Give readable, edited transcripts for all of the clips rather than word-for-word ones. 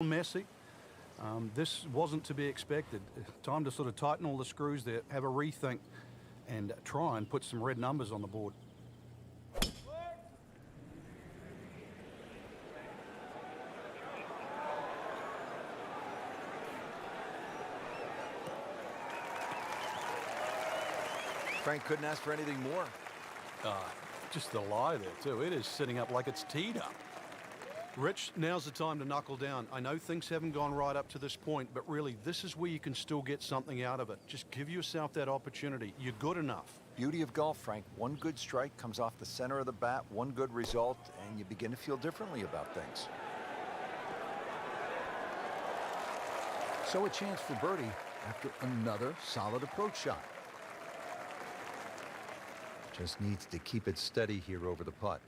messy. This wasn't to be expected. Time to sort of tighten all the screws there, have a rethink, and try and put some red numbers on the board. Frank couldn't ask for anything more. Just the lie there, too. It is sitting up like it's teed up. Rich, now's the time to knuckle down. I know things haven't gone right up to this point, but really, this is where you can still get something out of it. Just give yourself that opportunity. You're good enough. Beauty of golf, Frank. One good strike comes off the center of the bat, one good result, and you begin to feel differently about things. So a chance for birdie after another solid approach shot. Just needs to keep it steady here over the putt.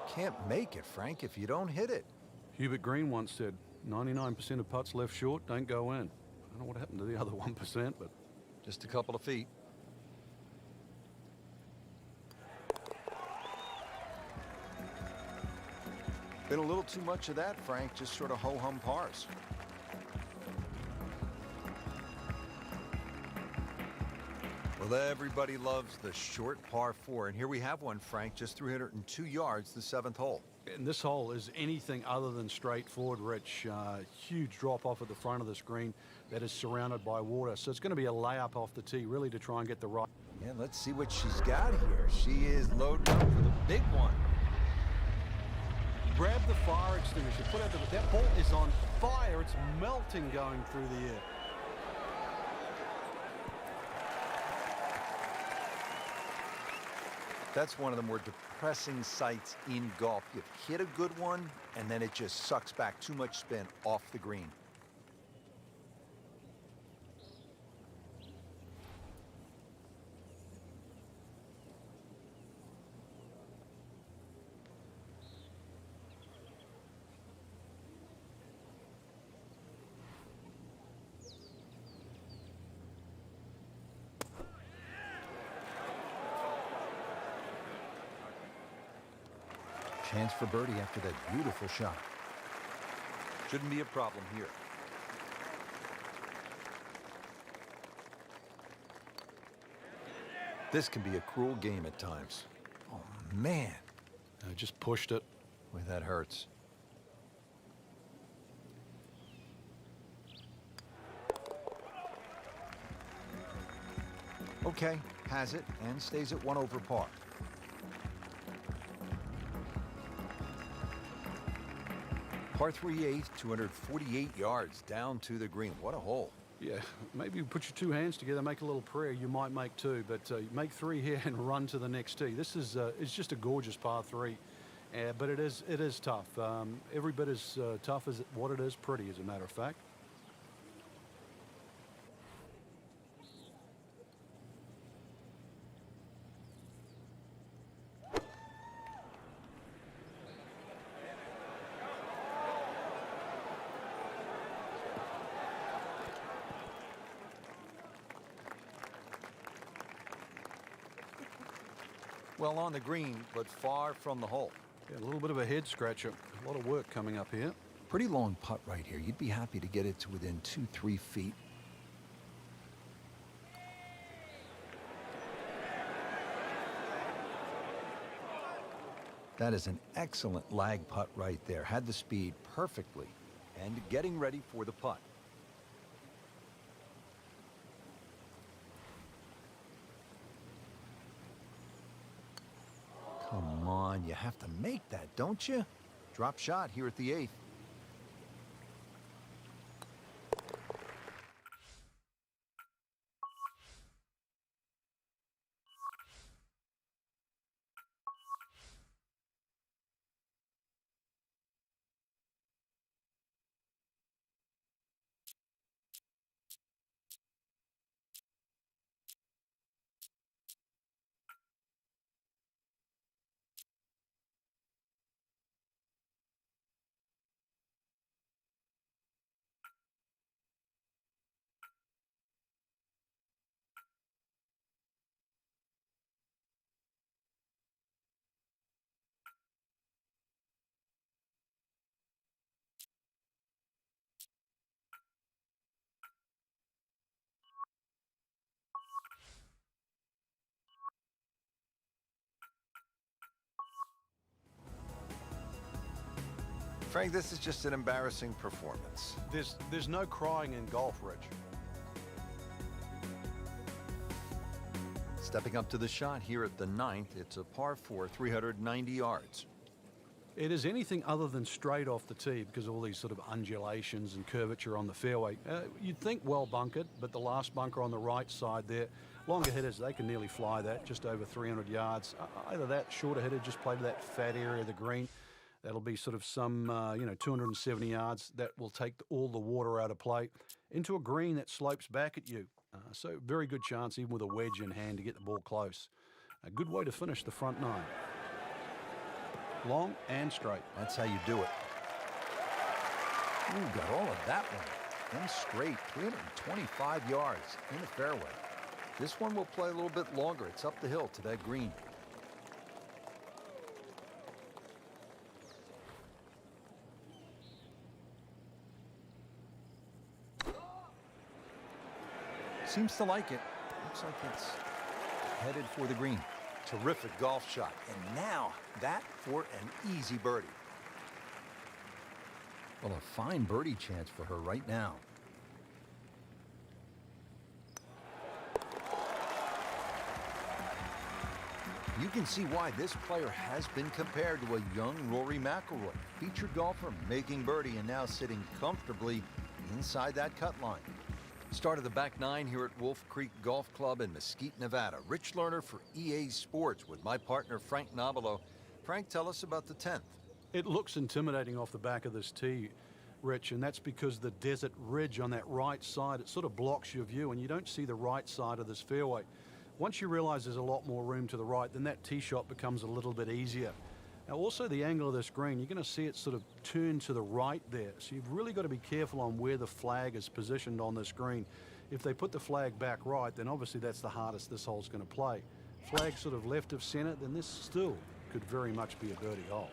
Can't make it, Frank, if you don't hit it. Hubert Green once said, 99% of putts left short don't go in. I don't know what happened to the other 1%, but... Just a couple of feet. Been a little too much of that, Frank. Just sort of ho-hum pars. Well, everybody loves the short par 4, and here we have one, Frank, just 302 yards, the 7th hole. And this hole is anything other than straightforward, Rich. Huge drop off at the front of the screen that is surrounded by water. So it's going to be a layup off the tee, really, to try and get the right. Yeah, let's see what she's got here. She is loading up for the big one. Grab the fire extinguisher. Put out that ball is on fire. It's melting going through the air. That's one of the more depressing sights in golf. You've hit a good one, and then it just sucks back too much spin off the green. Chance for birdie after that beautiful shot. Shouldn't be a problem here. This can be a cruel game at times. Oh, man. I just pushed it. Boy, that hurts. Okay, has it and stays at 1 over par. Par 3/8, 248 yards down to the green. What a hole. Yeah, maybe you put your two hands together, make a little prayer. You might make two, but make 3 here and run to the next tee. This is it's just a gorgeous par 3, but it is tough. Every bit as tough as what it is pretty, as a matter of fact. Well on the green, but far from the hole. Yeah, a little bit of a head scratcher. A lot of work coming up here. Pretty long putt right here. You'd be happy to get it to within 2-3 feet. That is an excellent lag putt right there. Had the speed perfectly. And getting ready for the putt. Come on, you have to make that, don't you? Drop shot here at the 8th. Frank, this is just an embarrassing performance. There's no crying in golf, Rich. Stepping up to the shot here at the 9th, it's a par 4, 390 yards. It is anything other than straight off the tee because of all these sort of undulations and curvature on the fairway. You'd think well bunkered, but the last bunker on the right side there, longer hitters, they can nearly fly that, just over 300 yards. Either that, shorter hitter just play to that fat area of the green. That'll be sort of some, 270 yards. That will take all the water out of play into a green that slopes back at you. So very good chance, even with a wedge in hand, to get the ball close. A good way to finish the front 9. Long and straight. That's how you do it. Ooh, got all of that one. Then straight, 325 yards in the fairway. This one will play a little bit longer. It's up the hill to that green. Seems to like it. Looks like it's headed for the green. Terrific golf shot. And now that for an easy birdie. Well, a fine birdie chance for her right now. You can see why this player has been compared to a young Rory McIlroy, featured golfer making birdie and now sitting comfortably inside that cut line. Start of the back 9 here at Wolf Creek Golf Club in Mesquite, Nevada. Rich Lerner for EA Sports with my partner Frank Nobilo. Frank, tell us about the 10th. It looks intimidating off the back of this tee, Rich, and that's because the desert ridge on that right side, it sort of blocks your view and you don't see the right side of this fairway. Once you realize there's a lot more room to the right, then that tee shot becomes a little bit easier. Now also the angle of this green, you're going to see it sort of turn to the right there. So you've really got to be careful on where the flag is positioned on this green. If they put the flag back right, then obviously that's the hardest this hole's going to play. Flag sort of left of center, then this still could very much be a birdie hole.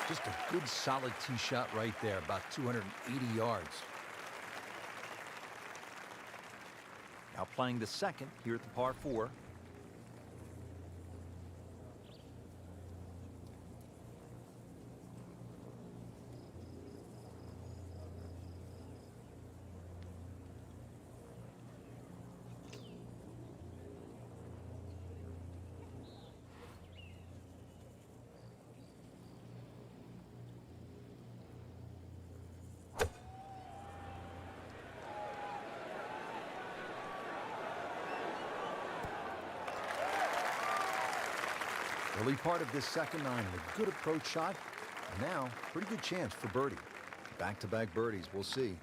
Just a good solid tee shot right there, about 280 yards. Now playing the 2nd here at the par 4. Early part of this second 9, a good approach shot. And now, pretty good chance for birdie. Back-to-back birdies, we'll see.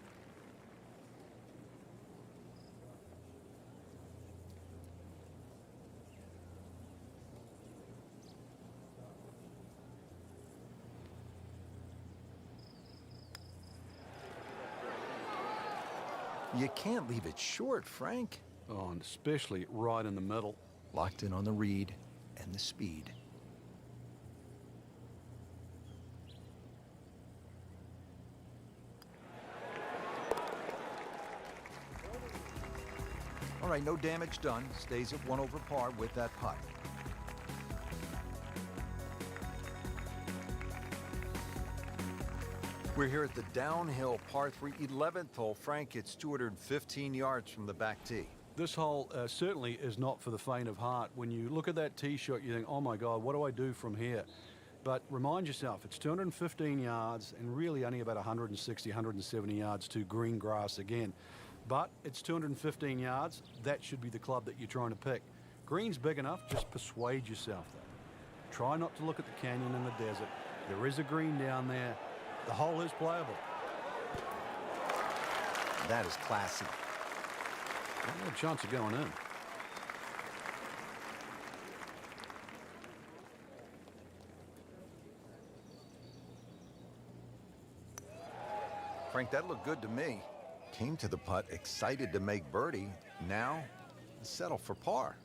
You can't leave it short, Frank. Oh, and especially right in the middle. Locked in on the read and the speed. All right, no damage done. Stays at 1 over par with that putt. We're here at the downhill par 3 11th hole. Frank, it's 215 yards from the back tee. This hole certainly is not for the faint of heart. When you look at that tee shot, you think, oh my God, what do I do from here? But remind yourself, it's 215 yards and really only about 160, 170 yards to green grass again. But it's 215 yards. That should be the club that you're trying to pick. Green's big enough, just persuade yourself that. Try not to look at the canyon in the desert. There is a green down there. The hole is playable. That is classy. No chance of going in. Frank, that looked good to me. Came to the putt, excited to make birdie. Now, settle for par.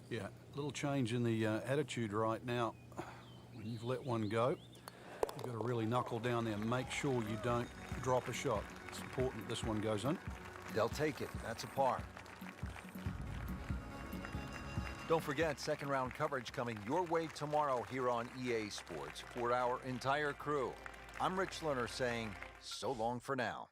Yeah, little change in the attitude right now. When you've let one go, you've got to really knuckle down there and make sure you don't drop a shot. It's important this one goes in. They'll take it. That's a par. Don't forget, second round coverage coming your way tomorrow here on EA Sports. For our entire crew, I'm Rich Lerner saying so long for now.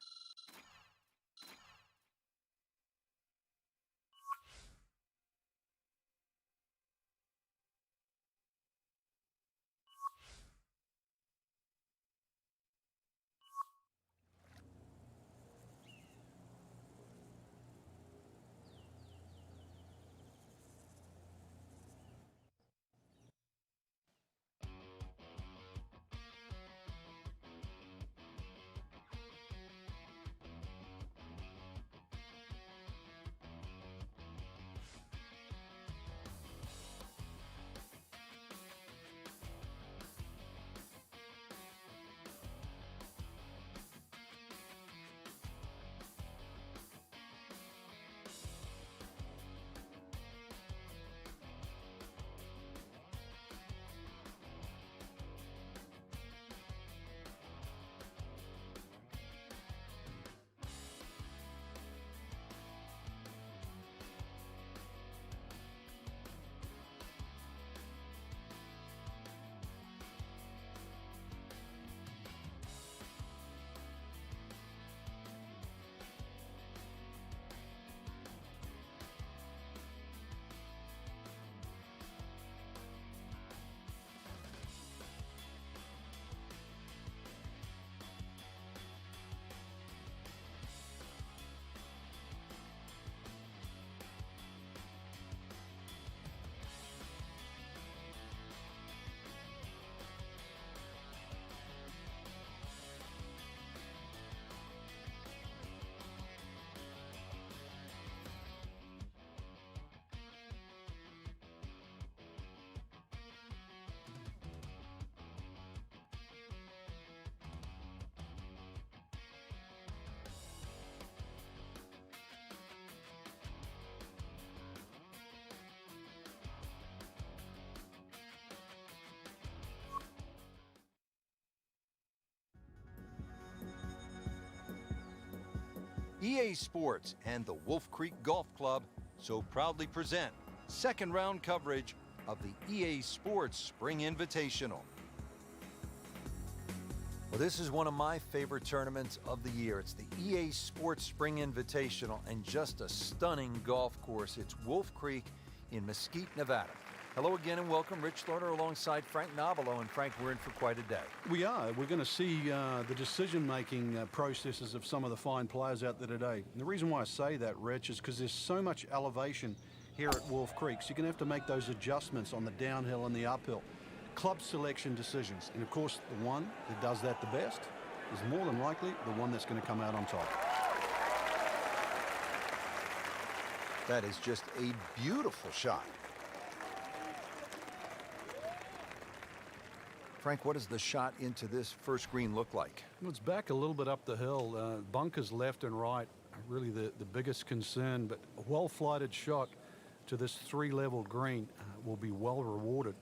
EA Sports and the Wolf Creek Golf Club so proudly present second round coverage of the EA Sports Spring Invitational. Well, this is one of my favorite tournaments of the year. It's the EA Sports Spring Invitational, and just a stunning golf course. It's Wolf Creek in Mesquite, Nevada. Hello again and welcome. Rich Lerner alongside Frank Novelo. And Frank, we're in for quite a day. We are. We're going to see the decision-making processes of some of the fine players out there today. And the reason why I say that, Rich, is because there's so much elevation here at Wolf Creek. So you're going to have to make those adjustments on the downhill and the uphill. Club selection decisions. And, of course, the one that does that the best is more than likely the one that's going to come out on top. That is just a beautiful shot. Frank, what does the shot into this first green look like? Well, it's back a little bit up the hill. Bunkers left and right are really the biggest concern, but a well-flighted shot to this three-leveled green will be well rewarded.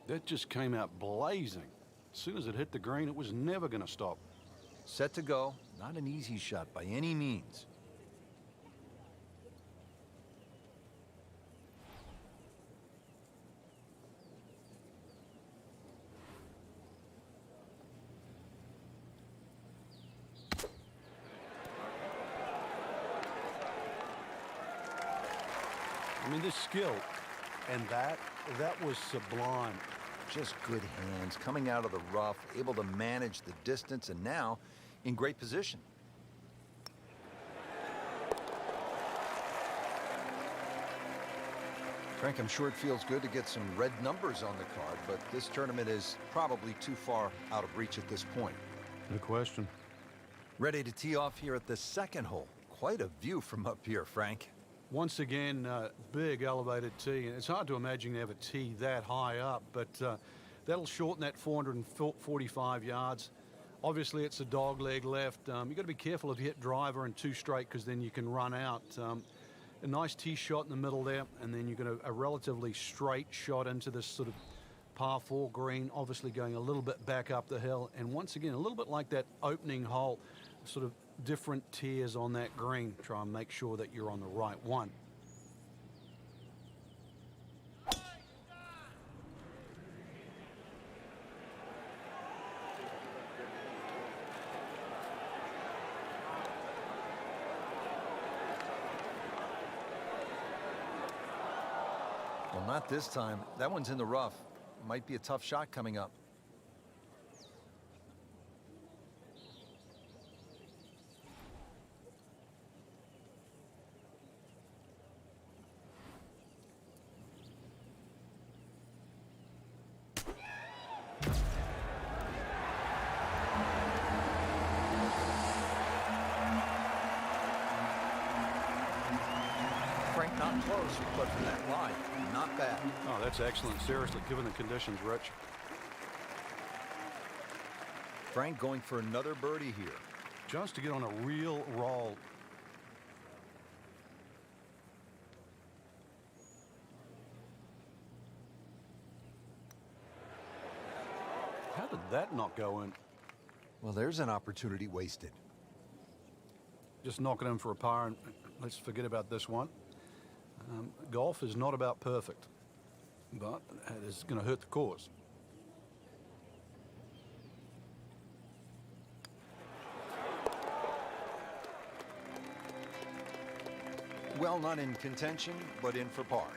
That just came out blazing. As soon as it hit the green, it was never going to stop. Set to go. Not an easy shot by any means. I mean, this skill and that was sublime. Just good hands, coming out of the rough, able to manage the distance, and now in great position. Frank, I'm sure it feels good to get some red numbers on the card, but this tournament is probably too far out of reach at this point. No question. Ready to tee off here at the second hole. Quite a view from up here, Frank. Once again, big elevated tee. It's hard to imagine you have a tee that high up, but that'll shorten that 445 yards Obviously, it's a dog leg left. You've got to be careful if you hit driver and 2 straight, because then you can run out. A nice tee shot in the middle there, and then you've got a relatively straight shot into this sort of par 4 green, obviously going a little bit back up the hill. And once again, a little bit like that opening hole, sort of different tiers on that green. Try and make sure that you're on the right one. Well, not this time. That one's in the rough. Might be a tough shot coming up. Frank, not close, but from that line, not bad. Oh, that's excellent. Seriously, given the conditions, Rich. Frank going for another birdie here. Just to get on a real roll. How did that not go in? Well, there's an opportunity wasted. Just knock it in for a par, and let's forget about this one. Golf is not about perfect, but it is going to hurt the cause. Well, not in contention, but in for par.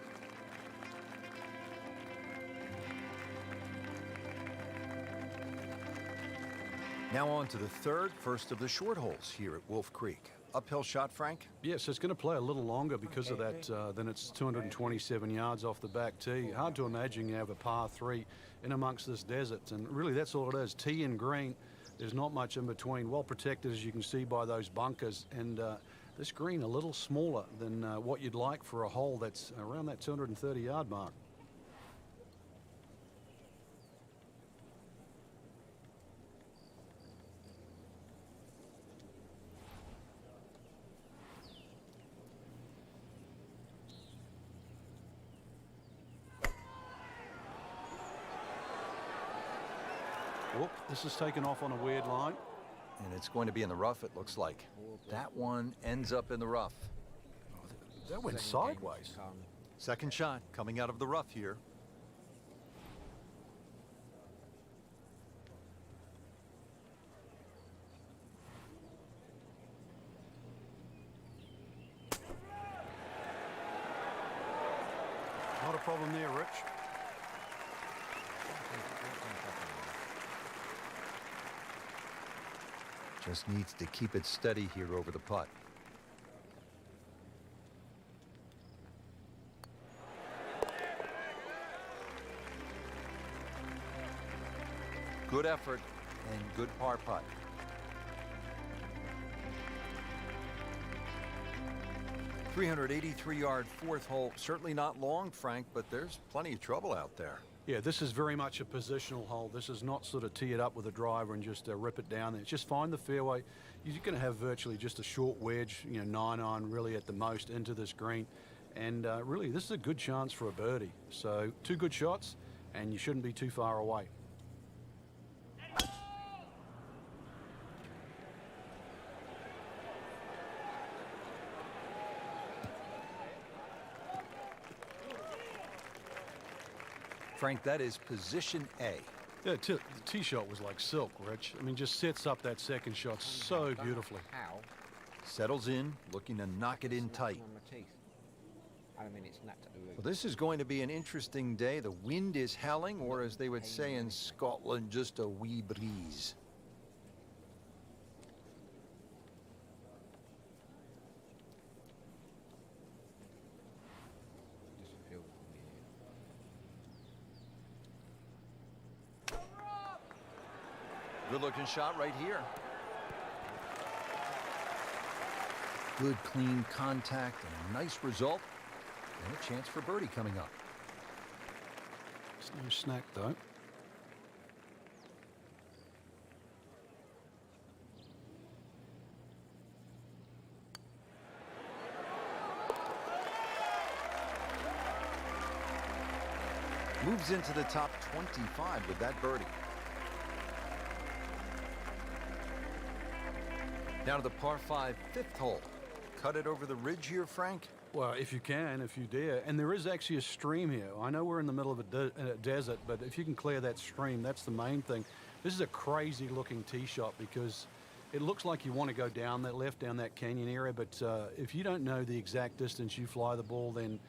Now on to the third, first of the short holes here at Wolf Creek. Uphill shot, Frank? Yes, it's going to play a little longer because of that. Then it's 227 yards off the back tee. Hard to imagine you have a par 3 in amongst this desert. And really, that's all it is. Tee and green. There's not much in between. Well protected, as you can see by those bunkers. And this green a little smaller than what you'd like for a hole that's around that 230-yard mark. Whoop, this is taken off on a weird line. And it's going to be in the rough, it looks like. That one ends up in the rough. That went sideways. Second shot coming out of the rough here. Not a problem there, Rich. Just needs to keep it steady here over the putt. Good effort and good par putt. .383-yard fourth hole. Certainly not long, Frank, but there's plenty of trouble out there. Yeah, this is very much a positional hole. This is not sort of tee it up with a driver and just rip it down there. Just find the fairway. You're going to have virtually just a short wedge, 9-iron really at the most into this green. And really, this is a good chance for a birdie. So 2 good shots, and you shouldn't be too far away. Frank, that is position A. Yeah, the tee shot was like silk, Rich. I mean, just sets up that second shot so beautifully. How? Settles in, looking to knock it in tight. On my teeth. I mean, it's snapped at the root. Well, this is going to be an interesting day. The wind is howling, or as they would say in Scotland, just a wee breeze. Just feel Good looking shot right here. Good clean contact and a nice result. And a chance for birdie coming up. It's no snack, though. Moves into the top 25 with that birdie. Now to the par 5 fifth hole. Cut it over the ridge here, Frank. Well, if you can, if you dare. And there is actually a stream here. I know we're in the middle of a desert, but if you can clear that stream, that's the main thing. This is a crazy looking tee shot because it looks like you want to go down that left, down that canyon area. But if you don't know the exact distance you fly the ball, then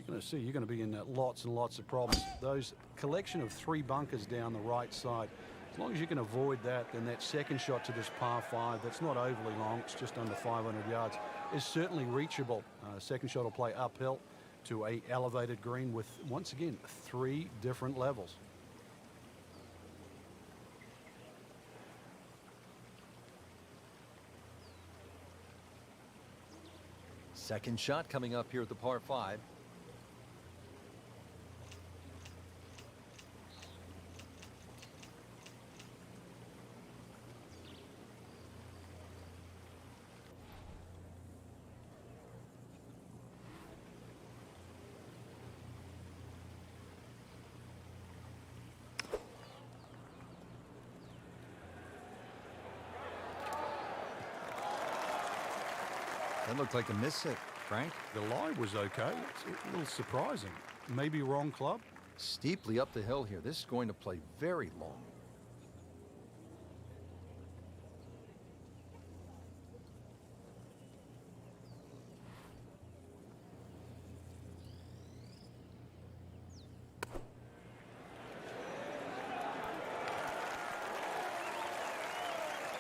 you're going to be in lots and lots of problems. Those collection of 3 bunkers down the right side, as long as you can avoid that, then that second shot to this par 5, that's not overly long, it's just under 500 yards, is certainly reachable. Second shot will play uphill to a elevated green with, once again, 3 different levels. Second shot coming up here at the par 5. That looked like a miss hit, Frank. The lie was okay. It's a little surprising. Maybe wrong club. Steeply up the hill here. This is going to play very long.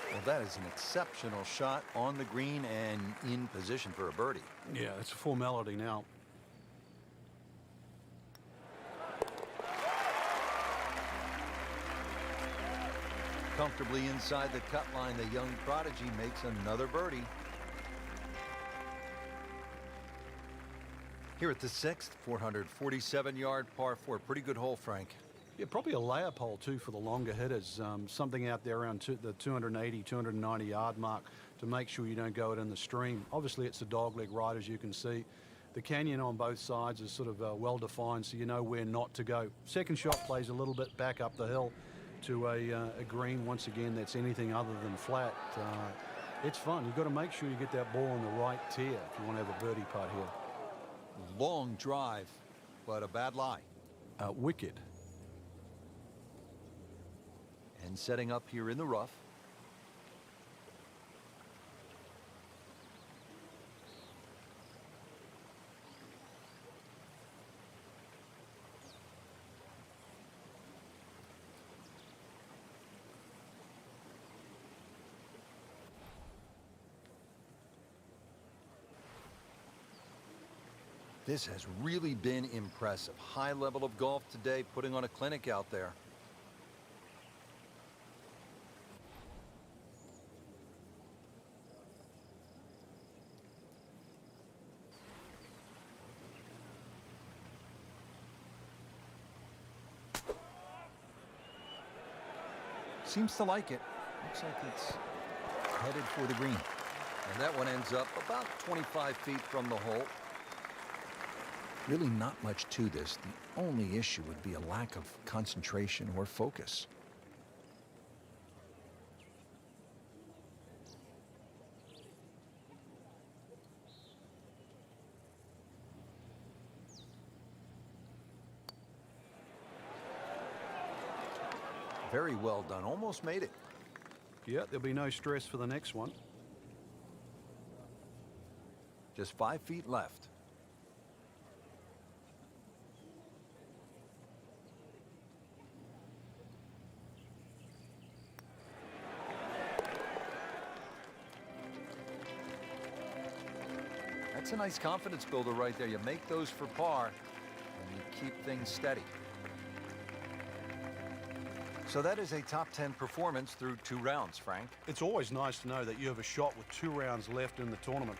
Well, that is an exceptional shot on the green and in position for a birdie. Yeah, it's a formality now. Comfortably inside the cut line, the young prodigy makes another birdie. Here at the 6th, 447-yard par 4. Pretty good hole, Frank. Yeah, probably a layup hole, too, for the longer hitters. Something out there around the 280, 290-yard mark to make sure you don't go it in the stream. Obviously, it's a dogleg right, as you can see. The canyon on both sides is sort of well-defined, so you know where not to go. Second shot plays a little bit back up the hill to a green, once again, that's anything other than flat. It's fun. You've got to make sure you get that ball on the right tier if you want to have a birdie putt here. Long drive, but a bad lie. Wicked. And setting up here in the rough. This has really been impressive. High level of golf today, putting on a clinic out there. Seems to like it. Looks like it's headed for the green. And that one ends up about 25 feet from the hole. Really not much to this. The only issue would be a lack of concentration or focus. Very well done. Almost made it. Yeah, there'll be no stress for the next one. Just 5 feet left. That's a nice confidence builder right there. You make those for par, and you keep things steady. So that is a top 10 performance through 2 rounds, Frank. It's always nice to know that you have a shot with 2 rounds left in the tournament.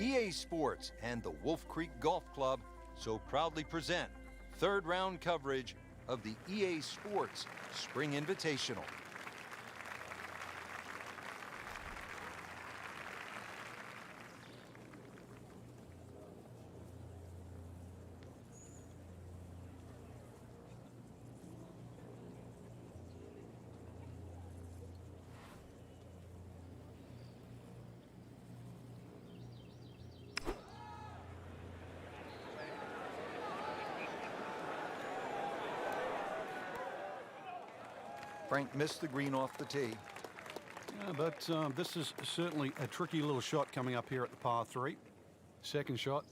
EA Sports and the Wolf Creek Golf Club so proudly present third round coverage of the EA Sports Spring Invitational. Frank missed the green off the tee. Yeah, but this is certainly a tricky little shot coming up here at the par 3. Second shot.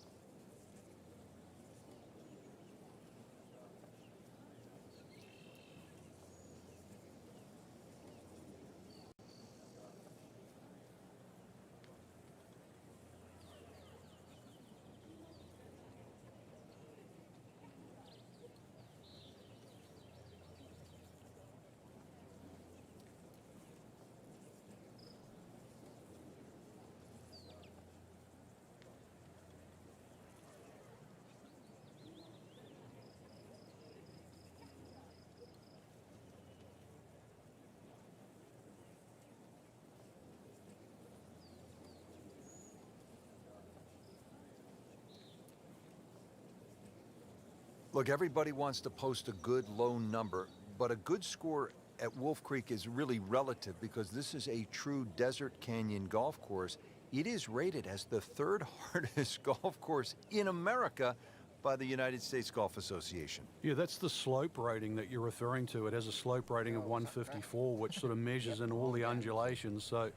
Look, everybody wants to post a good low number, but a good score at Wolf Creek is really relative because this is a true desert canyon golf course. It is rated as the third hardest golf course in America by the United States Golf Association. Yeah, that's the slope rating that you're referring to. It has a slope rating of 154, which sort of measures in all the undulations. So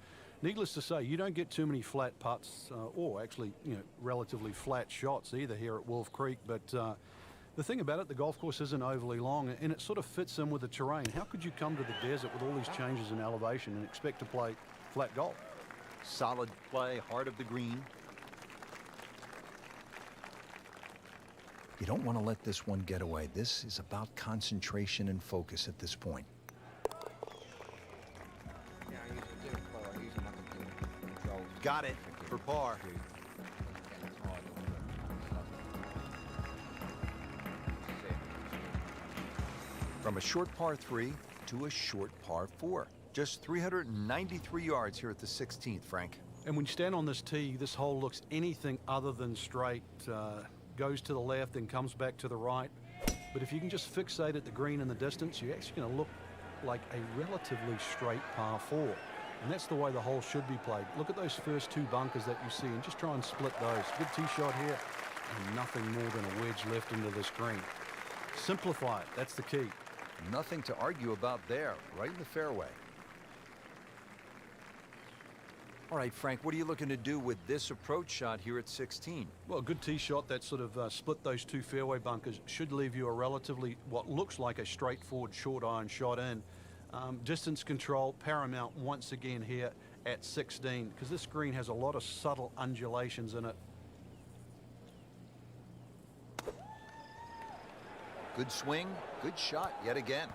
needless to say, you don't get too many flat putts or actually, relatively flat shots either here at Wolf Creek. But the thing about it, the golf course isn't overly long and it sort of fits in with the terrain. How could you come to the desert with all these changes in elevation and expect to play flat golf? Solid play, heart of the green. You don't want to let this one get away. This is about concentration and focus at this point. Yeah, I usually do it well. I use my controls. Got it for par. From a short par 3 to a short par 4. Just 393 yards here at the 16th, Frank. And when you stand on this tee, this hole looks anything other than straight. Goes to the left and comes back to the right. But if you can just fixate at the green in the distance, you're actually going to look like a relatively straight par 4. And that's the way the hole should be played. Look at those first two bunkers that you see and just try and split those. Good tee shot here and nothing more than a wedge left into this green. Simplify it. That's the key. Nothing to argue about there, right in the fairway. All right, Frank, what are you looking to do with this approach shot here at 16? Well, a good tee shot that sort of split those two fairway bunkers should leave you a relatively, what looks like a straightforward short iron shot in. Distance control paramount once again here at 16 because this green has a lot of subtle undulations in it. Good swing, good shot yet again.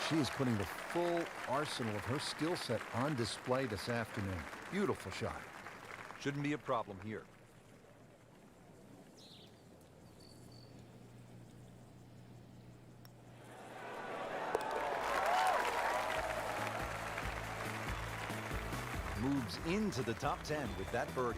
She is putting the full arsenal of her skill set on display this afternoon. Beautiful shot. Shouldn't be a problem here. Moves into the top 10 with that birdie.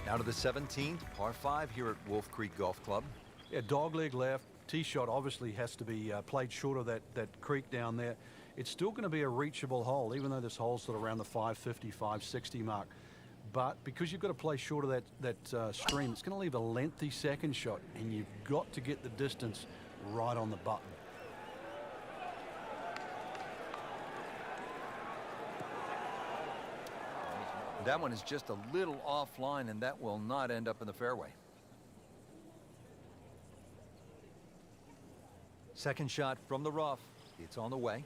Now to the 17th, par 5 here at Wolf Creek Golf Club. Yeah, dogleg left. Tee shot obviously has to be played short of that creek down there. It's still going to be a reachable hole, even though this hole's sort of around the 550, 560 mark. But because you've got to play short of that stream, it's going to leave a lengthy second shot, and you've got to get the distance right on the button. That one is just a little offline, and that will not end up in the fairway. Second shot from the rough. It's on the way.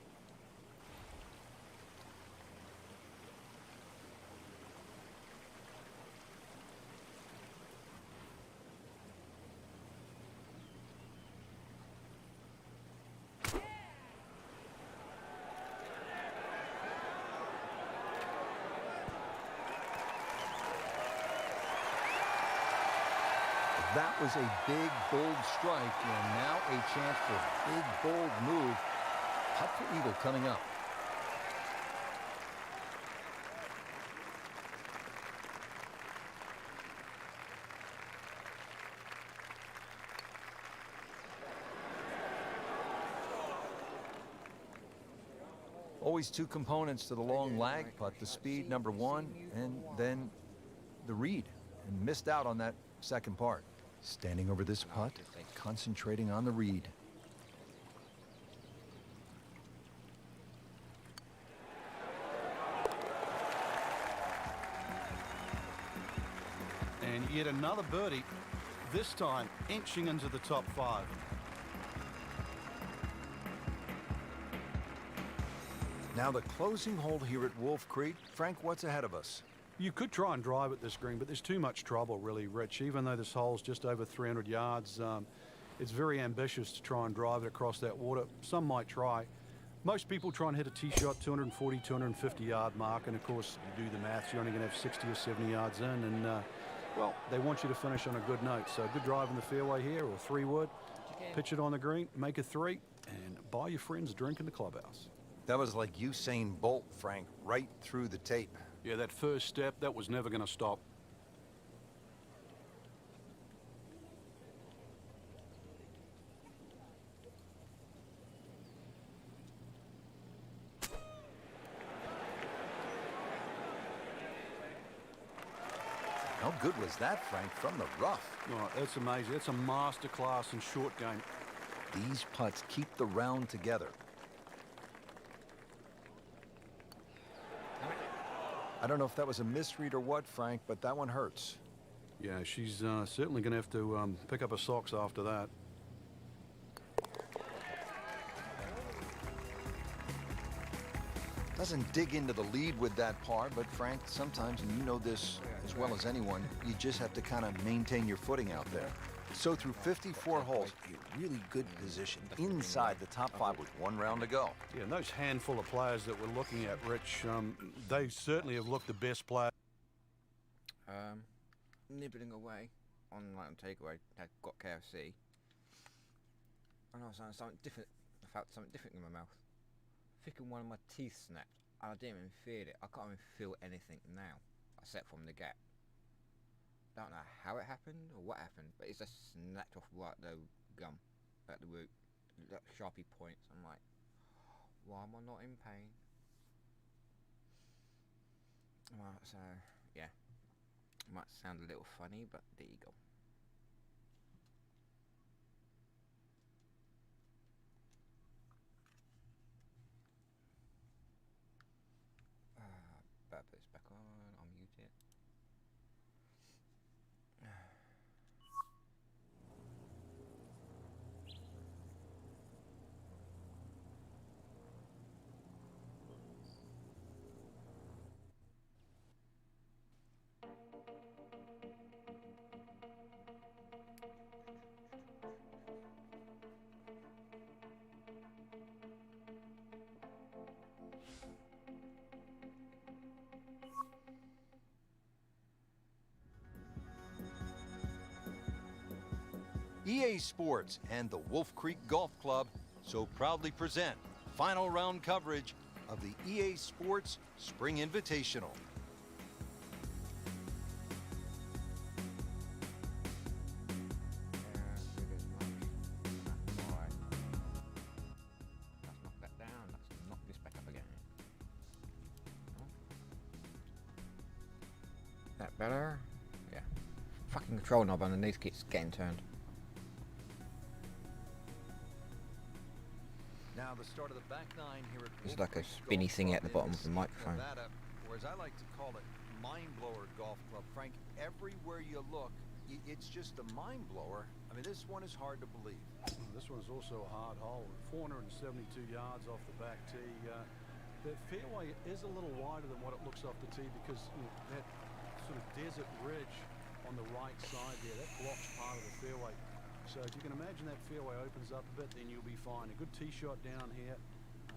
That was a big, bold strike, and now a chance for a big, bold move. Putt for eagle coming up. Always two components to the long lag putt, the speed, number one, and then the read. And missed out on that second part. Standing over this putt, concentrating on the read. And yet another birdie, this time inching into the top 5. Now the closing hole here at Wolf Creek. Frank, what's ahead of us? You could try and drive at this green, but there's too much trouble, really, Rich. Even though this hole's just over 300 yards, it's very ambitious to try and drive it across that water. Some might try. Most people try and hit a tee shot 240, 250 yard mark, and of course, you do the maths, you're only going to have 60 or 70 yards in, and well, they want you to finish on a good note. So good drive in the fairway here, or 3-wood, pitch it on the green, make a 3, and buy your friends a drink in the clubhouse. That was like Usain Bolt, Frank, right through the tape. Yeah, that first step, that was never going to stop. How good was that, Frank, from the rough? Oh, that's amazing. That's a masterclass in short game. These putts keep the round together. I don't know if that was a misread or what, Frank, but that one hurts. Yeah, she's certainly going to have to pick up her socks after that. Doesn't dig into the lead with that par, but Frank, sometimes, and you know this as well as anyone, you just have to kind of maintain your footing out there. So through 54 holes, a really good position inside the top 5 with 1 round to go. Yeah, and those handful of players that we're looking at, Rich, they certainly have looked the best player. Nibbling away on takeaway. I got KFC, and I was saying something different. I felt something different in my mouth. Thinking one of my teeth snapped, and I didn't even feel it. I can't even feel anything now, except from the gap. Don't know how it happened or what happened, but it's just snapped off right the gum at the root, like sharpie points. I'm like, why am I not in pain? Well, so yeah, might sound a little funny, but there you go. Better put this back on. I'll mute it. EA Sports and the Wolf Creek Golf Club so proudly present final round coverage of the EA Sports Spring Invitational. Let's knock that down. Let's knock this back up again. That better? Yeah. Fucking control knob underneath keeps getting turned. Now the start of the back 9 here at It's Wolf like a Creek spinny Golf thingy Club at the bottom in of the microphone. Nevada, or as I like to call it, Mind Blower Golf Club. Frank, everywhere you look, it's just a mind blower. I mean, this one is hard to believe. This one's also a hard hole, 472 yards off the back tee. The fairway is a little wider than what it looks off the tee because that sort of desert ridge on the right side there, that blocks part of the fairway. So if you can imagine that fairway opens up a bit, then you'll be fine. A good tee shot down here,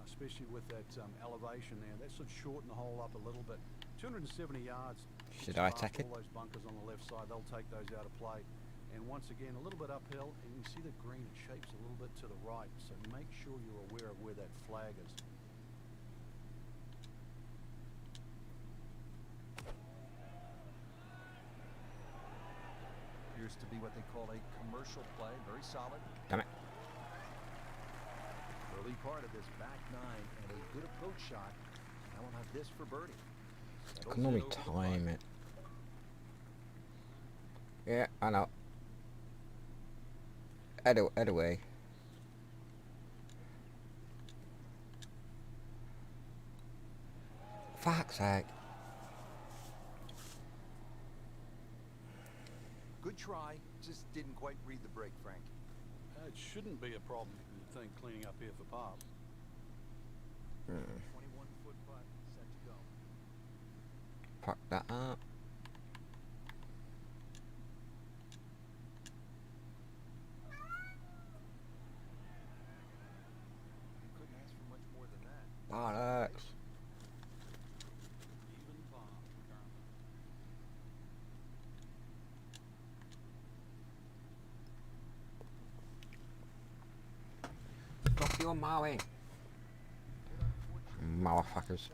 especially with that elevation there. That should shorten the hole up a little bit. 270 yards. Should I attack it? All those bunkers on the left side, they'll take those out of play. And once again, a little bit uphill, and you see the green, it shapes a little bit to the right, so make sure you're aware of where that flag is. Appears to be what they call a commercial play. Very solid. Damn it. Early part of this back nine and a good approach shot. I will have this for birdie. I can normally time it. Yeah, I know. Head away. Fuck's sake. Good try. Just didn't quite read the break, Frank. It shouldn't be a problem, you'd think, cleaning up here for par. 21-foot putt set to go. Fuck that up. You couldn't ask for much more than that. Bollocks. Even par, currently. Stop your mowing. Motherfuckers.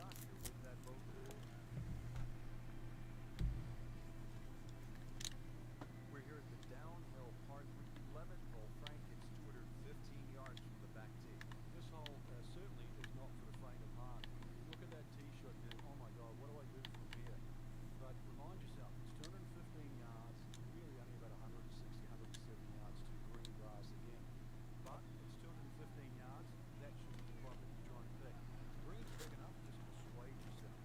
We're here at the downhill par 3 11th hole. Frank, it's 215 yards from the back tee. This hole certainly is not for the faint of heart. You look at that tee shot and think, oh my God, what do I do from here? But remind yourself, it's 215 yards, really only about 160, 170 yards to green grass again. But it's 215 yards, that should be the club that you try and pick. Green's big enough, just persuade yourself.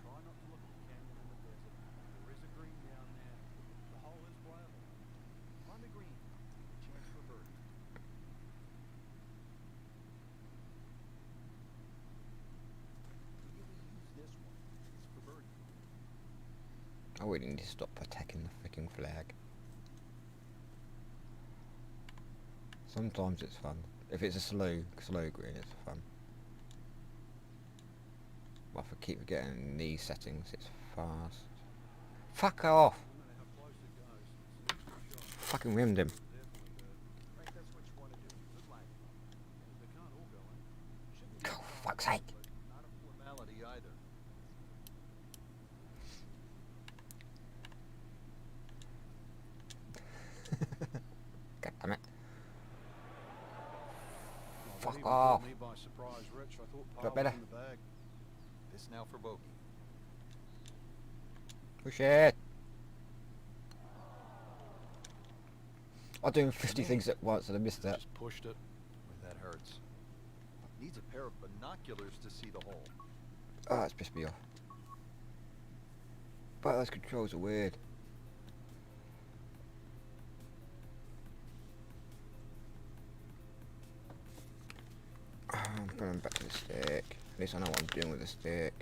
Try not to look at the canyon in the desert. There is a green down there. The hole is playable. On the green, a chance for birdie. Really use this one. It's for birdie. I really need to stop attacking the freaking flag. Sometimes it's fun. If it's a slow green, it's fun. But if I keep getting these settings, it's fast. Fuck off! No matter how close it goes, it's an extra shot. Fucking rimmed him. Definitely good. Frank, that's what you want to do. Good line. They can't all go in. Shouldn't be Oh, fuck's sake. but not a formality either. God damn it. Well, Fuck that even off. caught me by surprise, Rich. I thought par Got was better. in the bag. This now for bogey. Oh shit! I'm doing 50 things at once and I missed that. Just pushed it. Boy, that hurts. Needs a pair of binoculars to see the hole. Oh, it's pissed me off. But those controls are weird. I'm going back to the stick. At least I know what I'm doing with the stick.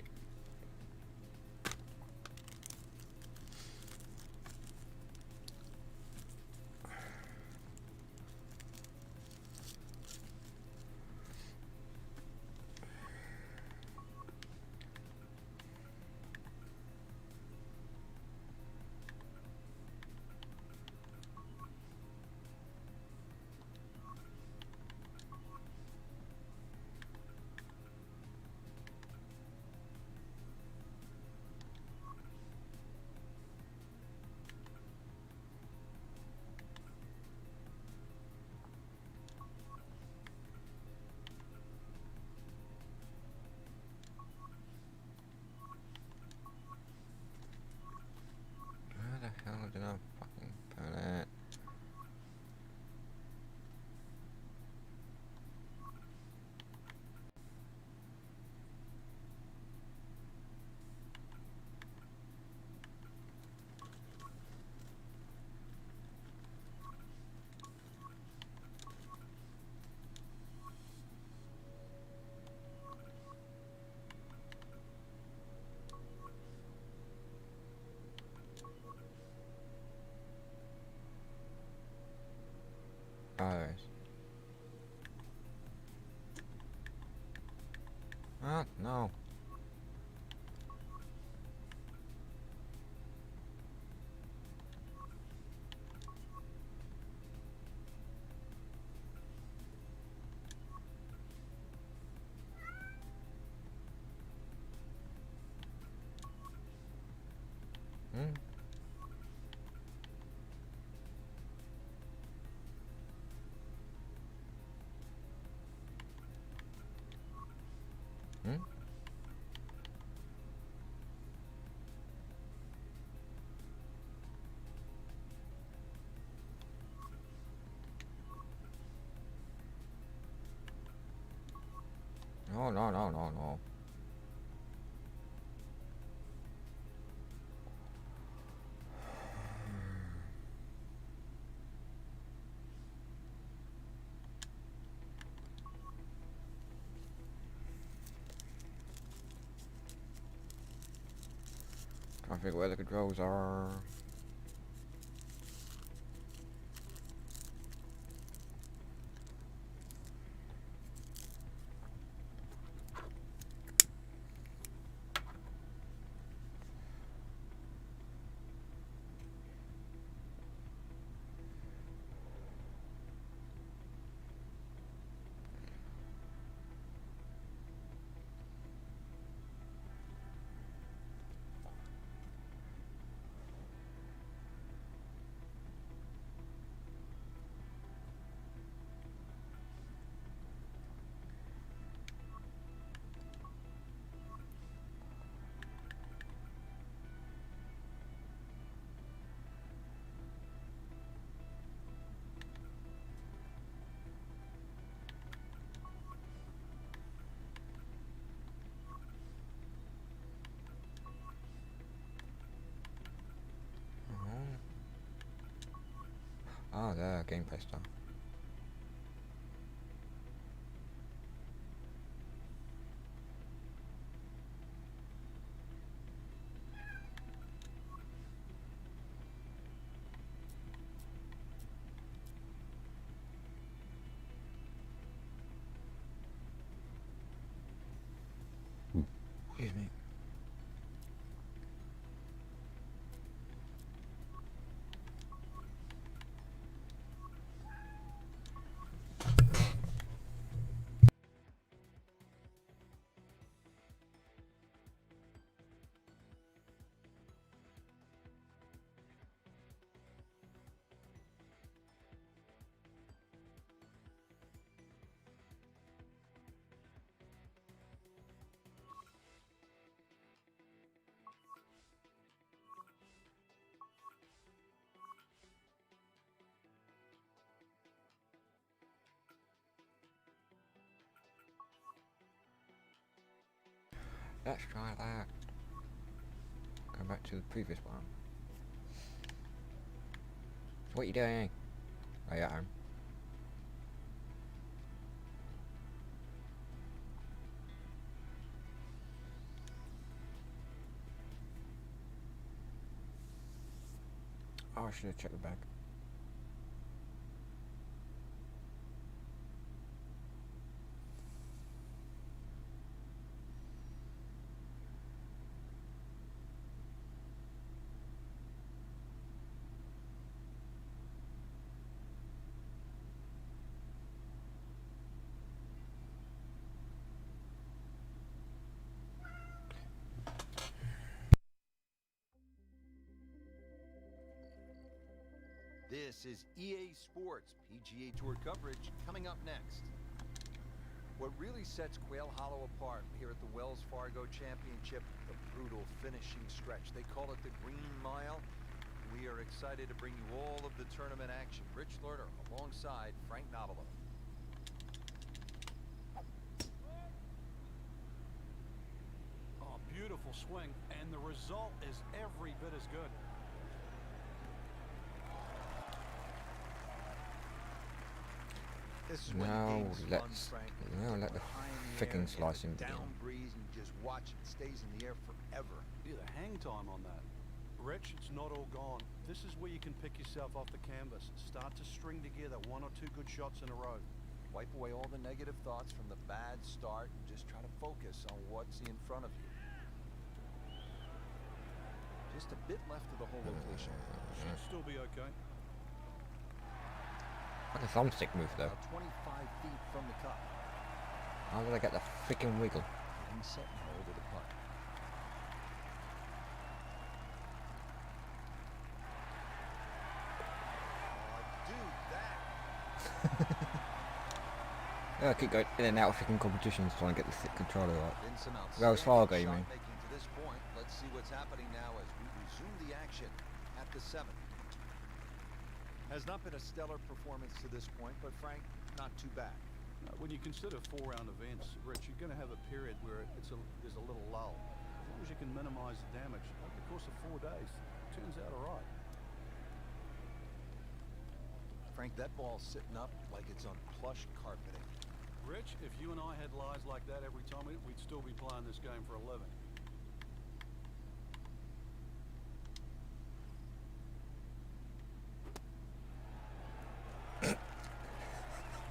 Where the hell did I fucking put it? Oh. Ah, no. No, no, no, no, no. Trying to figure where the controls are. Oh, there, gameplay stuff. Excuse me. Let's try that. Go back to the previous one. What are you doing? Are you at home? Oh, I should have checked the bag. This is EA Sports PGA Tour coverage coming up next. What really sets Quail Hollow apart here at the Wells Fargo Championship, the brutal finishing stretch. They call it the Green Mile. We are excited to bring you all of the tournament action. Rich Lerner alongside Frank Novello. Oh, beautiful swing, and the result is every bit as good. This is when the game's fun, Frank. Let the High in the frickin' air, slicing get the begin. down breeze and you just watch it. It stays in the air forever. Yeah, the hang time on that. Rich, it's not all gone. This is where you can pick yourself off the canvas. Start to string together one or two good shots in a row. Wipe away all the negative thoughts from the bad start and just try to focus on what's in front of you. Just a bit left of the hole location. Should still be okay. Like a thumbstick move though. About 25 feet from the cup. How did I get the freaking wiggle? Getting set now over the putt. Oh, dude, that. Yeah, I keep going in and out of freaking competitions trying to get the thick controller right. Been some Wells Fargo, you outstanding mean? shot making to this point. Let's see what's happening now as we resume the action at the 7th. Has not been a stellar performance to this point, but Frank, not too bad. When you consider 4-round events, Rich, you're going to have a period where there's a little lull. As long as you can minimize the damage over the course of 4 days, it turns out all right. Frank, that ball's sitting up like it's on plush carpeting. Rich, if you and I had lies like that every time, we'd still be playing this game for a living.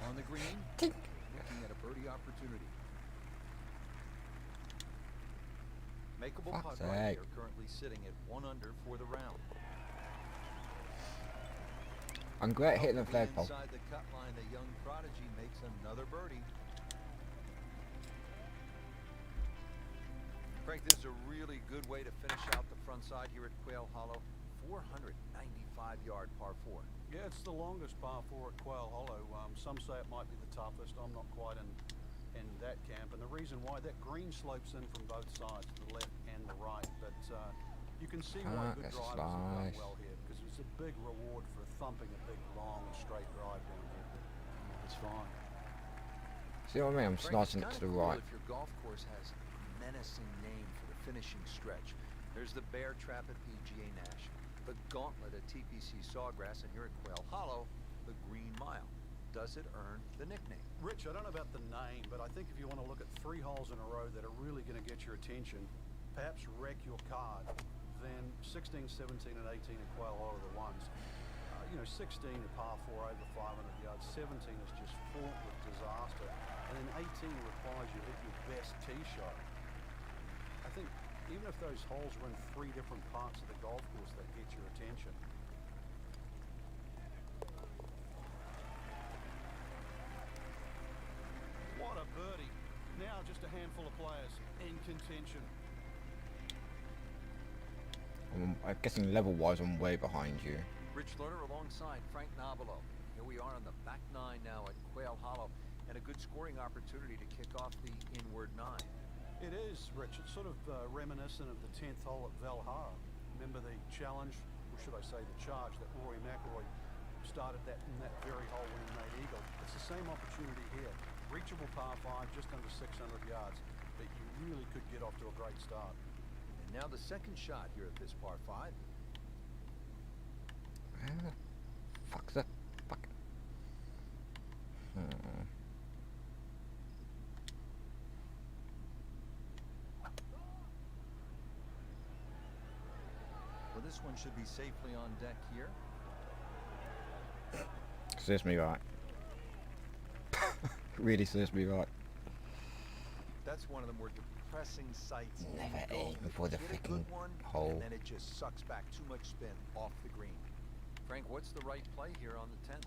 On the green, looking at a birdie opportunity. Makeable putt Fuck's right sake. here, currently sitting at 1 under for the round. I'm great at hitting the Comfortably flagpole. inside the cut line, the young prodigy makes another birdie. Frank, this is a really good way to finish out the front side here at Quail Hollow. 495-yard par 4. Yeah, it's the longest par 4 at Quail Hollow. Some say it might be the toughest. I'm not quite in that camp. And the reason why, that green slopes in from both sides, the left and the right. But you can see why good That's drivers have done nice. well here, because it's a big reward for thumping a big, long, straight drive down here. It's fine. See what I mean? I'm Frank, it's slicing it to the kinda cool right. if your golf course has a menacing name for the finishing stretch. There's the Bear Trap at PGA Nash, the Gauntlet at TPC Sawgrass, and here at Quail Hollow, the Green Mile. Does it earn the nickname? Rich, I don't know about the name, but I think if you want to look at 3 holes in a row that are really going to get your attention, perhaps wreck your card, then 16, 17, and 18 at Quail Hollow are the ones. 16 a par 4 over 500 yards, 17 is just fraught with disaster, and then 18 requires you hit your best tee shot. I think even if those holes were in 3 different parts of the golf course, that get your attention. What a birdie. Now just a handful of players in contention. I'm guessing level-wise, I'm way behind you. Rich Lerner alongside Frank Nobilo. Here we are on the back 9 now at Quail Hollow, and a good scoring opportunity to kick off the inward 9. It is, Rich. It's sort of reminiscent of the 10th hole at Valhalla. Remember the challenge, or should I say the charge, that Rory McIlroy started that in that very hole when he made eagle. It's the same opportunity here. Reachable par 5, just under 600 yards, but you really could get off to a great start. And now the second shot here at this par 5. Fuck's that? Fuck. Well, this one should be safely on deck here. Serves me right. Really serves me right. That's one of the more depressing sights. in Never golf. aim for the Hit a good freaking one, hole. and then it just sucks back too much spin off the green. Frank, what's the right play here on the 10th?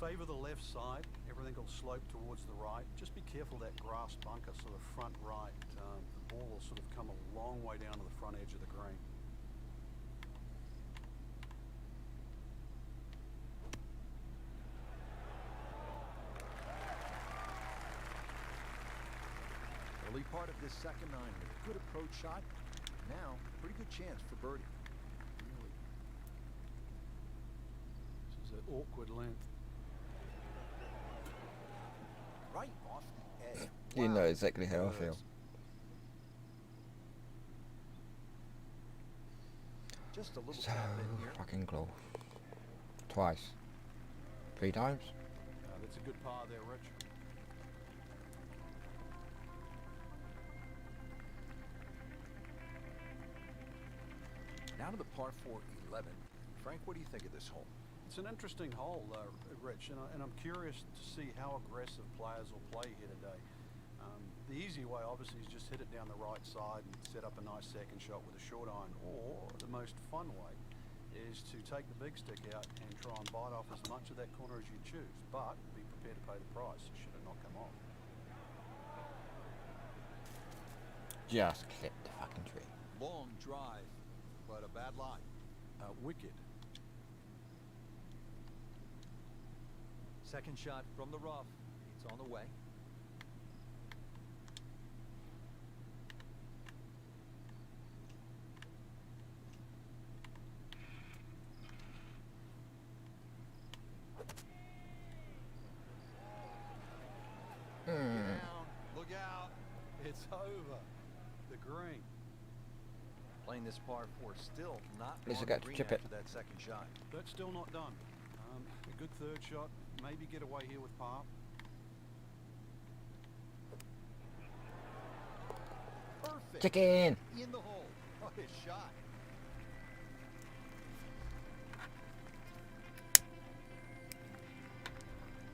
Favor the left side. Everything will slope towards the right. Just be careful that grass bunker, sort of front right. The ball will sort of come a long way down to the front edge of the green. Early part of this second 9 with a good approach shot. Now, pretty good chance for birdie. Really. This is an awkward length. Right off the edge. You Wow. know exactly how I feel. Just a little So tap in here. fucking close. Twice. 3 times? That's a good par there, Rich. Now to the par 4 11. Frank, what do you think of this hole? It's an interesting hole, Rich, and I'm curious to see how aggressive players will play here today. The easy way, obviously, is just hit it down the right side and set up a nice second shot with a short iron. Or the most fun way is to take the big stick out and try and bite off as much of that corner as you choose, but be prepared to pay the price should it not come off. Just clip the fucking tree. Long drive, but a bad lie. Wicked. Second shot from the rough. It's on the way. over the green. Playing this par 4, still not At least I on get the to green chip it. after that second shot. That's still not done. A good third shot. Maybe get away here with par. Perfect. Chicken! In the hole. What a shot.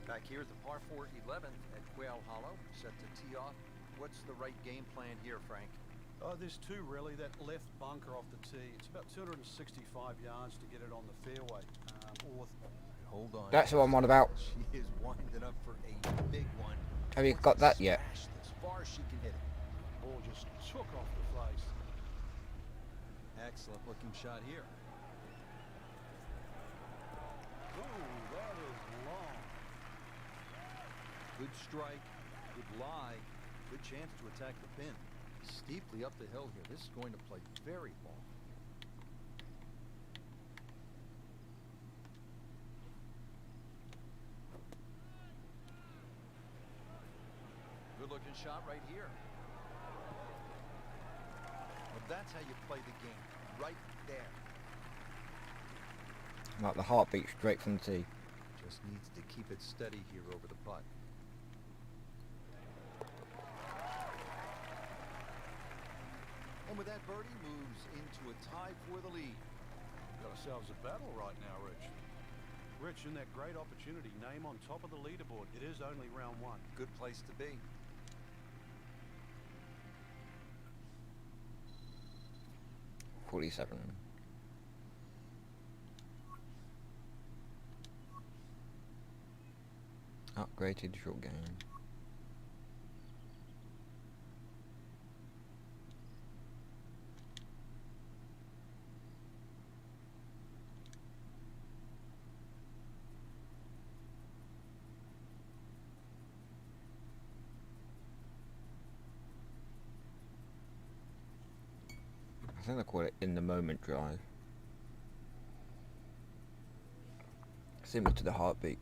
Back here at the par 4 11th at Quail Hollow, set to tee off. What's the right game plan here, Frank? There's two really. That left bunker off the tee. It's about 265 yards to get it on the fairway. Hold on. That's what I'm on about. She is winding up for a big one. Have you Wants got to that yet? smash this as far as she can hit it. Ball just took off the face. Excellent looking shot here. Ooh, that is long. Good strike, good lie, good chance to attack the pin. Steeply up the hill here. This is going to play very long. Good looking shot right here. Well, that's how you play the game. Right there. Like the heartbeat straight from the tee. Just needs to keep it steady here over the putt. And with that, birdie moves into a tie for the lead. Got ourselves a battle right now, Rich. Rich, in that great opportunity, name on top of the leaderboard. It is only round one. Good place to be. .47. Upgraded short game. I think they call it in the moment drive. Similar to the heartbeat.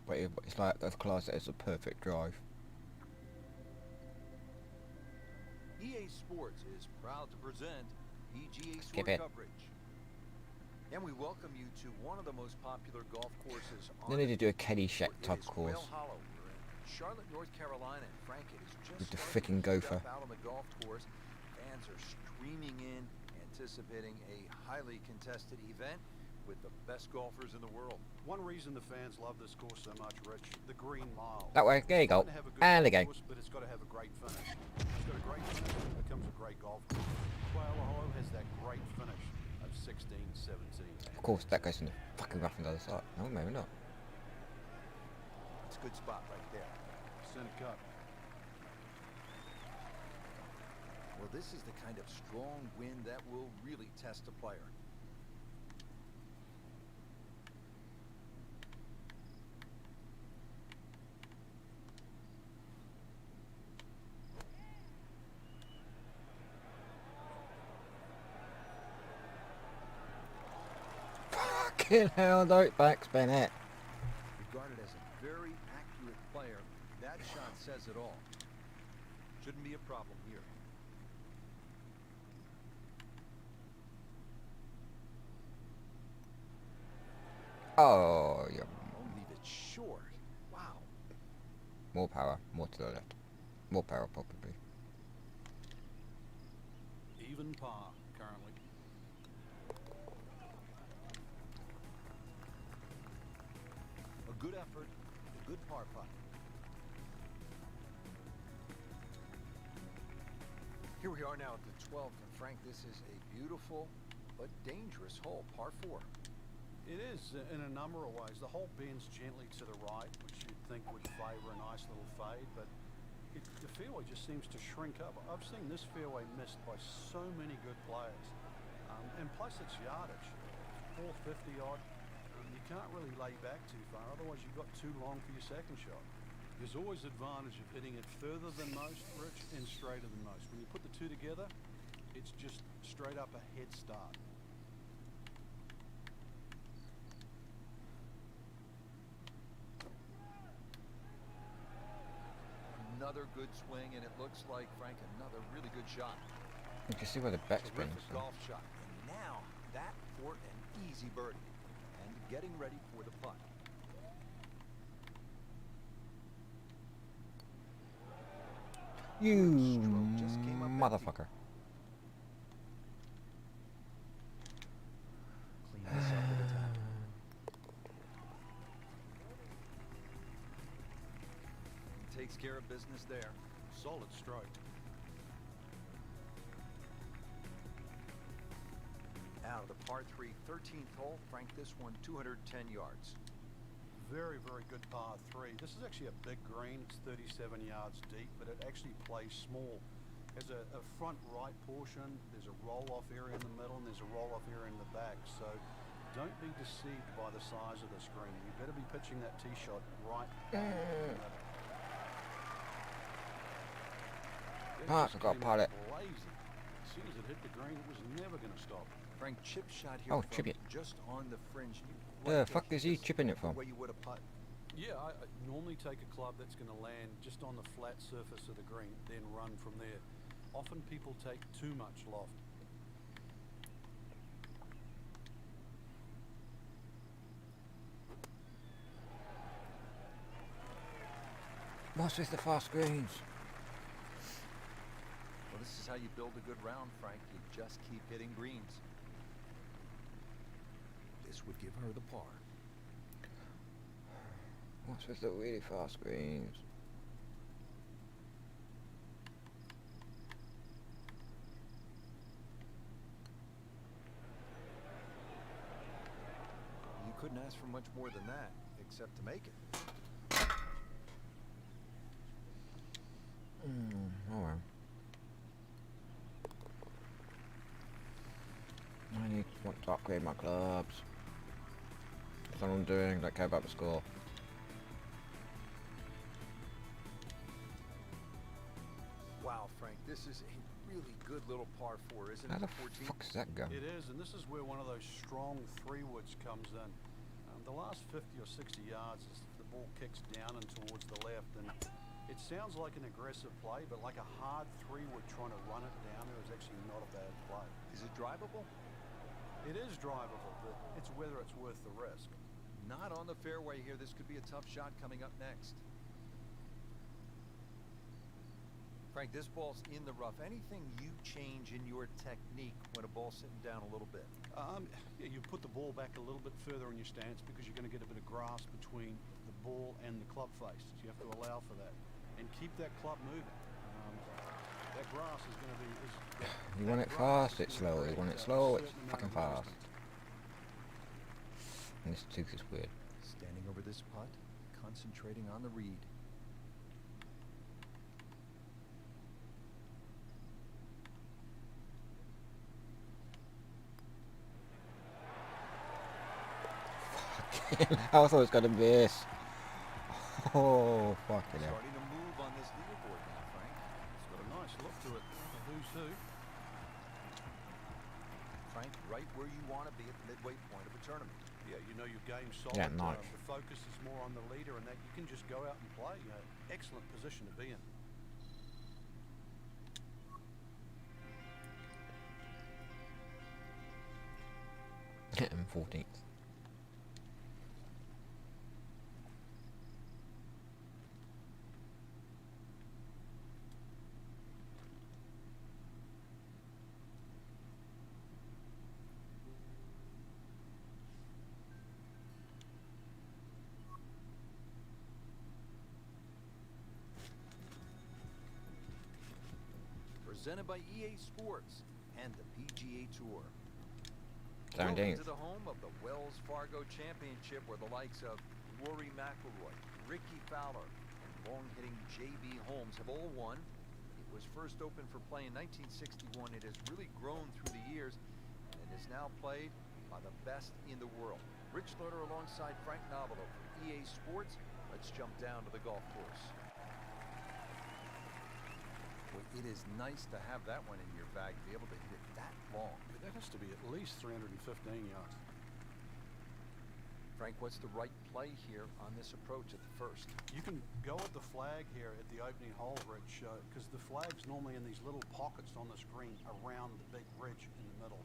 But it's like they've classed it as a perfect drive. EA Sports is proud to present PGA Skip Tour it. coverage. And we welcome you to one of the most popular golf courses on They need to do a the Caddyshack It type is course. Quail Hollow. We're in Charlotte, North Carolina, and Frank, it is just With the starting frickin' to heat gopher. up out on the golf course. Fans are streaming in, anticipating a highly contested event with the best golfers in the world. One reason the fans love this course so much, Rich, the green mile. That way, there you go. It's fine to have a good And golf again. course, but it's got to have a great finish. It's got a great finish, it becomes a great golf course. Quail Hollow has that great finish of 16, 17. Of course, that goes in the fucking rough on the other side. No, maybe not. It's a good spot right there. Center cut. Well, this is the kind of strong wind that will really test a player. Fucking hell, don't backspin it. Regarded as a very accurate player, that shot says it all. Shouldn't be a problem here. Oh, yeah. I'll leave it short. Wow. More power, more to the left. More power, probably. Even par, currently. A good effort, a good par putt. Here we are now at the 12th, and Frank, this is a beautiful but dangerous hole, par 4. It is in a number of ways. The hole bends gently to the right, which you'd think would favor a nice little fade, but the fairway just seems to shrink up. I've seen this fairway missed by so many good players. And plus it's yardage, 450 odd. You can't really lay back too far, otherwise you've got too long for your second shot. There's always advantage of hitting it further than most, Rich, and straighter than most. When you put the two together, it's just straight up a head start. another good swing, and it looks like, Frank, another really good shot. You can see where the backspin Terrific is. golf shot. And now, that for an easy birdie. And getting ready for the putt. You Stroke just came up empty. motherfucker. Clean this up with a tap. Takes care of business there. Solid stroke. Out of the par 3, 13th hole. Frank, this one 210 yards. Very, very good par 3. This is actually a big green. It's 37 yards deep, but it actually plays small. There's a front right portion, there's a roll-off area in the middle, and there's a roll-off area in the back. So don't be deceived by the size of this green. You better be pitching that tee shot right in the middle. Park, I got to pot it. Blazing. As soon as it hit the green, it was never going to stop. Frank, chip shot here. Oh, from chip it. just on the fringe. The fuck is he chipping it from? Where you would have putt. Yeah, I normally take a club that's going to land just on the flat surface of the green, then run from there. Often people take too much loft. What's with the fast greens? Well, this is how you build a good round, Frank. You just keep hitting greens. This would give her the par. What's with the really fast greens? You couldn't ask for much more than that, except to make it. Oh well. I want to upgrade my clubs. That's what I'm doing, don't care about the score. Wow, Frank, this is a really good little par 4, isn't How it? the 14. fuck does that go? It is, and this is where one of those strong 3-woods comes in. The last 50 or 60 yards, as the ball kicks down and towards the left, and it sounds like an aggressive play, but like a hard 3-wood trying to run it down there is actually not a bad play. Is it drivable? It is drivable, but it's whether it's worth the risk. Not on the fairway here. This could be a tough shot coming up next. Frank, this ball's in the rough. Anything you change in your technique when a ball's sitting down a little bit? Yeah, you put the ball back a little bit further in your stance because you're going to get a bit of grass between the ball and the club face. So you have to allow for that. And keep that club moving. That grass is going to be... You want it fast, it's slow. You want it slow, it's fucking fast. And this tooth is weird. Standing over this putt, concentrating on the read. I thought it was gonna miss. Oh, fucking hell. Starting to move on this leaderboard now, Frank. It's got a nice look to it. A who's who. Frank, right where you want to be at the midway point of a tournament. Yeah, you know your game's solid. Yeah, nice. The focus is more on the leader and that you can just go out and play. Excellent position to be in. I'm 14th. Presented by EA Sports and the PGA Tour. 17th. Welcome to the home of the Wells Fargo Championship, where the likes of Rory McIlroy, Ricky Fowler, and long-hitting J.B. Holmes have all won. It was first opened for play in 1961. It has really grown through the years, and it is now played by the best in the world. Rich Loader alongside Frank Novello for EA Sports. Let's jump down to the golf course. Well, it is nice to have that one in your bag, to be able to hit it that long. That has to be at least 315 yards. Frank, what's the right play here on this approach at the first? You can go at the flag here at the opening hole, Rich, because the flag's normally in these little pockets on the screen around the big ridge in the middle.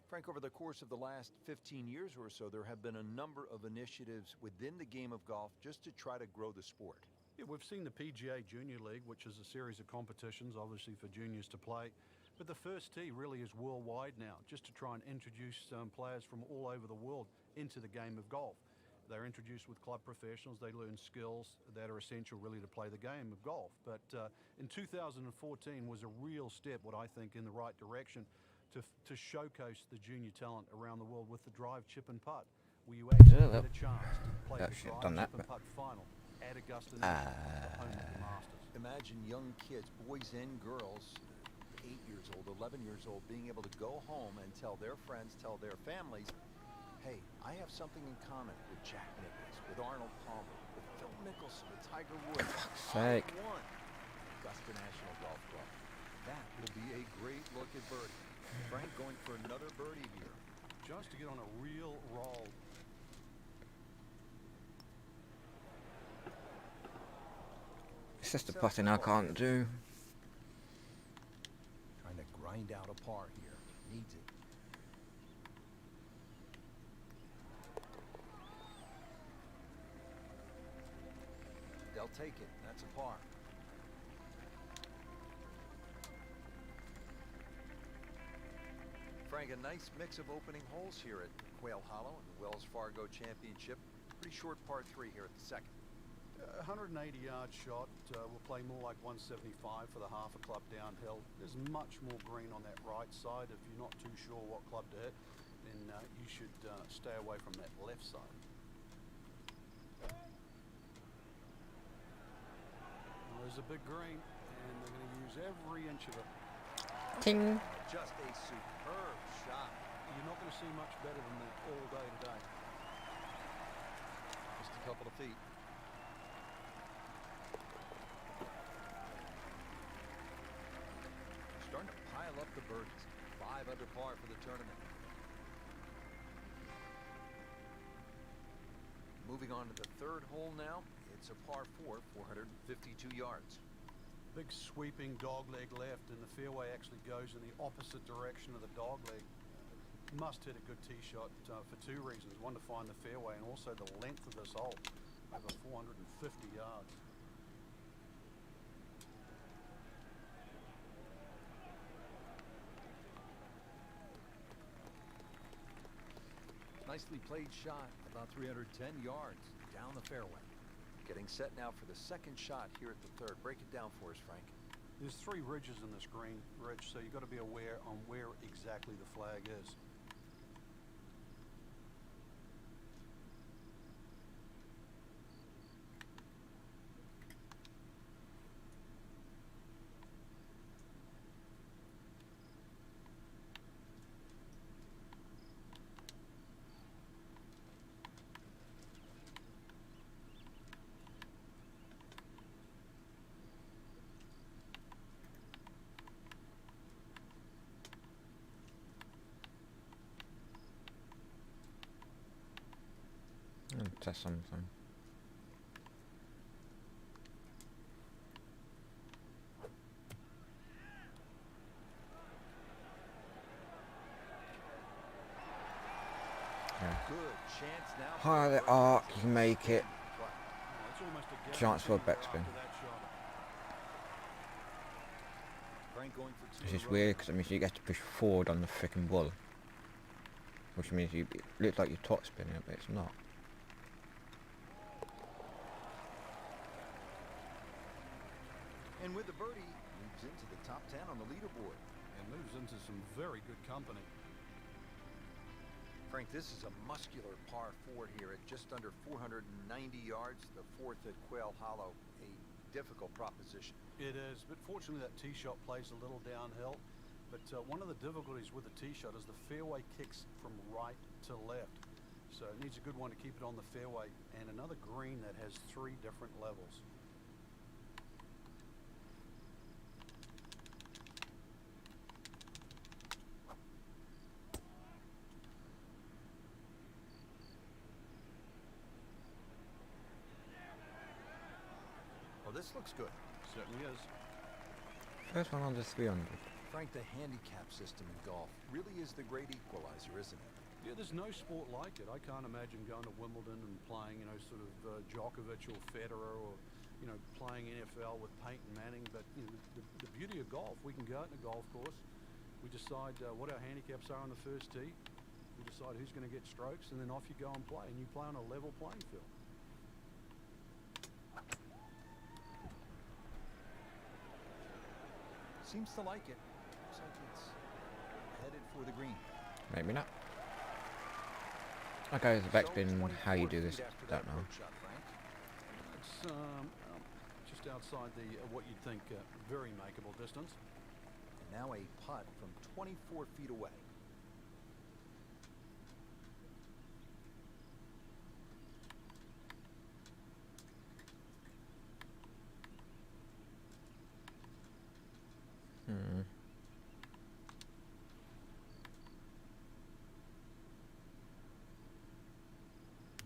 Frank, over the course of the last 15 years or so, there have been a number of initiatives within the game of golf just to try to grow the sport. Yeah, we've seen the PGA Junior League, which is a series of competitions, obviously for juniors to play. But the first tee really is worldwide now, just to try and introduce players from all over the world into the game of golf. They're introduced with club professionals. They learn skills that are essential really to play the game of golf. But in 2014 was a real step, what I think, in the right direction to showcase the junior talent around the world with the drive, chip and putt, where you actually get a chance to play the drive, chip and putt final at Augusta National, the home of the Masters. Imagine young kids, boys and girls, 8 years old, 11 years old, being able to go home and tell their friends, tell their families, hey, I have something in common with Jack Nicklaus, with Arnold Palmer, with Phil Mickelson, with Tiger Woods. Sake. I won Augusta National Golf Club. That will be a great look at birdie. Frank going for another birdie here. Just to get on a real roll. It's just the putting I can't do. Trying to grind out a par here. Needs it. They'll take it. That's a par. Frank, a nice mix of opening holes here at Quail Hollow in the Wells Fargo Championship. Pretty short par 3 here at the second. 180-yard shot will play more like 175 for the half a club downhill. There's much more green on that right side. If you're not too sure what club to hit, then you should stay away from that left side. Well, there's a big green, and they're going to use every inch of it. Ting. Just a superb shot. You're not going to see much better than that all day today. Just a couple of feet. Starting to pile up the birdies. 5 under par for the tournament. Moving on to the third hole now. It's a par 4, 452 yards. Big sweeping dogleg left, and the fairway actually goes in the opposite direction of the dogleg. Must hit a good tee shot for 2 reasons. One, to find the fairway, and also the length of this hole, over 450 yards. Nicely played shot, about 310 yards down the fairway. Getting set now for the second shot here at the third. Break it down for us, Frank. There's 3 ridges in this green, Rich, so you've got to be aware on where exactly the flag is. Test something. Good chance now. Higher the arc, you can make it. It's almost a Chance for a guarantee backspin. after that shot. Frank going for 2 This in is a row weird now. because it means you get to push forward on the freaking ball. Which means it looks like you're top spinning it, but it's not. And with the birdie, moves into the top 10 on the leaderboard. And moves into some very good company. Frank, this is a muscular par 4 here at just under 490 yards, the fourth at Quail Hollow. A difficult proposition. It is, but fortunately that tee shot plays a little downhill. But one of the difficulties with the tee shot is the fairway kicks from right to left. So it needs a good one to keep it on the fairway, and another green that has 3 different levels. Well, this looks good. Certainly is. First one under 300. Frank, the handicap system in golf really is the great equalizer, isn't it? Yeah, there's no sport like it. I can't imagine going to Wimbledon and playing, sort of Djokovic or Federer, or, playing NFL with Peyton Manning. But the beauty of golf, we can go out in a golf course, we decide what our handicaps are on the first tee, we decide who's going to get strokes, and then off you go and play, and you play on a level playing field. Seems to like it. Looks like it's headed for the green. Maybe not. Okay, the backspin, how you do this, don't know. It's just outside the what you'd think very makeable distance. And now a putt from 24 feet away.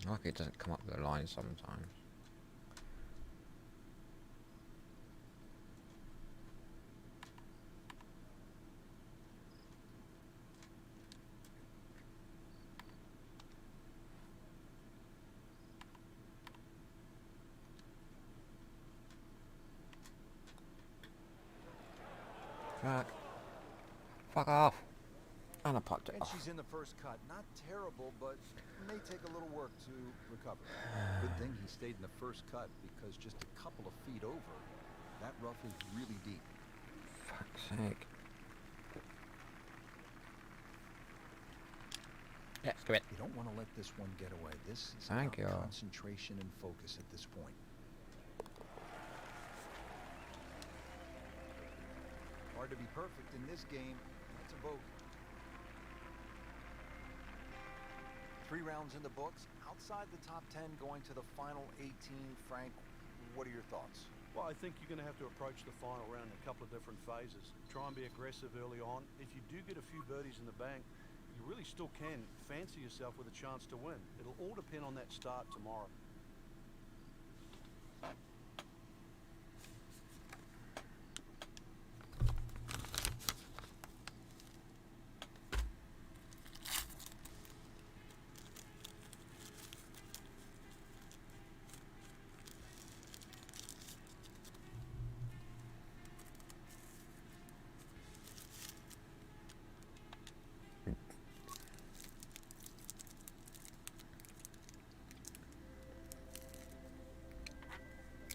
Like it doesn't come up with a line sometimes. Fuck off. And I popped it And off. she's in the first cut. Not terrible, but may take a little work to recover. Good thing he stayed in the first cut, because just a couple of feet over, that rough is really deep. Fuck's sake. Yeah, skip it. You don't want to let this one get away. This is Thank about you. concentration and focus at this point. Hard to be perfect in this game. That's a bogey. 3 rounds in the books. Outside the top 10, going to the final 18. Frank, what are your thoughts? Well, I think you're going to have to approach the final round in a couple of different phases. Try and be aggressive early on. If you do get a few birdies in the bank, you really still can fancy yourself with a chance to win. It'll all depend on that start tomorrow.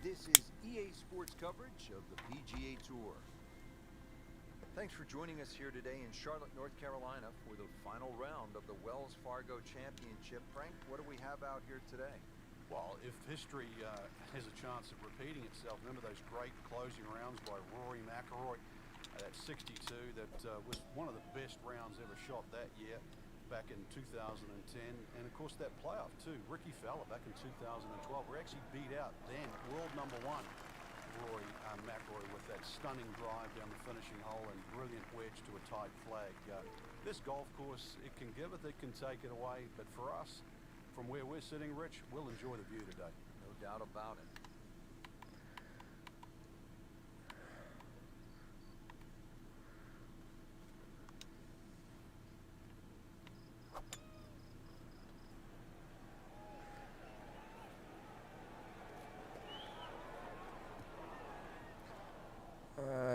This is EA Sports coverage of the PGA Tour. Thanks for joining us here today in Charlotte, North Carolina for the final round of the Wells Fargo Championship. Frank, what do we have out here today? Well, if history has a chance of repeating itself, remember those great closing rounds by Rory McIlroy? That 62, that was one of the best rounds ever shot that year, back in 2010. And of course that playoff too, Ricky Fowler back in 2012. We actually beat out then world number 1 Rory McIlroy with that stunning drive down the finishing hole and brilliant wedge to a tight flag. This golf course, it can give it, it can take it away, but for us, from where we're sitting, Rich, we'll enjoy the view today. No doubt about it.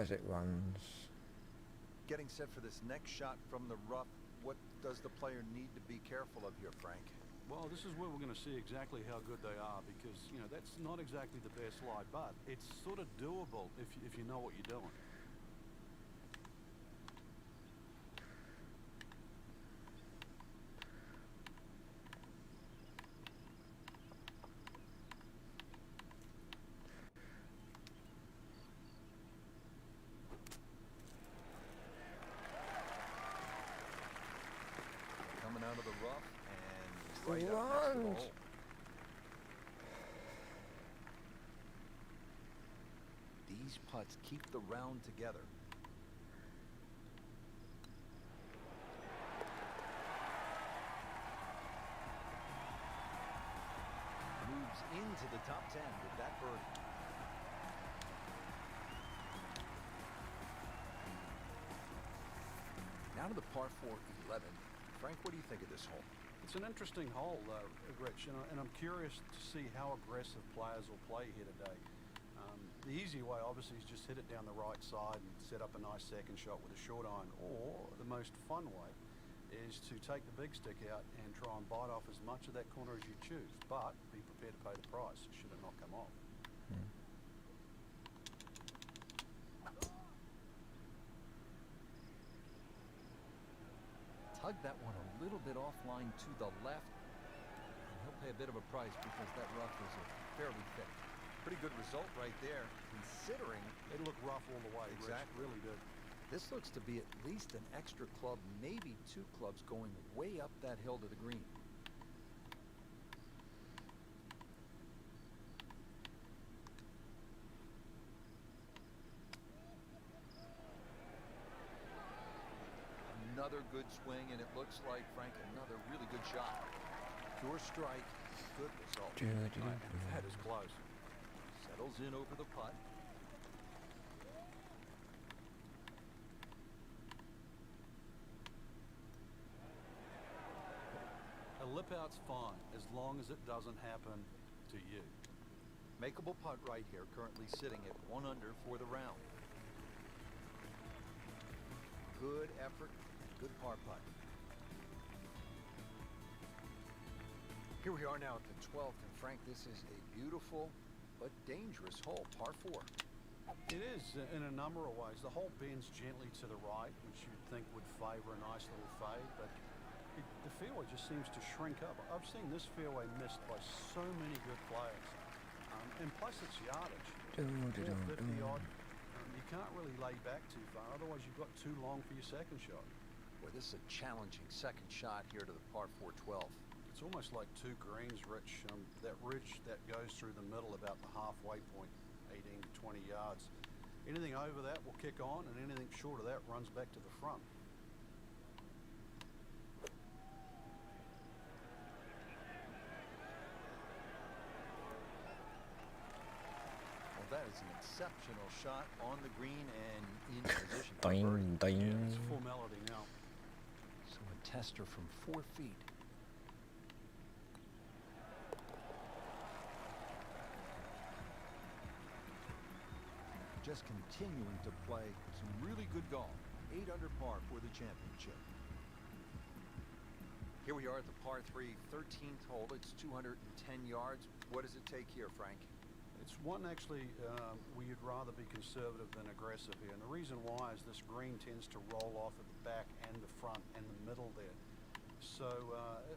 As it runs. Getting set for this next shot from the rough, what does the player need to be careful of here, Frank? Well, this is where we're going to see exactly how good they are, because, that's not exactly the best lie, but it's sort of doable if you know what you're doing. right up next to the runs. hole. These putts keep the round together. Moves into the top 10 with that birdie. Now to the par 4 11. Frank, what do you think of this hole? It's an interesting hole, Rich, and I'm curious to see how aggressive players will play here today. The easy way, obviously, is just hit it down the right side and set up a nice second shot with a short iron. Or the most fun way is to take the big stick out and try and bite off as much of that corner as you choose, but be prepared to pay the price should it not come off. Tug that one a little bit offline to the left, and he'll pay a bit of a price because that rough is fairly thick. Pretty good result right there, considering It looked rough all the way, Exactly. Rich, really did. this looks to be at least an extra club, maybe 2 clubs going way up that hill to the green. Another good swing, and it looks like, Frank, another really good shot. Pure strike, good result. That is close. Settles in over the putt. A lip out's fine as long as it doesn't happen to you. Makeable putt right here, currently sitting at 1 under for the round. Good effort, good par putt. Here we are now at the 12th, and Frank, this is a beautiful but dangerous hole, par 4. It is in a number of ways. The hole bends gently to the right, which you'd think would favor a nice little fade, but the fairway just seems to shrink up. I've seen this fairway missed by so many good players. And plus it's yardage. 450 odd. You can't really lay back too far, otherwise you've got too long for your second shot. Boy, this is a challenging second shot here to the par 4 12. It's almost like 2 greens, Rich. That ridge that goes through the middle about the halfway point, 18 to 20 yards. Anything over that will kick on, and anything short of that runs back to the front. Well, that is an exceptional shot on the green and in position for birdie. Yeah, it's formality now. So a tester from 4 feet. Just continuing to play some really good golf. 8 under par for the championship. Here we are at the par 3 13th hole. It's 210 yards. What does it take here, Frank? It's one actually where you'd rather be conservative than aggressive here. And the reason why is this green tends to roll off at the back and the front and the middle there. So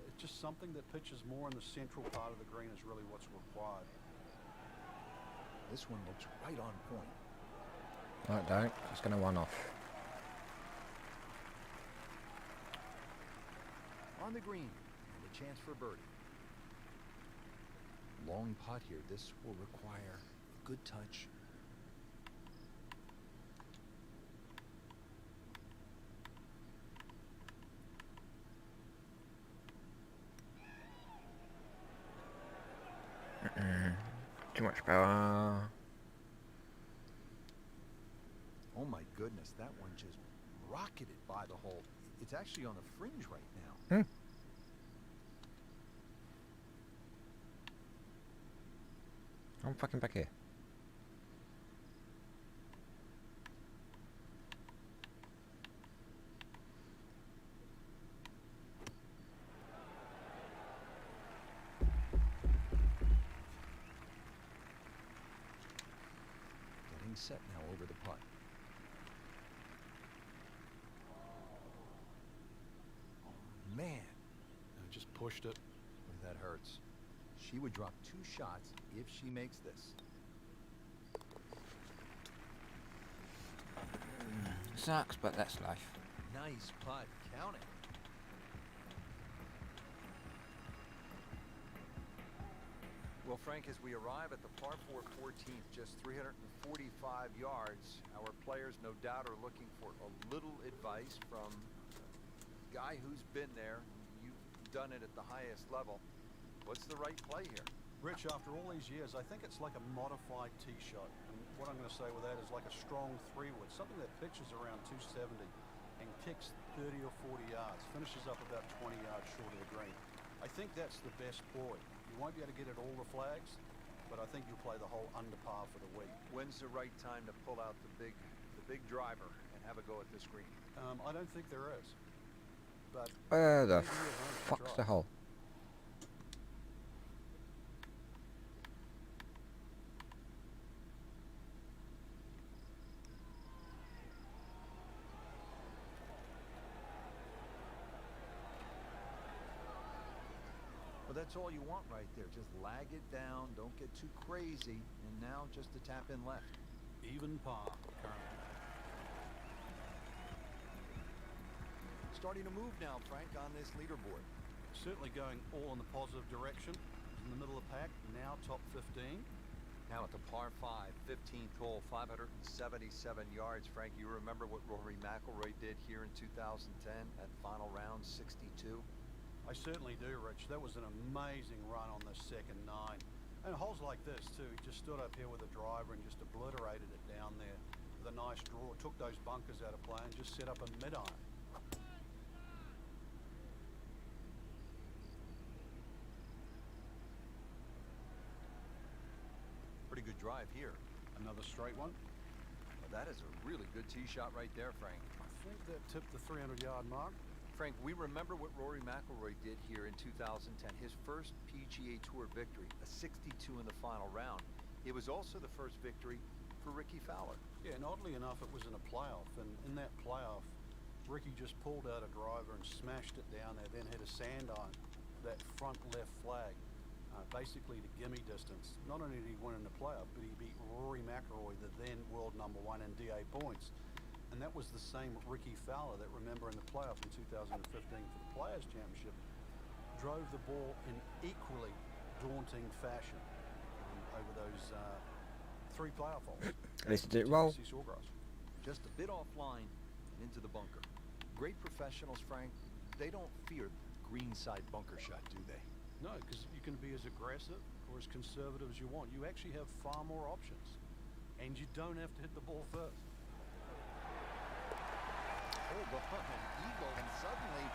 it's just something that pitches more in the central part of the green is really what's required. This one looks right on point. No, don't. It's going to run off. On the green, and a chance for birdie. Long putt here. This will require a good touch. Too much power. Oh my goodness, that one just rocketed by the hole. It's actually on the fringe right now. I'm fucking back here. Getting set now over the putt. Oh, man, Just pushed it. boy, that hurts. She would drop 2 shots if she makes this. Sucks, but that's life. Nice putt. Count it. Well, Frank, as we arrive at the par 4 14th, just 345 yards, our players no doubt are looking for a little advice from a guy who's been there. You've done it at the highest level. What's the right play here? Rich, after all these years, I think it's like a modified tee shot. And what I'm going to say with that is like a strong 3-wood, something that pitches around 270 and kicks 30 or 40 yards, finishes up about 20 yards short of the green. I think that's the best ploy. You won't be able to get at all the flags, but I think you'll play the hole under par for the week. When's the right time to pull out the big driver and have a go at this green? I don't think there is. But Where the maybe you're going to fuck's try. the hole? Well, that's all you want right there. Just lag it down, don't get too crazy, and now just to tap in left. Even par currently. Starting to move now, Frank, on this leaderboard. Certainly going all in the positive direction. In the middle of the pack, now top 15. Now at the par 5, 15th hole, 577 yards. Frank, you remember what Rory McIlroy did here in 2010 at final round 62? I certainly do, Rich. That was an amazing run on the second 9. And holes like this, too. He just stood up here with a driver and just obliterated it down there with a nice draw. Took those bunkers out of play and just set up a mid-iron. Pretty good drive here. Another straight one. Well, that is a really good tee shot right there, Frank. I think that tipped the 300-yard mark. Frank, we remember what Rory McIlroy did here in 2010. His first PGA Tour victory, a 62 in the final round. It was also the first victory for Ricky Fowler. Yeah, and oddly enough, it was in a playoff. And in that playoff, Ricky just pulled out a driver and smashed it down there, then hit a sand iron, that front left flag, basically to gimme distance. Not only did he win in the playoff, but he beat Rory McIlroy, the then world #1 in DA points. And that was the same Ricky Fowler that, remember, in the playoff in 2015 for the Players' Championship, drove the ball in equally daunting fashion over those 3 playoff holes. At least it did well. Sawgrass. Just a bit offline and into the bunker. Great professionals, Frank. They don't fear greenside bunker shot, do they? No, because you can be as aggressive or as conservative as you want. You actually have far more options. And you don't have to hit the ball first. Oh, but an eagle, and suddenly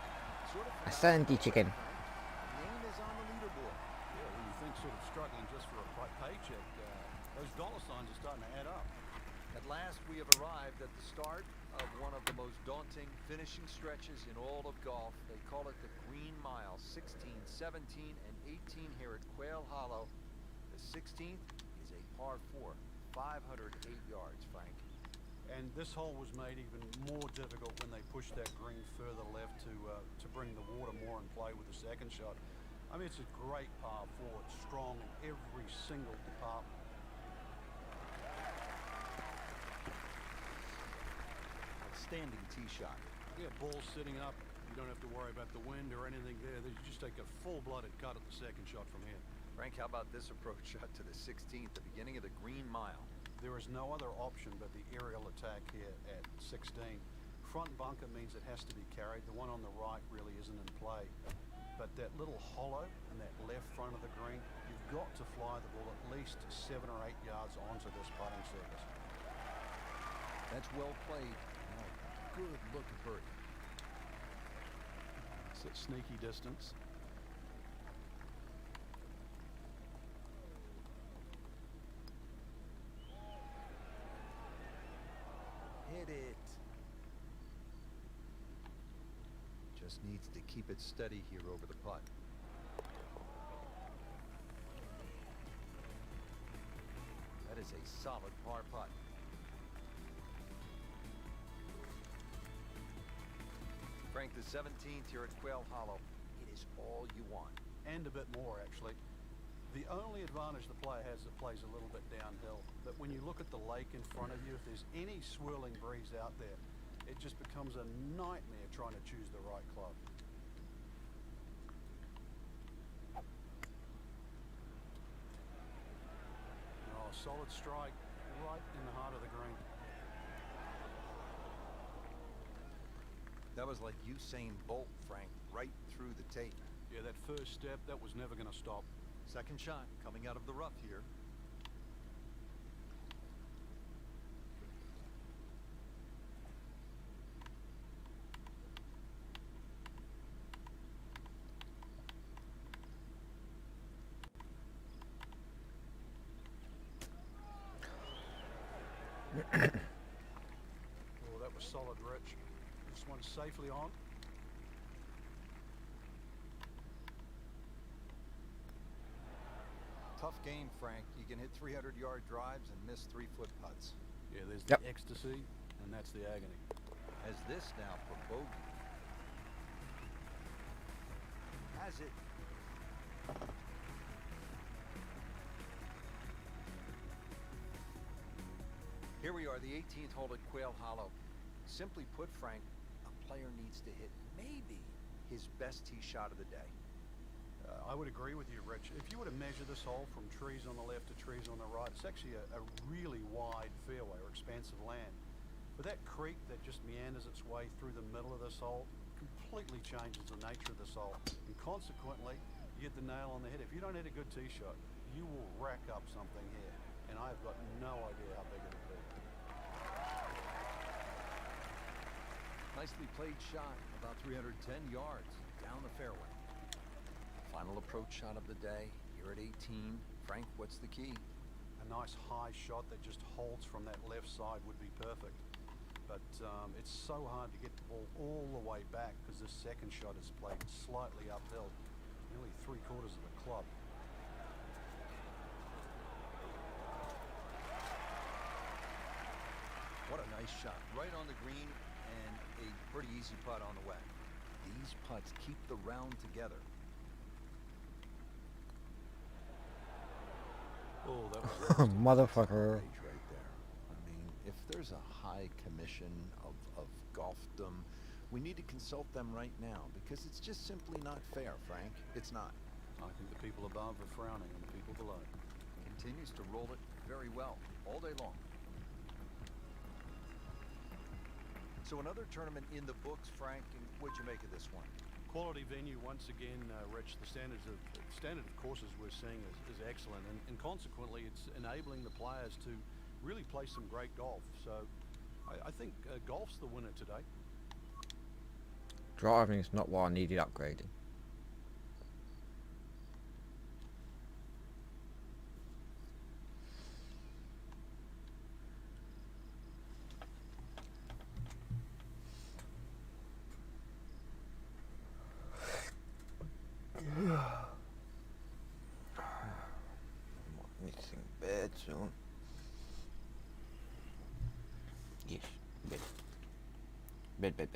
sort of A sandy chicken. name is on the leaderboard. Yeah, when you think sort of struggling just for a paycheck, those dollar signs are starting to add up. At last, we have arrived at the start of one of the most daunting finishing stretches in all of golf. They call it the Green Mile, 16, 17, and 18 here at Quail Hollow. The 16th is a par 4, 508 yards, Frank. And this hole was made even more difficult when they pushed that green further left to bring the water more in play with the second shot. I mean, it's a great par 4. It's strong in every single department. Outstanding tee shot. Yeah, ball sitting up. You don't have to worry about the wind or anything there. You just take a full-blooded cut at the second shot from here. Frank, how about this approach shot to the 16th, the beginning of the Green Mile? There is no other option but the aerial attack here at 16. Front bunker means it has to be carried. The one on the right really isn't in play. But that little hollow in that left front of the green, you've got to fly the ball at least 7 or 8 yards onto this putting surface. That's well played. Oh, good look at birdie. It's that sneaky distance. Hit it. Just needs to keep it steady here over the putt. That is a solid par putt. Frank, the 17th here at Quail Hollow. It is all you want. And a bit more, actually. The only advantage the player has, it plays a little bit downhill. But when you look at the lake in front of you, if there's any swirling breeze out there, it just becomes a nightmare trying to choose the right club. Oh, a solid strike right in the heart of the green. That was like Usain Bolt, Frank, right through the tape. Yeah, that first step, that was never going to stop. Second shot coming out of the rough here. Oh, that was solid, Rich. This one's safely on. Tough game, Frank. You can hit 300-yard drives and miss 3-foot putts. Yeah, there's Yep. the ecstasy, and that's the agony. As this now for bogey. Has it. Here we are, the 18th hole at Quail Hollow. Simply put, Frank, a player needs to hit maybe his best tee shot of the day. I would agree with you, Rich. If you were to measure this hole from trees on the left to trees on the right, it's actually a really wide fairway or expansive land. But that creek that just meanders its way through the middle of this hole completely changes the nature of this hole. And consequently, you hit the nail on the head. If you don't hit a good tee shot, you will rack up something here. And I've got no idea how big it'll be. Nicely played shot, about 310 yards down the fairway. Final approach shot of the day. You're at 18. Frank, what's the key? A nice high shot that just holds from that left side would be perfect. But it's so hard to get the ball all the way back because this second shot is played slightly uphill, nearly 3/4 of the club. What a nice shot. Right on the green and a pretty easy putt on the way. These putts keep the round together. Oh, that was Motherfucker. Page right there. I mean, if there's a high commission of golfdom, we need to consult them right now because it's just simply not fair, Frank. It's not. I think the people above are frowning on the people below. Continues to roll it very well all day long. So another tournament in the books, Frank, and what'd you make of this one? Quality venue once again, Rich. The standard of courses we're seeing is excellent, and consequently, it's enabling the players to really play some great golf. So, I think golf's the winner today. Driving is not what I needed upgrading. Missing bed soon. Yes, bed. Bed.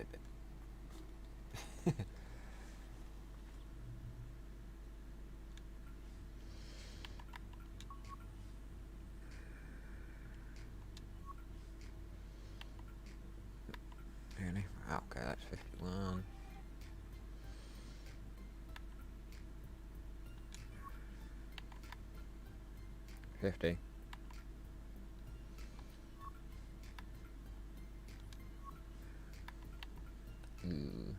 Really? Okay, that's 51. $50. Ooh.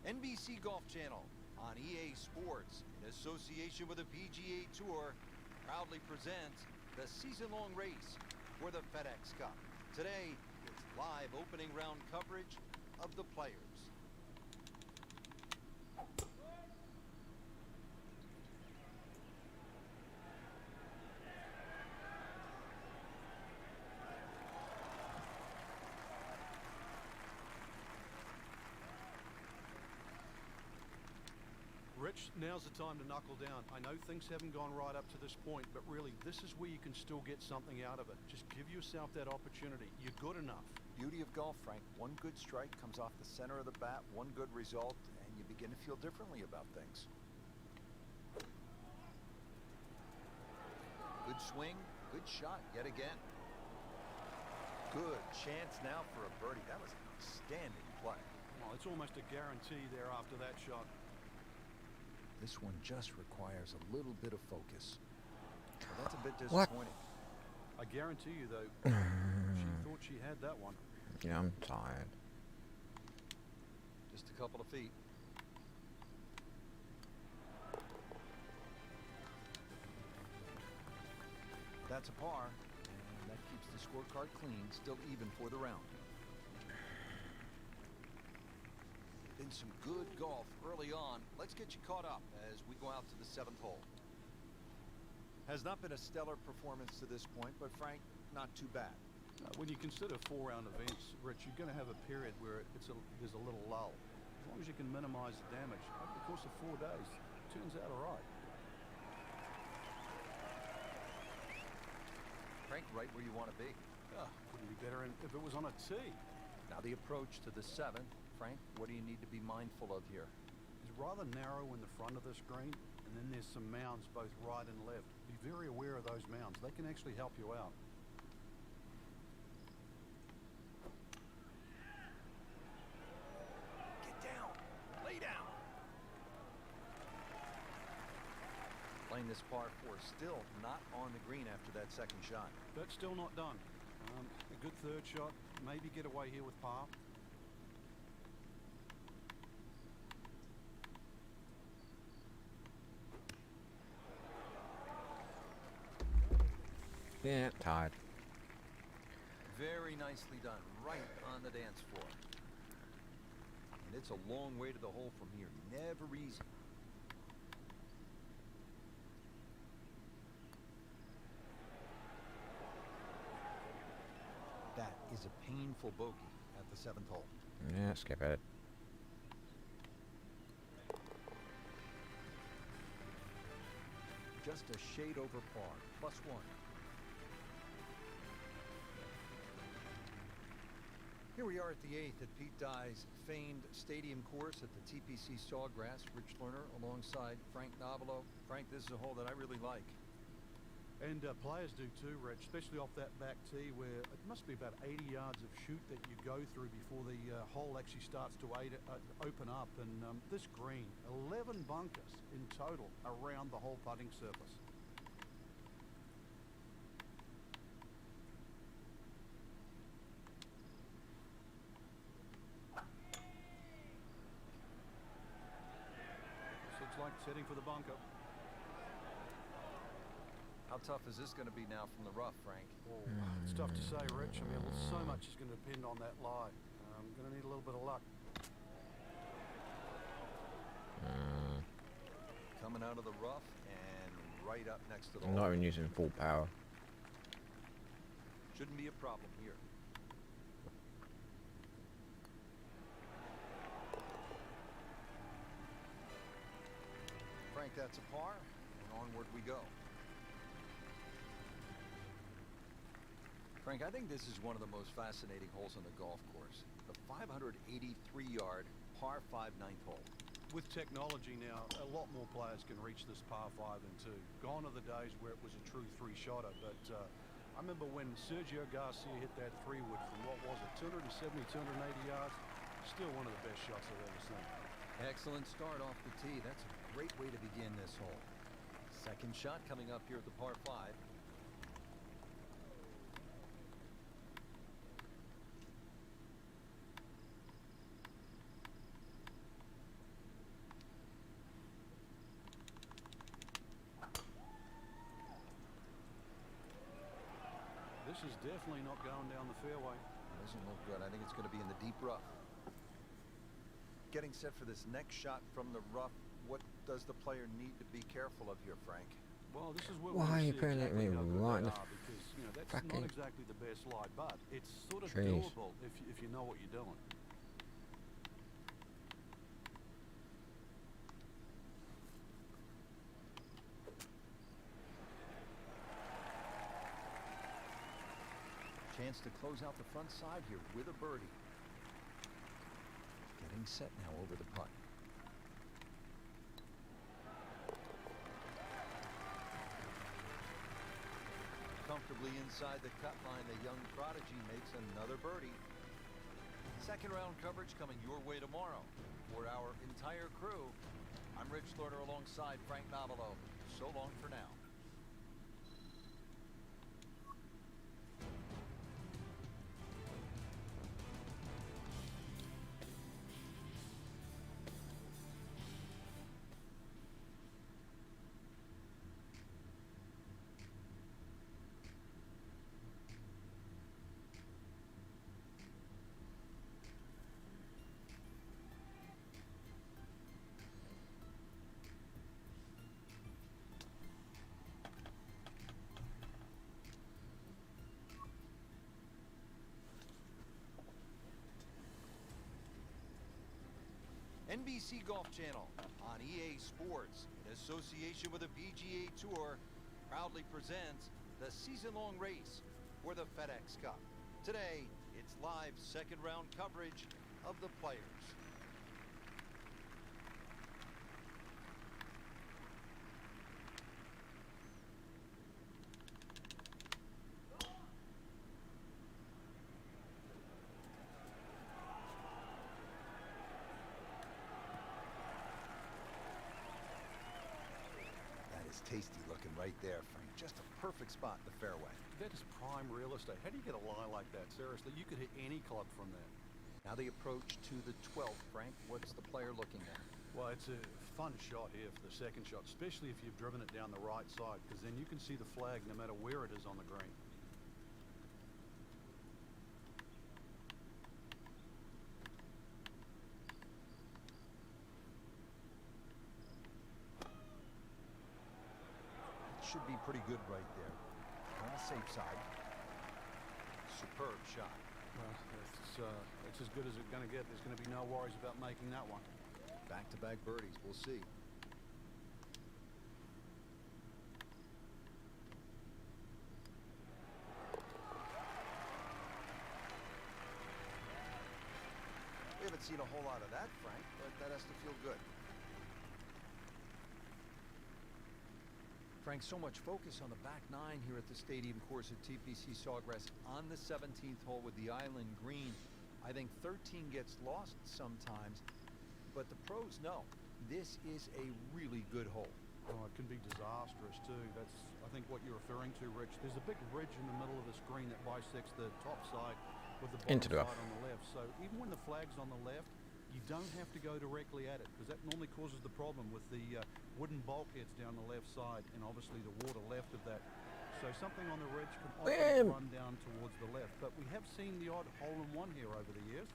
NBC Golf Channel on EA Sports, in association with the PGA Tour, proudly presents the season-long race for the FedEx Cup. Today, it's live opening round coverage of the Players. Rich, now's the time to knuckle down. I know things haven't gone right up to this point, but really, this is where you can still get something out of it. Just give yourself that opportunity. You're good enough. Beauty of golf, Frank. One good strike comes off the center of the bat, one good result, and you begin to feel differently about things. Good swing, good shot yet again. Good chance now for a birdie. That was an outstanding play. Well, it's almost a guarantee there after that shot. This one just requires a little bit of focus. Well, that's a bit disappointing. I guarantee you, though, she thought she had that one. Yeah, I'm tired. Just a couple of feet. That's a par, and that keeps the scorecard clean, still even for the round. Been some good golf early on. Let's get you caught up as we go out to the 7th hole. Has not been a stellar performance to this point, but Frank, not too bad. When you consider 4-round events, Rich, you're going to have a period where there's a little lull. As long as you can minimize the damage over the course of 4 days, it turns out all right. Frank, right where you want to be. Wouldn't be better if it was on a tee. Now the approach to the 7th. Frank, what do you need to be mindful of here? It's rather narrow in the front of this green, and then there's some mounds both right and left. Be very aware of those mounds. They can actually help you out. Get down. Lay down. Playing this par 4, still not on the green after that second shot. But still not done. A good third shot. Maybe get away here with par. Yeah, tired. Very nicely done, right on the dance floor. And it's a long way to the hole from here. Never easy. That is a painful bogey at the 7th hole. Yeah, skip it. Just a shade over par, +1. Here we are at the 8th at Pete Dye's famed stadium course at the TPC Sawgrass. Rich Lerner alongside Frank Nobilo. Frank, this is a hole that I really like. And players do too, Rich, especially off that back tee where it must be about 80 yards of shoot that you go through before the hole actually starts to open up. And this green, 11 bunkers in total around the whole putting surface. Looks like it's heading for the bunker. How tough is this going to be now from the rough, Frank? Oh, it's tough to say, Rich. I mean, so much is going to depend on that lie. I'm going to need a little bit of luck. Coming out of the rough and right up next to the I'm hole. not even using full power. Shouldn't be a problem here. Frank, that's a par, and onward we go. Frank, I think this is one of the most fascinating holes on the golf course. The 583-yard par 5 9th hole. With technology now, a lot more players can reach this par 5 and 2. Gone are the days where it was a true three-shotter, but I remember when Sergio Garcia hit that 3-wood from, what was it, 270, 280 yards? Still one of the best shots I've ever seen. Excellent start off the tee. That's a great way to begin this hole. Second shot coming up here at the par 5. is definitely not going down the fairway. Doesn't look good. I think it's going to be in the deep rough. Getting set for this next shot from the rough. What does the player need to be careful of here, Frank? Well, this is where Why we'll are you see putting it exactly me how good right in they the are, because that's fucking not exactly the best lie, but it's sort of trees. doable if you know what you're doing. Chance to close out the front side here with a birdie. Getting set now over the putt. Comfortably inside the cut line, the young prodigy makes another birdie. Second round coverage coming your way tomorrow. For our entire crew, I'm Rich Lerner alongside Frank Navalo. So long for now. NBC Golf Channel on EA Sports, in association with the PGA Tour, proudly presents the season-long race for the FedEx Cup. Today, it's live second-round coverage of the players. Tasty looking right there, Frank. Just a perfect spot in the fairway. That is prime real estate. How do you get a lie like that? Seriously, you could hit any club from there. Now the approach to the 12th, Frank. What's the player looking at? Well, it's a fun shot here for the second shot, especially if you've driven it down the right side, because then you can see the flag no matter where it is on the green. Should be pretty good right there. On the safe side. Superb shot. Well, it's as good as it's going to get. There's going to be no worries about making that one. Back-to-back birdies. We'll see. We haven't seen a whole lot of that, Frank, but that has to feel good. Frank, so much focus on the back nine here at the stadium course at TPC Sawgrass on the 17th hole with the island green. I think 13 gets lost sometimes, but the pros know this is a really good hole. Oh, it can be disastrous too. That's, I think, what you're referring to, Rich. There's a big ridge in the middle of the screen that bisects the top side with the bottom Into the side rough. on the left. So even when the flag's on the left, you don't have to go directly at it, because that normally causes the problem with the wooden bulkheads down the left side and obviously the water left of that. So something on the ridge can often run down towards the left. But we have seen the odd hole-in-one here over the years.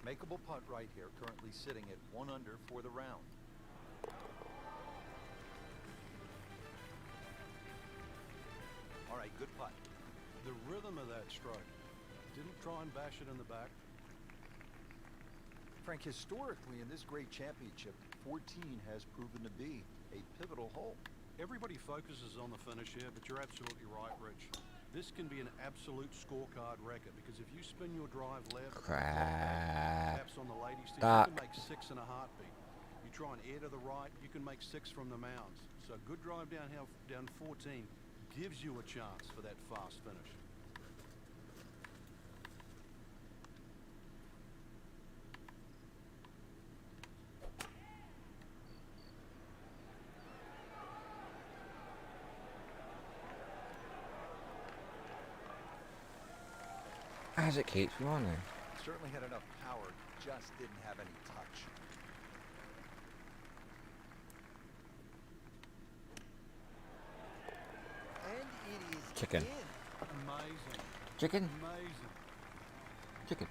Makeable putt right here, currently sitting at 1 under for the round. All right, good putt. The rhythm of that stroke. Didn't try and bash it in the back. Frank, historically in this great championship, 14 has proven to be a pivotal hole. Everybody focuses on the finish here, but you're absolutely right, Rich. This can be an absolute scorecard record, because if you spin your drive left, perhaps on the ladies' tee, you can make 6 in a heartbeat. You try and air to the right, you can make 6 from the mounds. So good drive down 14 gives you a chance for that fast finish. As it keeps running. Certainly had enough power, just didn't have any touch. And it is Chicken. in. Amazing Chicken? Amazing. Chicken.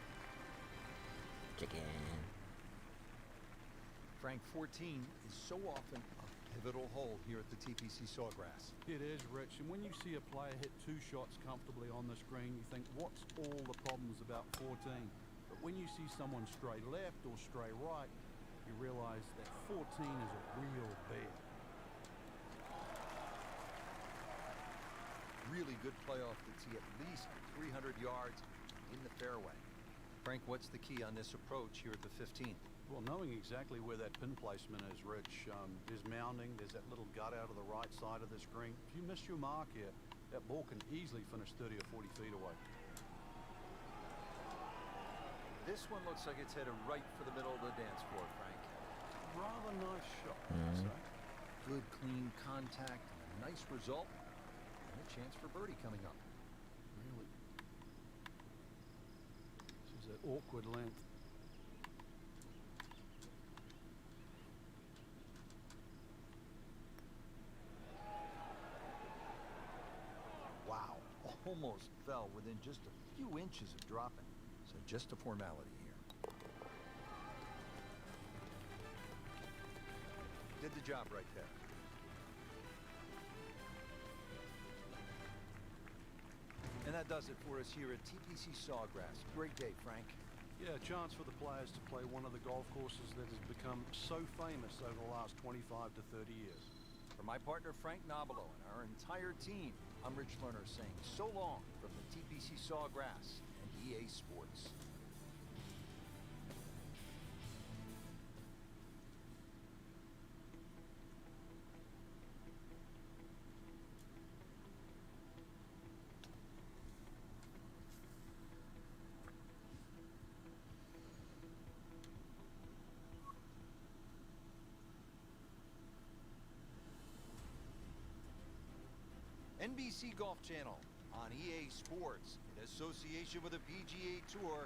Chicken. Frank, 14 is so often a pivotal hole here at the TPC Sawgrass. It is, Rich. And when you see a player hit 2 shots comfortably on this green, you think, what's all the problems about 14? But when you see someone stray left or stray right, you realize that 14 is a real bear. Really good play off the tee, at least 300 yards in the fairway. Frank, what's the key on this approach here at the 15th? Well, knowing exactly where that pin placement is, Rich, there's mounding, there's that little gut out of the right side of this green. If you miss your mark here, that ball can easily finish 30 or 40 feet away. This one looks like it's headed right for the middle of the dance floor, Frank. Rather nice shot, I'd say. Good, clean contact, and a nice result, and a chance for birdie coming up. Really. This is an awkward length. Wow, almost fell within just a few inches of dropping. So just a formality here. Did the job right there. And that does it for us here at TPC Sawgrass. Great day, Frank. Yeah, a chance for the players to play one of the golf courses that has become so famous over the last 25 to 30 years. For my partner, Frank Nobilo, and our entire team, I'm Rich Lerner saying so long from the TPC Sawgrass and EA Sports. NBC Golf Channel on EA Sports, in association with the PGA Tour,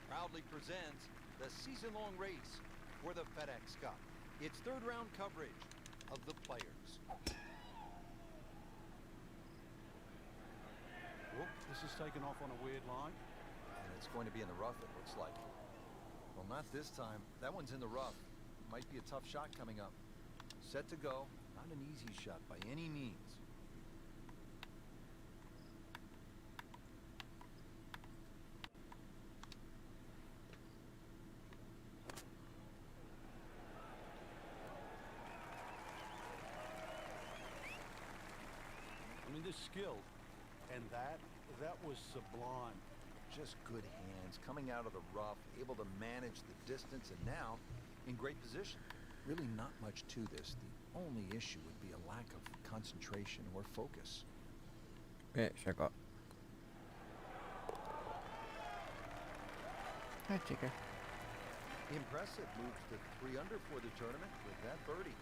proudly presents the season-long race for the FedEx Cup. It's third-round coverage of the players. Whoop, this is taken off on a weird line. And it's going to be in the rough, it looks like. Well, not this time. That one's in the rough. Might be a tough shot coming up. Set to go. Not an easy shot by any means. I mean, this skill, and that was sublime. Just good hands, coming out of the rough, able to manage the distance, and now in great position. Really not much to this. The only issue would be a lack of concentration or focus. Bitch, I got. Hi, chicken. Impressive, moves to 3 under for the tournament with that birdie.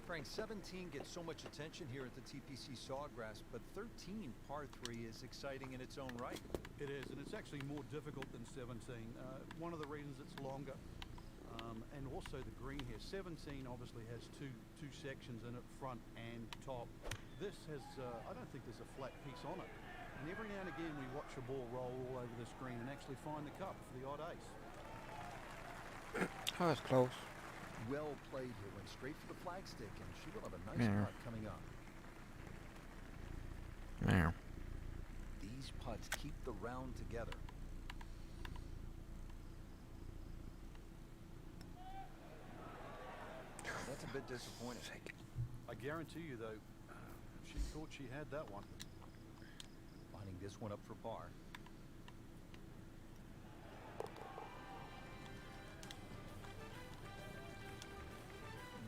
Frank, 17 gets so much attention here at the TPC Sawgrass, but 13 par 3 is exciting in its own right. It is, and it's actually more difficult than 17. One of the reasons it's longer, and also the green here. 17 obviously has two sections in it, front and top. This has, I don't think there's a flat piece on it. And every now and again we watch a ball roll all over this green and actually find the cup for the odd ace. Oh, that's close. Well played here, went straight for the flagstick, and she will have a nice putt coming up. Now. These putts keep the round together. That's a bit disappointing. I guarantee you though, she thought she had that one. Finding this one up for par.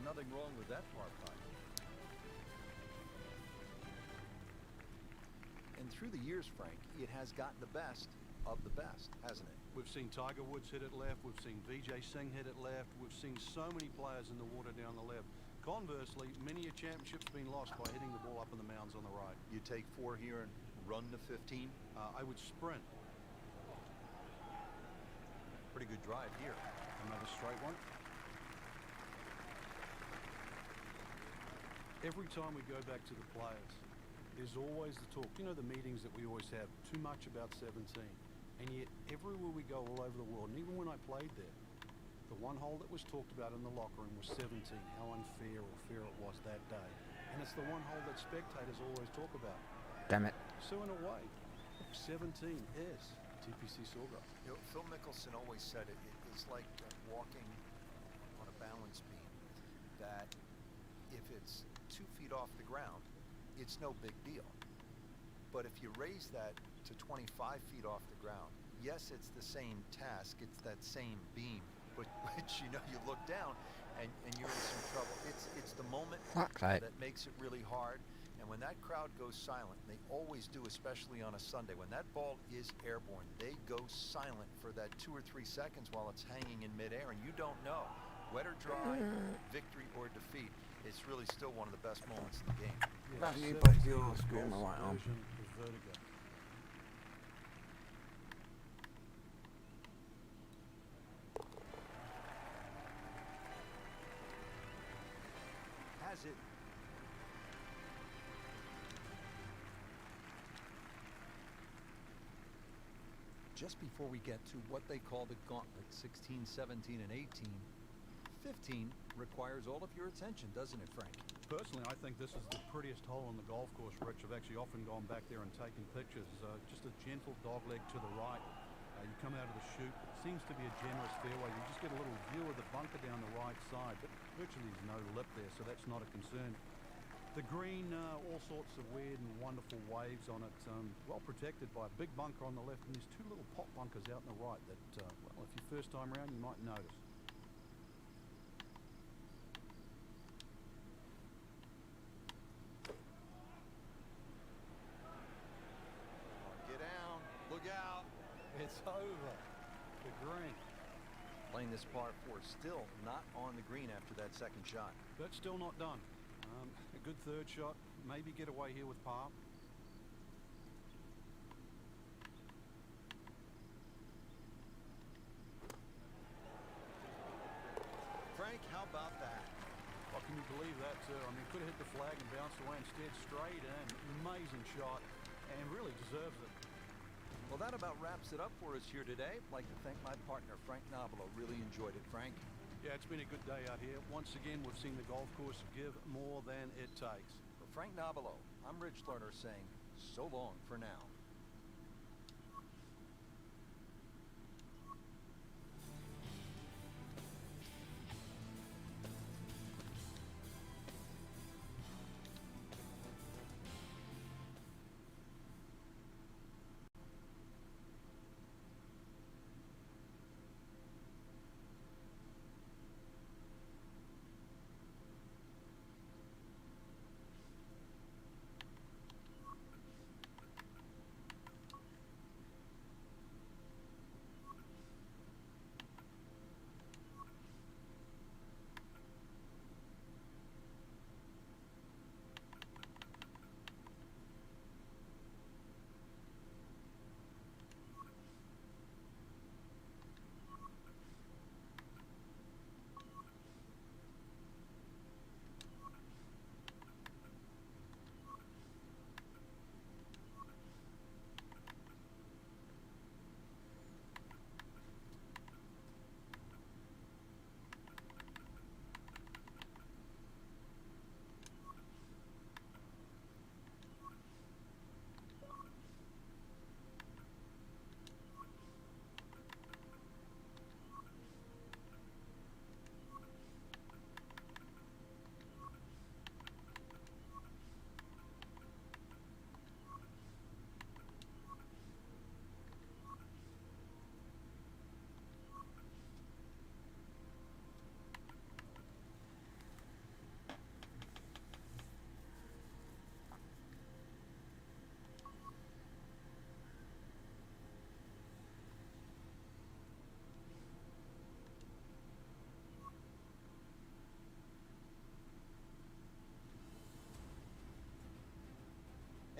Nothing wrong with that par putt. And through the years, Frank, it has gotten the best of the best, hasn't it? We've seen Tiger Woods hit it left. We've seen Vijay Singh hit it left. We've seen so many players in the water down the left. Conversely, many a championship's been lost by hitting the ball up in the mounds on the right. You take 4 here and run to 15. I would sprint. Pretty good drive here. Another straight one. Every time we go back to the players, there's always the talk. You know, the meetings that we always have, too much about 17. And yet, everywhere we go all over the world, and even when I played there, the one hole that was talked about in the locker room was 17, how unfair or fair it was that day. And it's the one hole that spectators always talk about. Damn it. So in a way, 17 is TPC Sawgrass. You know, Phil Mickelson always said it is like walking on a balance beam, that if it's 2 feet off the ground, it's no big deal. But if you raise that to 25 feet off the ground, yes, it's the same task, it's that same beam, but you know, you look down and you're in some trouble. It's the moment that makes it really hard. And when that crowd goes silent, they always do, especially on a Sunday, when that ball is airborne, they go silent for that 2 or 3 seconds while it's hanging in midair, and you don't know, wet or dry, victory or defeat. It's really still one of the best moments in the game. Love you, 17 but is you're the screwing my golf right arm. version of Vertigo. Has it. Just before we get to what they call the gauntlet, 16, 17, and 18, 15 requires all of your attention, doesn't it, Frank? Personally, I think this is the prettiest hole on the golf course, Rich. I've actually often gone back there and taken pictures. Just a gentle dogleg to the right. You come out of the chute. Seems to be a generous fairway. You just get a little view of the bunker down the right side, but virtually there's no lip there, so that's not a concern. The green, all sorts of weird and wonderful waves on it, well protected by a big bunker on the left, and there's 2 little pop bunkers out on the right that, well, if you're first time around, you might notice. Get down, look out. It's over. The green. Playing this par 4, still not on the green after that second shot. But still not done. A good third shot. Maybe get away here with par. Frank, how about that? Well, can you believe that, too? I mean, could have hit the flag and bounced away, instead straight in. Amazing shot, and really deserves it. Well, that about wraps it up for us here today. I'd like to thank my partner, Frank Nobilo. Really enjoyed it, Frank. Yeah, it's been a good day out here. Once again, we've seen the golf course give more than it takes. For Frank Nobilo, I'm Rich Lerner saying so long for now.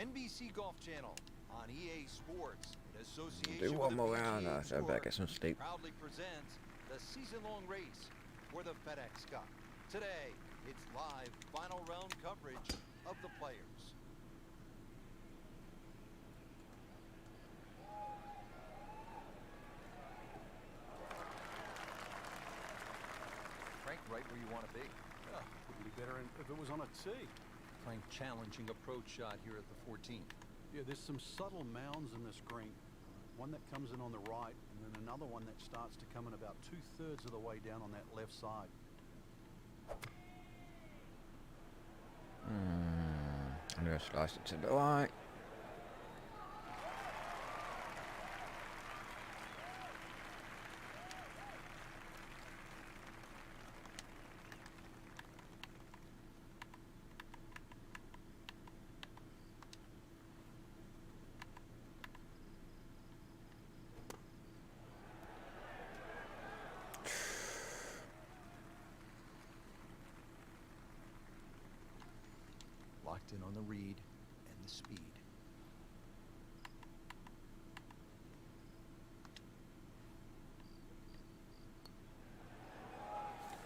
NBC Golf Channel on EA Sports in association Do one with more the round, PGA so I better Tour, get some sleep. proudly presents the season-long race for the FedEx Cup. Today, it's live final round coverage of the players. Frank, right where you want to be. Oh, wouldn't be better if it was on a tee. Playing challenging approach shot here at the 14th. Yeah, there's some subtle mounds in this green. One that comes in on the right, and then another one that starts to come in about 2/3 of the way down on that left side. I'm going to slice it to the right. Locked in on the read and the speed.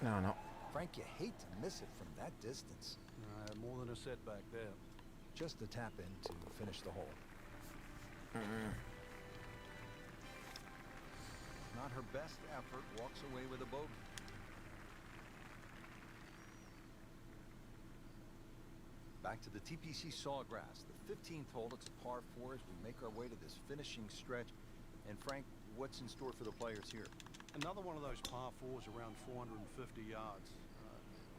No, not. Frank, you hate to miss it from that distance. More than a setback there. Just a tap in to finish the hole. Not her best effort, walks away with a bogey. Back to the TPC Sawgrass, the 15th hole. It's a par 4 as we make our way to this finishing stretch. And Frank, what's in store for the players here? Another one of those par 4s around 450 yards.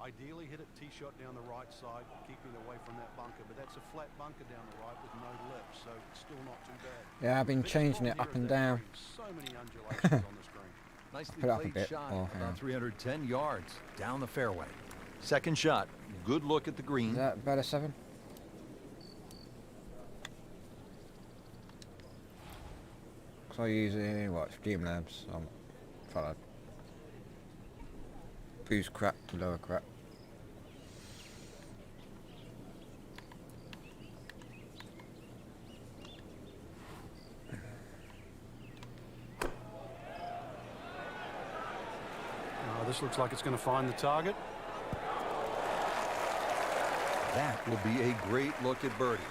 Ideally hit it tee shot down the right side, keeping away from that bunker, but that's a flat bunker down the right with no lip, so it's still not too bad. Yeah, I've been Big changing problem it up here and at that down. green. So many undulations on this green. Nicely Put it up a played bit. shot, Oh, yeah. about 310 yards down the fairway. Second shot, good look at the green. Is that better 7? So I use what? Streamlabs. Followed. Boost crap to lower crap. This looks like it's going to find the target. That will be a great look at birdie.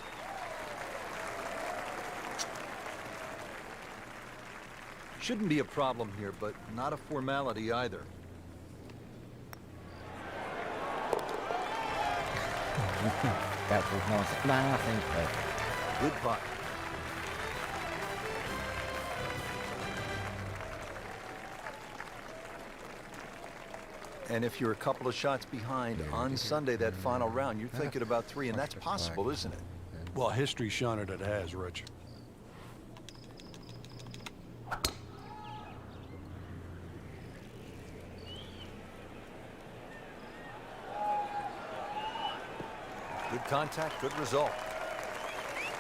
Shouldn't be a problem here, but not a formality either. That was nice. Nothing perfect. Good putt. And if you're a couple of shots behind on Sunday, that final round, you're thinking about 3, and that's possible, isn't it? Well, history's shown it has, Rich. Good contact, good result.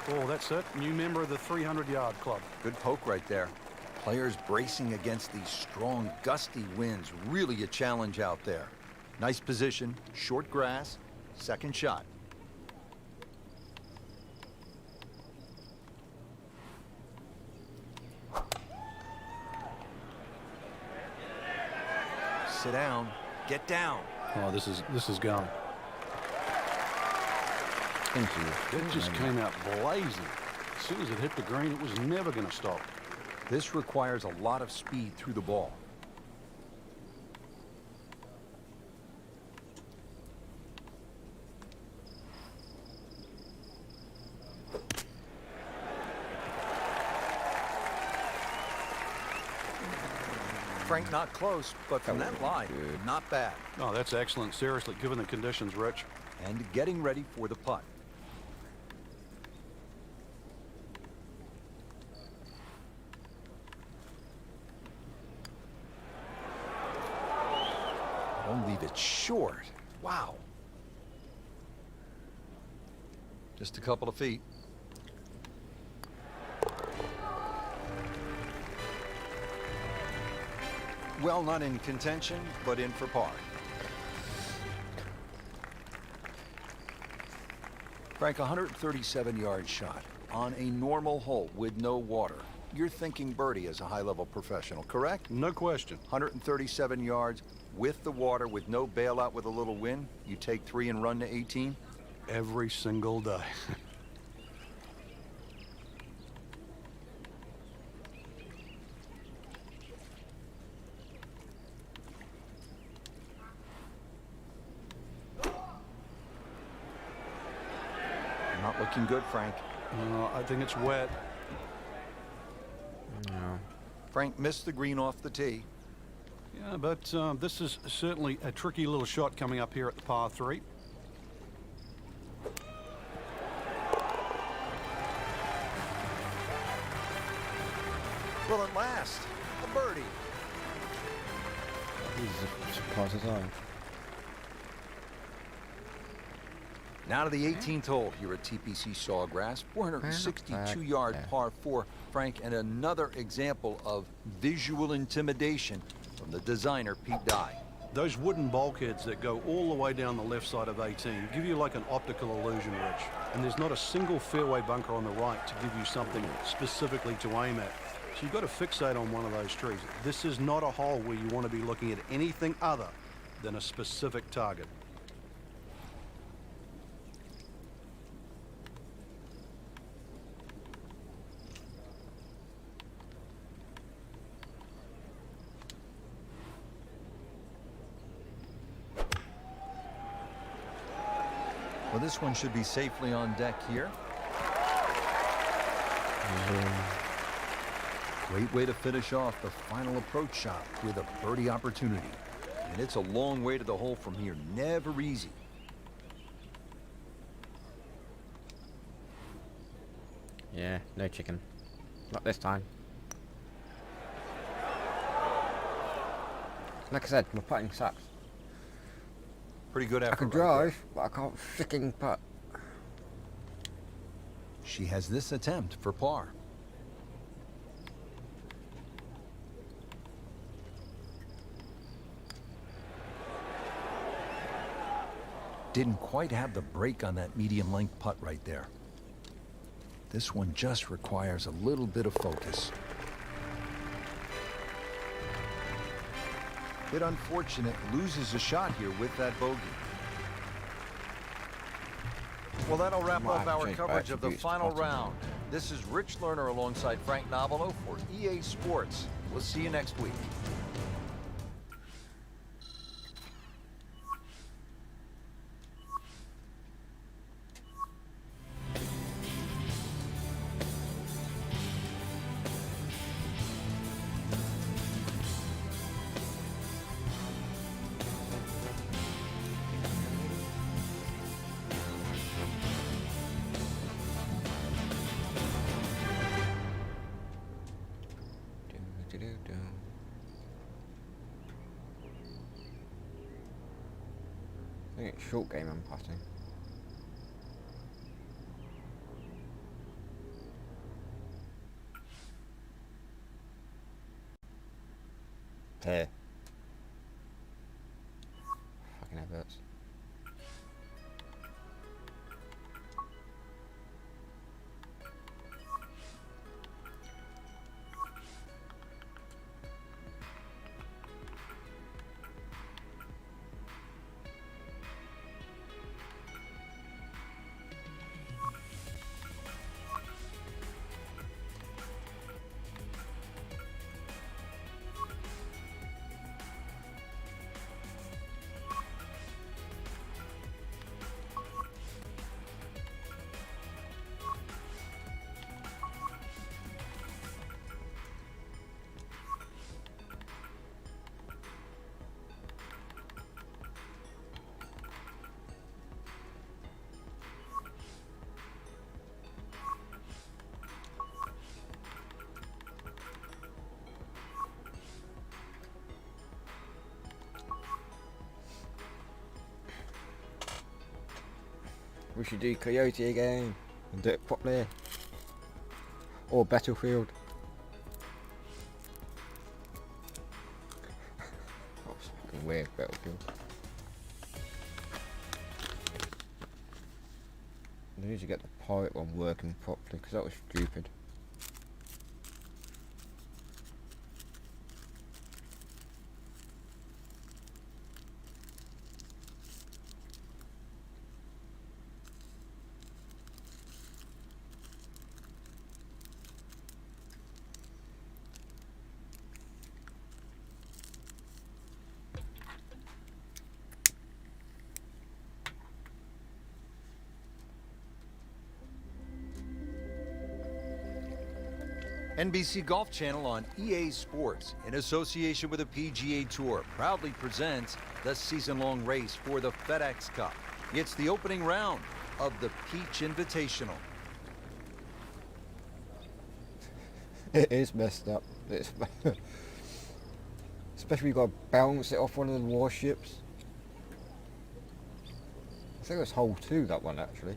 Oh, that's it. New member of the 300-yard club. Good poke right there. Players bracing against these strong, gusty winds. Really a challenge out there. Nice position, short grass, second shot. Sit down, get down. Oh, this is going. It just came out blazing. As soon as it hit the green, it was never going to stop. This requires a lot of speed through the ball. Frank, not close, but from that line, not bad. Oh, that's excellent. Seriously, given the conditions, Rich. And getting ready for the putt. Don't leave it short. Wow. Just a couple of feet. Well, not in contention, but in for par. Frank, 137-yard shot on a normal hole with no water. You're thinking birdie as a high-level professional, correct? No question. 137 yards, with the water, with no bailout, with a little wind, you take 3 and run to 18? Every single day. Not looking good, Frank. I think it's wet. No. Frank missed the green off the tee. Yeah, but this is certainly a tricky little shot coming up here at the par 3. Well, at last, a birdie. This is a surprise as well. Now to the 18th hole here at TPC Sawgrass, 462-yard par 4, Frank, and another example of visual intimidation from the designer, Pete Dye. Those wooden bulkheads that go all the way down the left side of 18 give you like an optical illusion, Rich. And there's not a single fairway bunker on the right to give you something specifically to aim at. So you've got to fixate on one of those trees. This is not a hole where you want to be looking at anything other than a specific target. Well, this one should be safely on deck here. Great way to finish off the final approach shot with a birdie opportunity. And it's a long way to the hole from here. Never easy. Yeah, no chicken. Not this time. Like I said, my putting sucks. Pretty good effort. I can drive, but I can't freaking putt. She has this attempt for par. Didn't quite have the break on that medium length putt right there. This one just requires a little bit of focus. Bit unfortunate, loses a shot here with that bogey. Well, that'll wrap up our coverage of the final round. This is Rich Lerner alongside Frank Novelo for EA Sports. We'll see you next week. I think it's short game I'm putting. Here. Fucking adverts. We should do Coyote again and do it properly. Or Battlefield. Oh, it's fucking weird, Battlefield. I need to get the pirate one working properly because that was stupid. NBC Golf Channel on EA Sports, in association with the PGA Tour, proudly presents the season-long race for the FedEx Cup. It's the opening round of the Peach Invitational. It is messed up. It's especially you've got to bounce it off one of the warships. I think it was hole 2, that one, actually.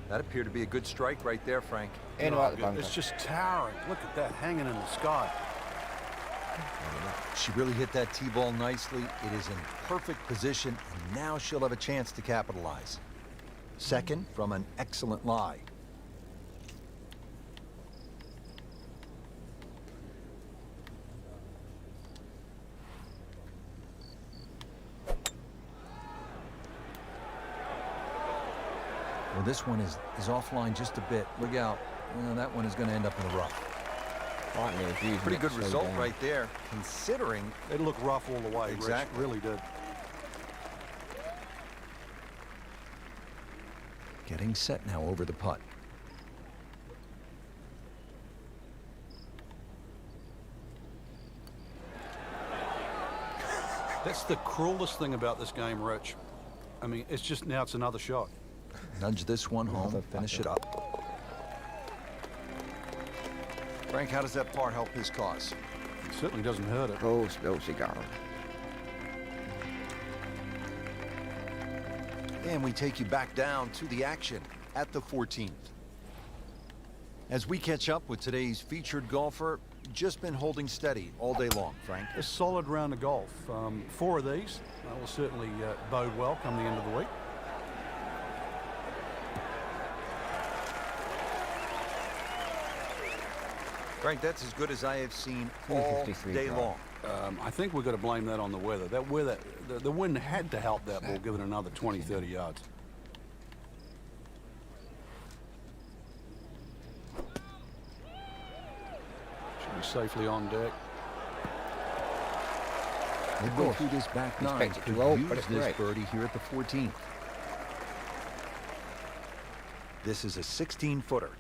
That appeared to be a good strike right there, Frank. In Oh, about the good. bunker. It's just towering. Look at that hanging in the sky. She really hit that tee ball nicely. It is in perfect position, and now she'll have a chance to capitalize. Second from an excellent lie. Well, this one is offline just a bit. Look out. That one is going to end up in the rough. Right, was using Pretty it good so result down. right there, considering. It looked rough all the way. Exactly. Rich. Really did. Getting set now over the putt. That's the cruelest thing about this game, Rich. I mean, it's just now it's another shot. Nudge this one home, Another finish it putter. up. Frank, how does that par help his cause? It certainly doesn't hurt it. Oh, spill cigar. And we take you back down to the action at the 14th. As we catch up with today's featured golfer, just been holding steady all day long, Frank. A solid round of golf. 4 of these will certainly bode well come the end of the week. Frank, that's as good as I have seen all 353 day drive. long. I think we've got to blame that on the weather. That weather, the wind had to help that ball give it another 20, 30 yards. Should be safely on deck. We'll go through this back nine. Expect it to Could roll, use but it's this great. birdie here at the 14th. This is a 16-footer.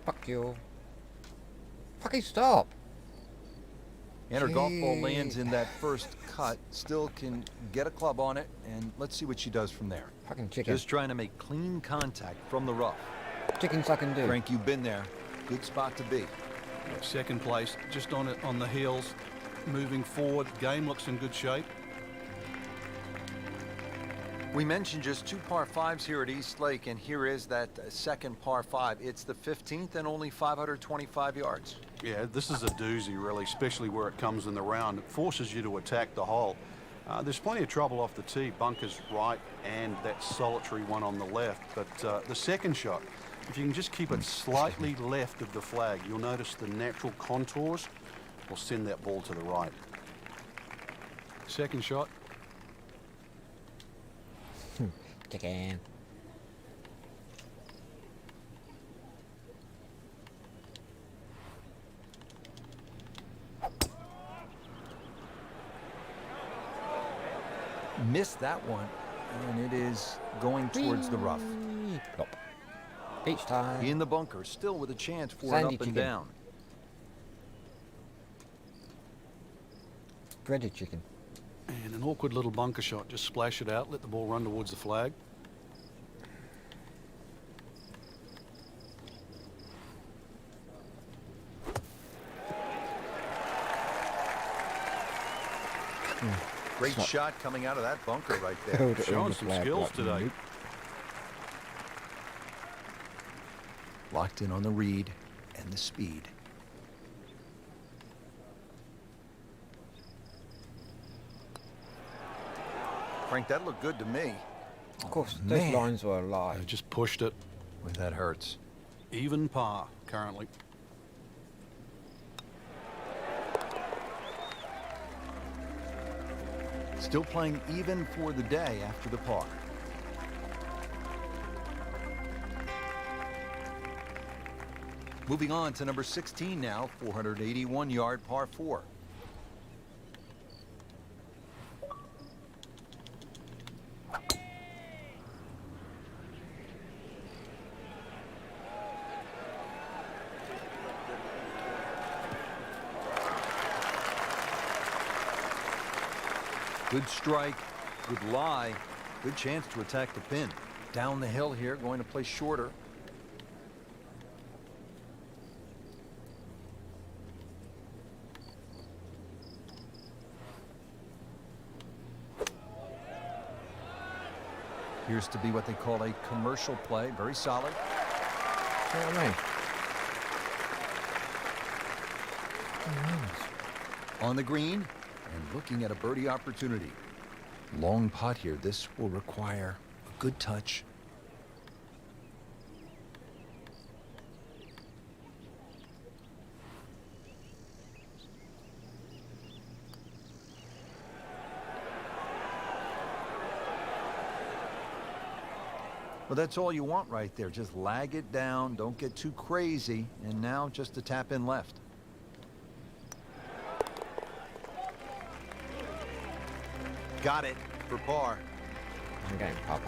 Fuck you. Fucking stop. And her golf ball lands Gee. in that first cut. Still can get a club on it, and let's see what she does from there. Fucking chicken. Just trying to make clean contact from the rough. Chicken sucking do. Frank, you've been there. Good spot to be. Second place, just on it on the heels, moving forward. Game looks in good shape. We mentioned just 2 par 5s here at East Lake, and here is that second par 5. It's the 15th and only 525 yards. Yeah, this is a doozy, really, especially where it comes in the round. It forces you to attack the hole. There's plenty of trouble off the tee, bunkers right and that solitary one on the left. But the second shot, if you can just keep it slightly left of the flag, you'll notice the natural contours will send that ball to the right. Second shot. Chicken. Missed that one, and it is going towards the rough. Nope. Beach time. In the bunker, still with a chance for Sandy an up and chicken. down. Breaded chicken. And an awkward little bunker shot. Just splash it out, let the ball run towards the flag. Great shot coming out of that bunker right there. Hold it on Showing the some flag skills like today. nope. Locked in on the read and the speed. Frank, that looked good to me. Of course, Oh, those man. lines were a lie. Just pushed it. Boy, that hurts. Even par currently. Still playing even for the day after the par. Moving on to number 16 now, 481-yard par 4. Good strike, good lie, good chance to attack the pin. Down the hill here, going to play shorter. Appears to be what they call a commercial play. Very solid. You know what I mean? On the green and looking at a birdie opportunity. Long putt here. This will require a good touch. Well, that's all you want right there. Just lag it down. Don't get too crazy. And now just a tap in left. Got it for par. I'm getting pop.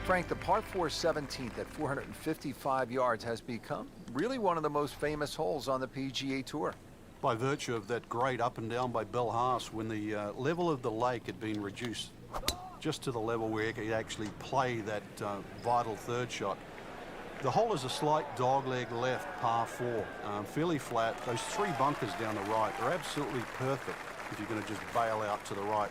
Frank, the par 4 17th at 455 yards has become really one of the most famous holes on the PGA Tour. By virtue of that great up and down by Bill Haas when the level of the lake had been reduced just to the level where he could actually play that vital third shot. The hole is a slight dogleg left, par 4, fairly flat. Those 3 bunkers down the right are absolutely perfect if you're going to just bail out to the right.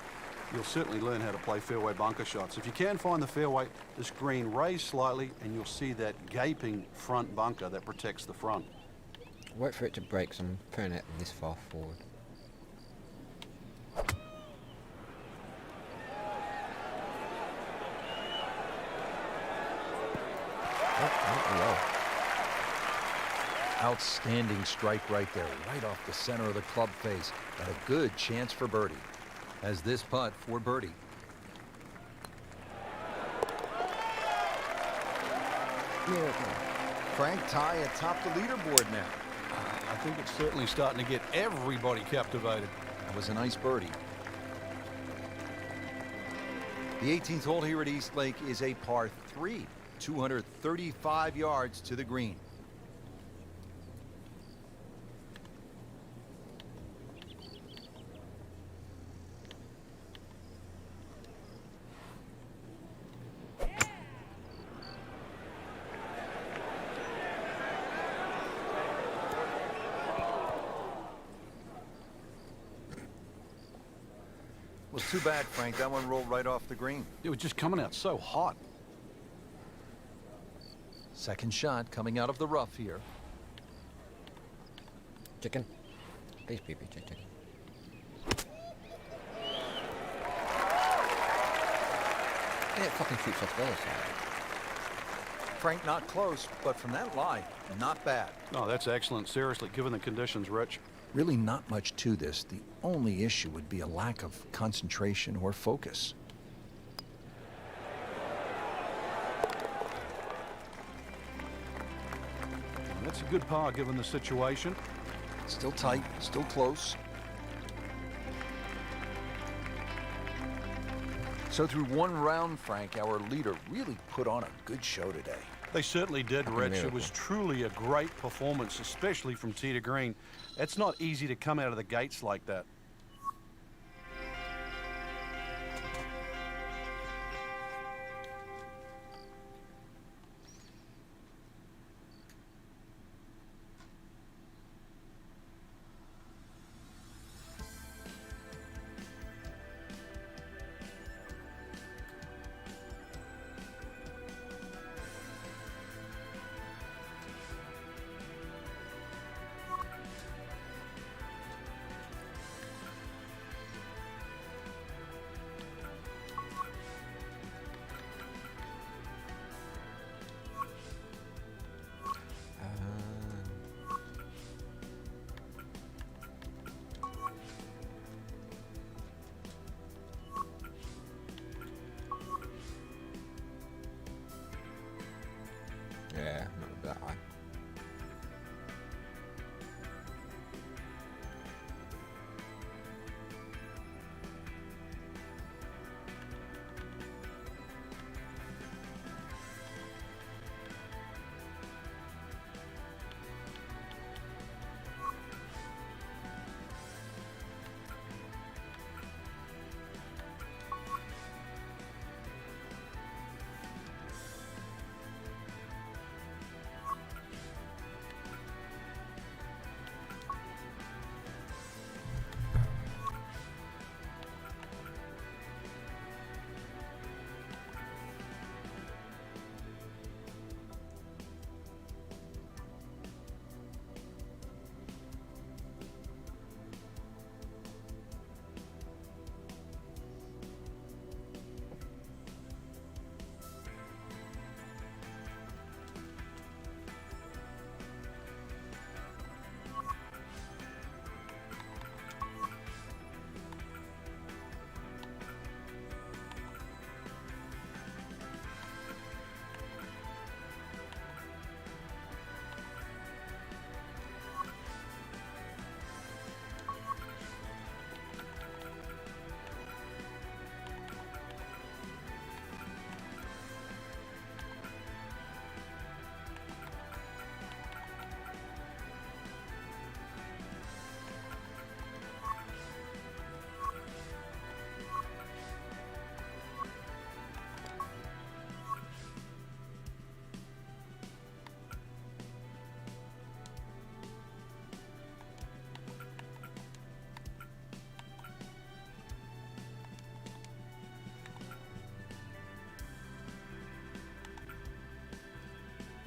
You'll certainly learn how to play fairway bunker shots. If you can find the fairway, this green raise slightly and you'll see that gaping front bunker that protects the front. Wait for it to break, so I'm putting it this far forward. Outstanding strike right there, right off the center of the club face. And a good chance for birdie. As this putt for birdie. Frank, tie atop the leaderboard now. I think it's certainly starting to get everybody captivated. That was a nice birdie. The 18th hole here at East Lake is a par 3, 235 yards to the green. Was too bad, Frank. That one rolled right off the green. It was just coming out so hot. Second shot coming out of the rough here. Chicken. Please, baby, chicken. Yeah, it fucking shoots off the other side. Frank, not close, but from that lie, not bad. Oh, that's excellent. Seriously, given the conditions, Rich. Really not much to this. The only issue would be a lack of concentration or focus. That's a good par given the situation. Still tight, still close. So through one round, Frank, our leader really put on a good show today. They certainly did, Rich. It miracle. was truly a great performance, especially from tee to green. It's not easy to come out of the gates like that.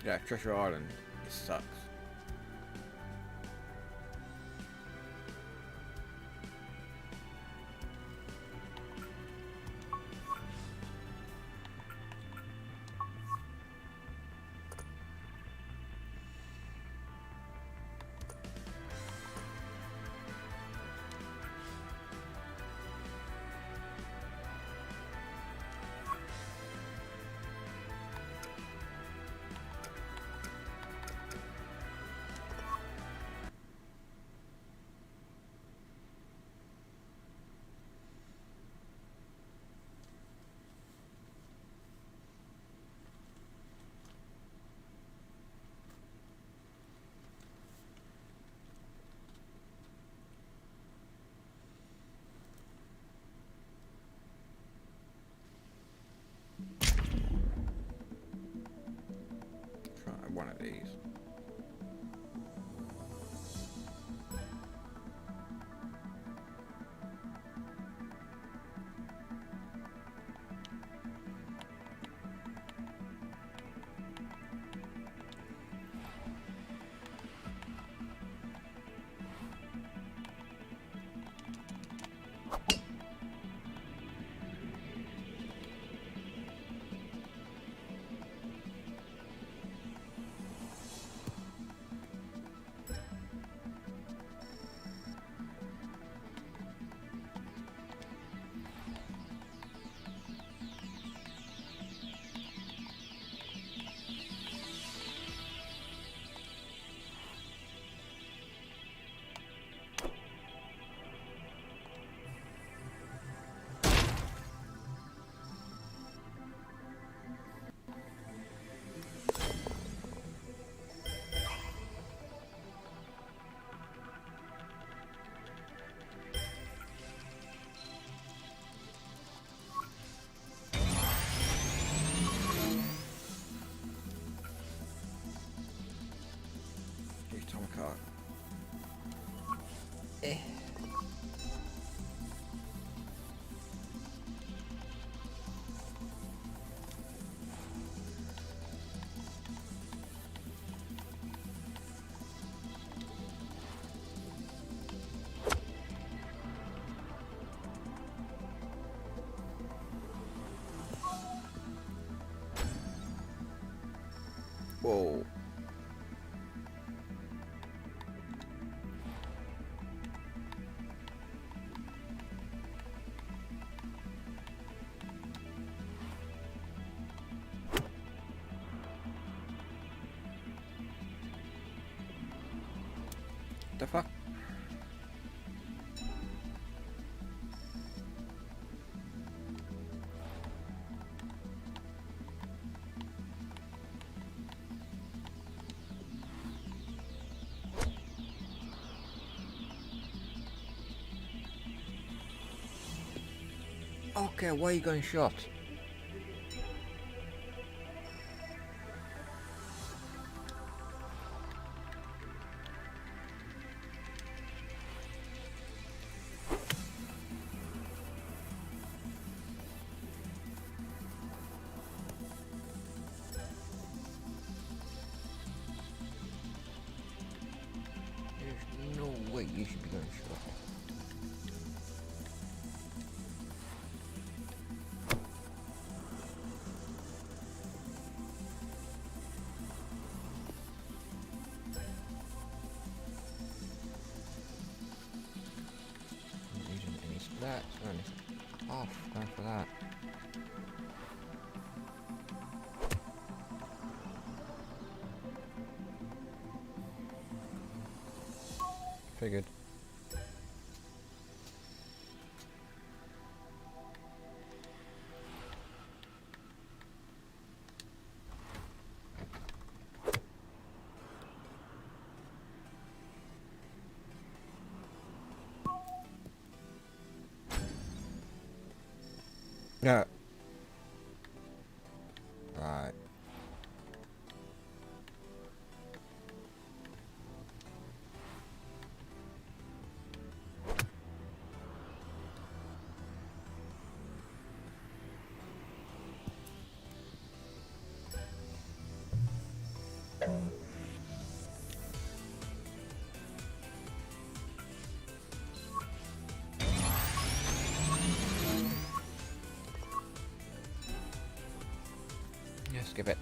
Yeah, Treasure Island. It sucks. Try one of these. Whoa. The fuck? Okay, why are you going short? There's no way you should be going short. Not using any splats or anything. Off, going for that. Figured. Yeah. Right. skip it.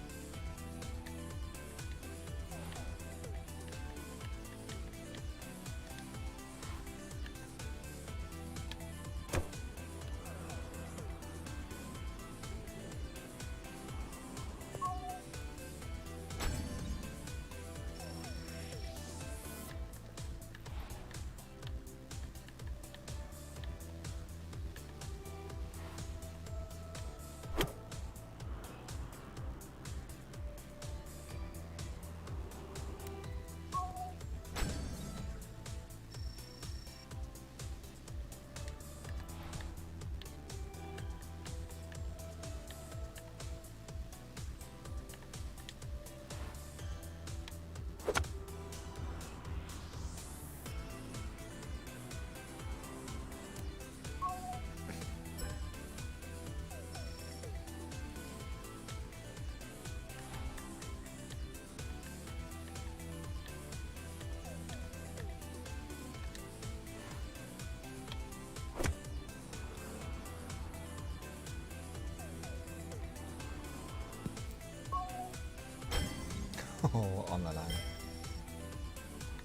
Oh, on the line.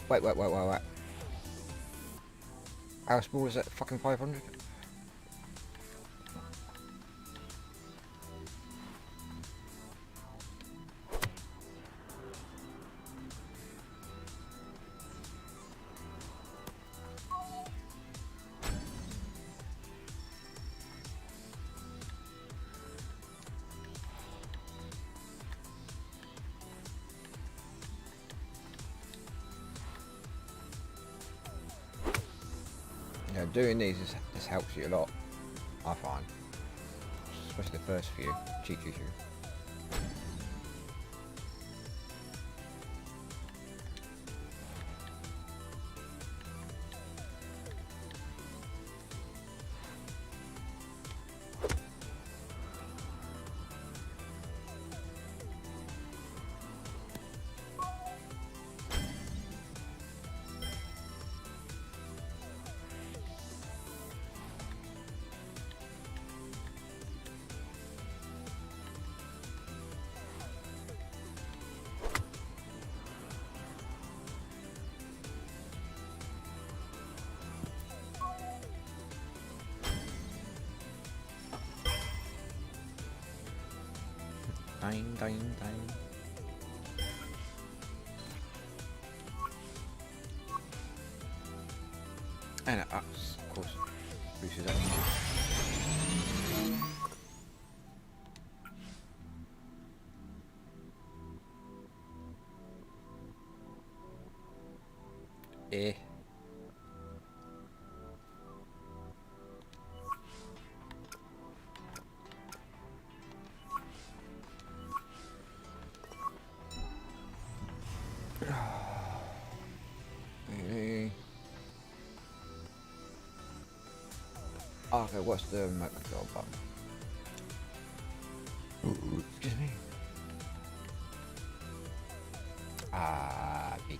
Wait. How small is that fucking 500? Yeah, doing these this helps you a lot, I find. Especially the first few. Cheat. Dang. And it ups, of course. Boosters up. Eh. Okay, what's the remote control button? Ooh, excuse me. B.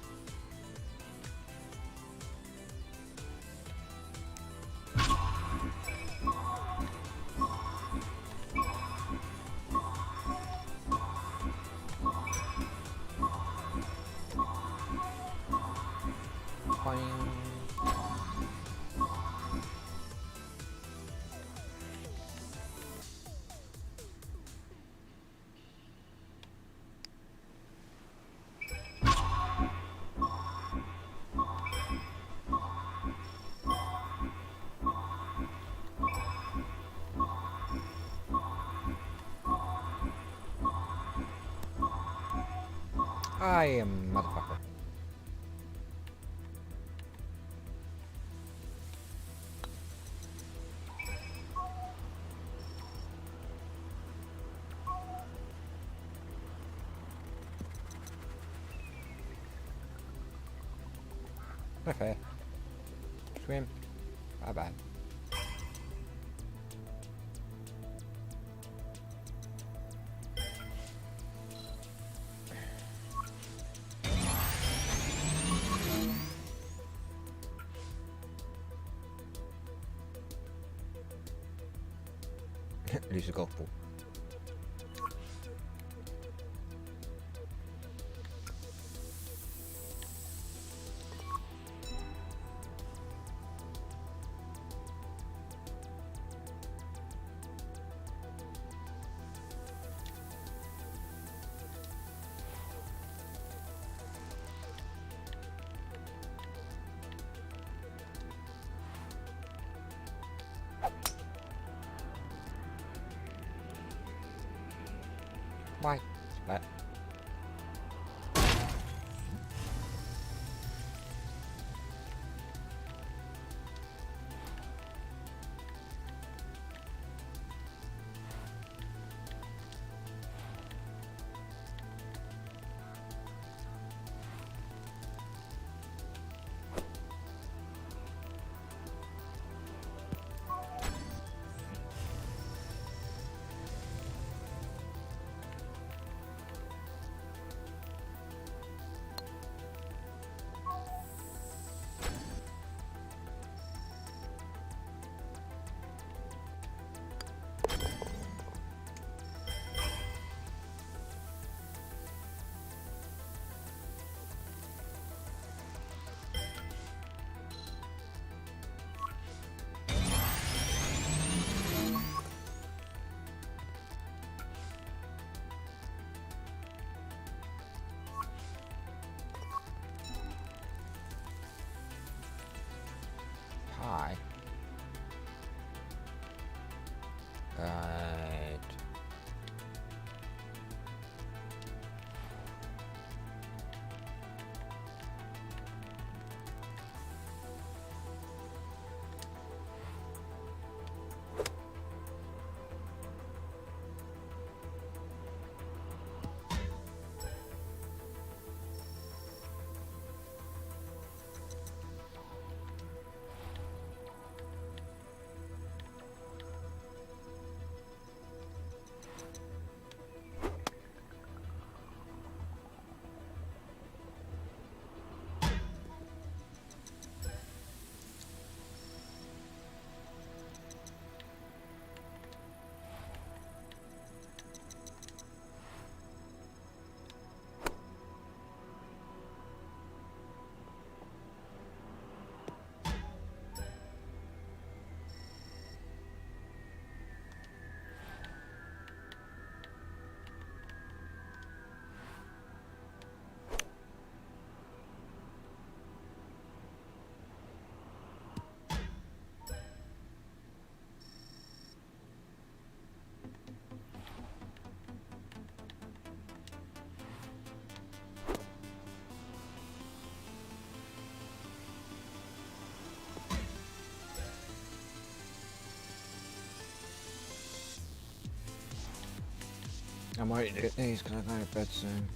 Boing. I am motherfucker. Not fair. Swim. Bye. Lose a golf ball. Bye. Bye. Hi. Right. I might do these because I'm going to bed soon.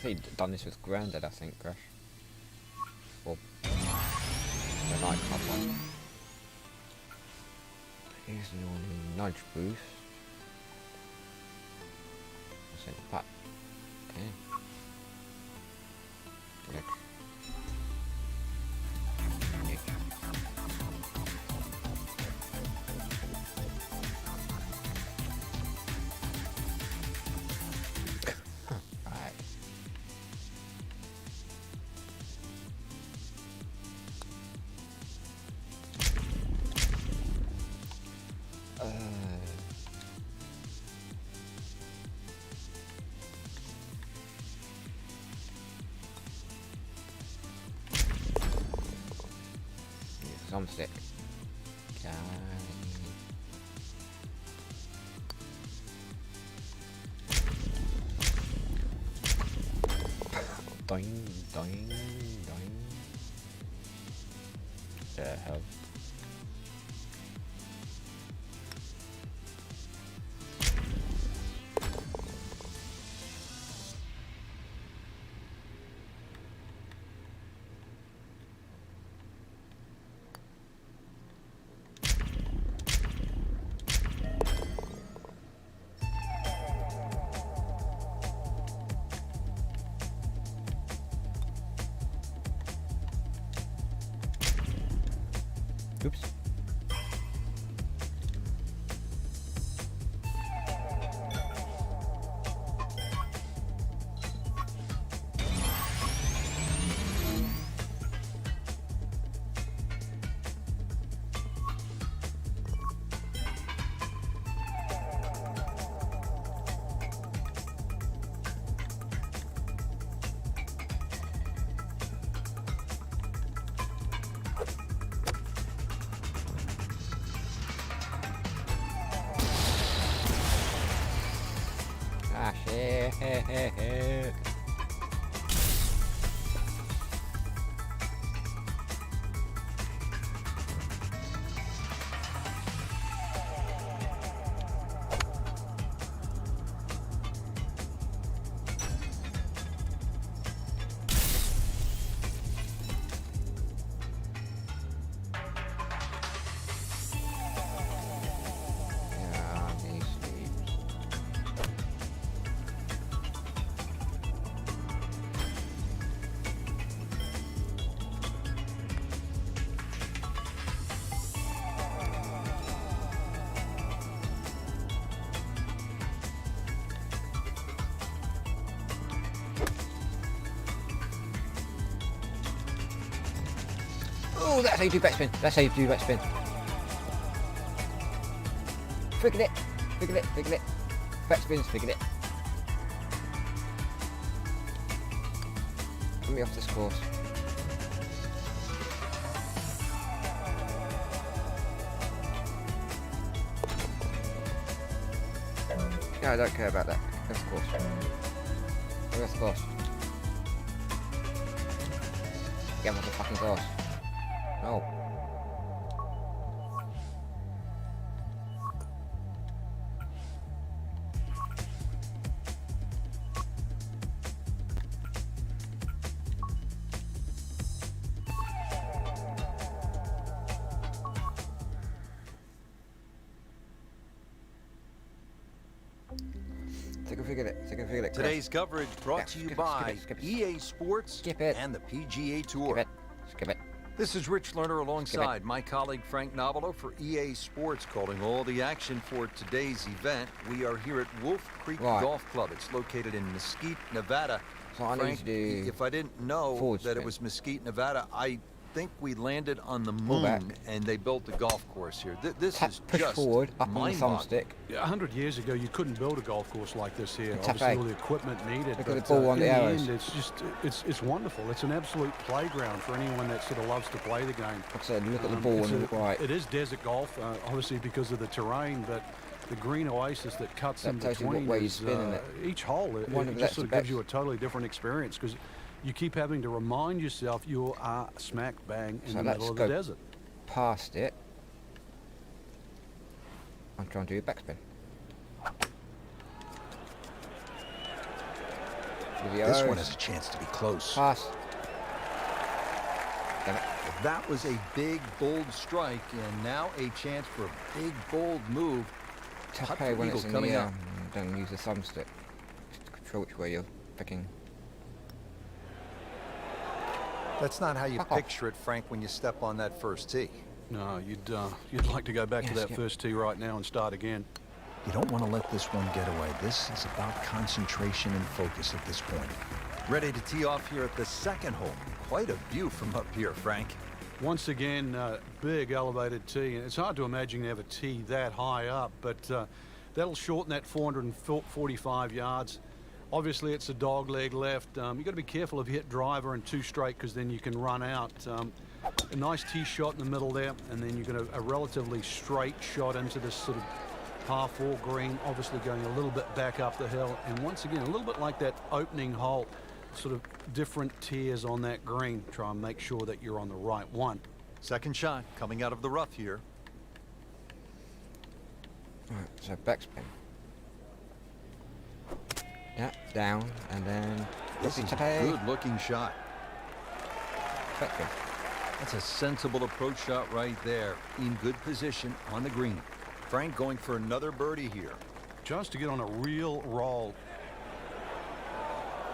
He'd done this with Grandad, I think, Crash. Or the nightclub one. Here's the only nudge boost. I said pat. Okay. Good. Thumbstick. Okay. Doing, doing, doing. The hell. Yeah. Oh, that's how you do backspin. That's how you do backspin. Figured it. Figured it. Figured it. Backspins. Figured it. Put me off this course. No, I don't care about that. That's the course. That's the course. Get off the fucking course. No. Figure it. Today's coverage brought to you by EA Sports and the PGA Tour. Skip it. This is Rich Lerner alongside my colleague Frank Novelo for EA Sports, calling all the action for today's event. We are here at Wolf Creek Golf Club. It's located in Mesquite, Nevada. So I Frank, need to do if I didn't know that it was Mesquite, Nevada, I think we landed on the moon and they built the golf course here. This is push just forward, up on the thumbstick. Yeah, 100 years ago, you couldn't build a golf course like this here. Tap Obviously, A. all the equipment needed. Look at the ball on the arrows. End, it's just, it's wonderful. It's an absolute playground for anyone that sort of loves to play the game. Like I said, look at the ball on the right. It is desert golf, obviously because of the terrain, but the green oasis that cuts in tells you between what way you're is, spinning it. each hole, it just sort of gives you a totally different experience because you keep having to remind yourself you are smack bang in the middle of the desert. Past it. I'm trying to do a backspin. This one has a chance to be close. Pass. Damn it. That was a big, bold strike, and now a chance for a big, bold move. Tap A when it's in the air. Don't use the thumbstick to control which way you're picking. That's not how you picture it, Frank, when you step on that first tee. No, you'd like to go back to that first tee right now and start again. You don't want to let this one get away. This is about concentration and focus at this point. Ready to tee off here at the second hole. Quite a view from up here, Frank. Once again, big elevated tee, and it's hard to imagine you have a tee that high up, but that'll shorten that 445 yards. Obviously, it's a dog leg left. You've got to be careful if you hit driver and two straight because then you can run out. A nice tee shot in the middle there, and then you've got a relatively straight shot into this sort of par 4 green, obviously going a little bit back up the hill. And once again, a little bit like that opening hole, sort of different tiers on that green. Try and make sure that you're on the right one. Second shot coming out of the rough here. Right, so backspin. Yeah, down, and then... This is a good-looking shot. Backspin. That's a sensible approach shot right there. In good position on the green. Frank going for another birdie here. Just to get on a real roll.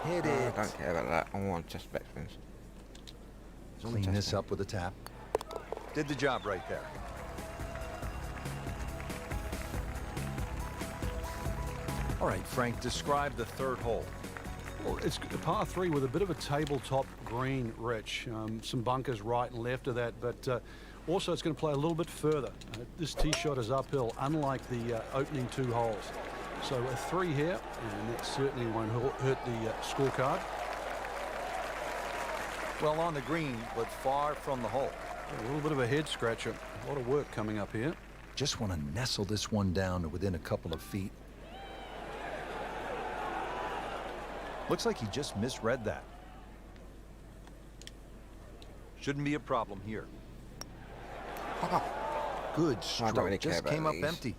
Hit it. I don't care about that. I want just backspins. Clean this up with a tap. Did the job right there. All right, Frank, describe the third hole. Well, it's a par 3 with a bit of a tabletop green, Rich. Some bunkers right and left of that, but also it's going to play a little bit further. This tee shot is uphill, unlike the opening 2 holes. So a 3 here, and that certainly won't hurt the scorecard. Well on the green, but far from the hole. A little bit of a head scratcher. A lot of work coming up here. Just want to nestle this one down to within a couple of feet. Looks like he just misread that. Shouldn't be a problem here. Good I stroke. don't really care Just about came up these. empty.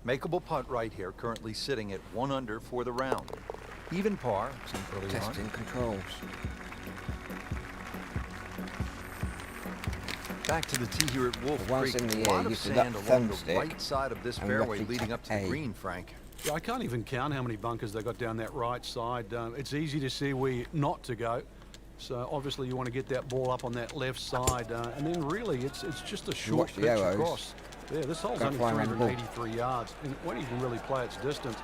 Makeable putt right here, currently sitting at 1 under for the round. Even par, some early on. Testing controls. Back to the tee here at Wolf Once Creek. in the A air, lot of use the sand left along the thumbstick right side of this and fairway roughly leading up to the A. green, Frank. Yeah, I can't even count how many bunkers they got down that right side. It's easy to see where not to go. So obviously you want to get that ball up on that left side, and then really it's just a short watch the pitch arrows. across. Yeah, this hole's Don't only fly around the ball. 383 yards, and it won't even really play its distance.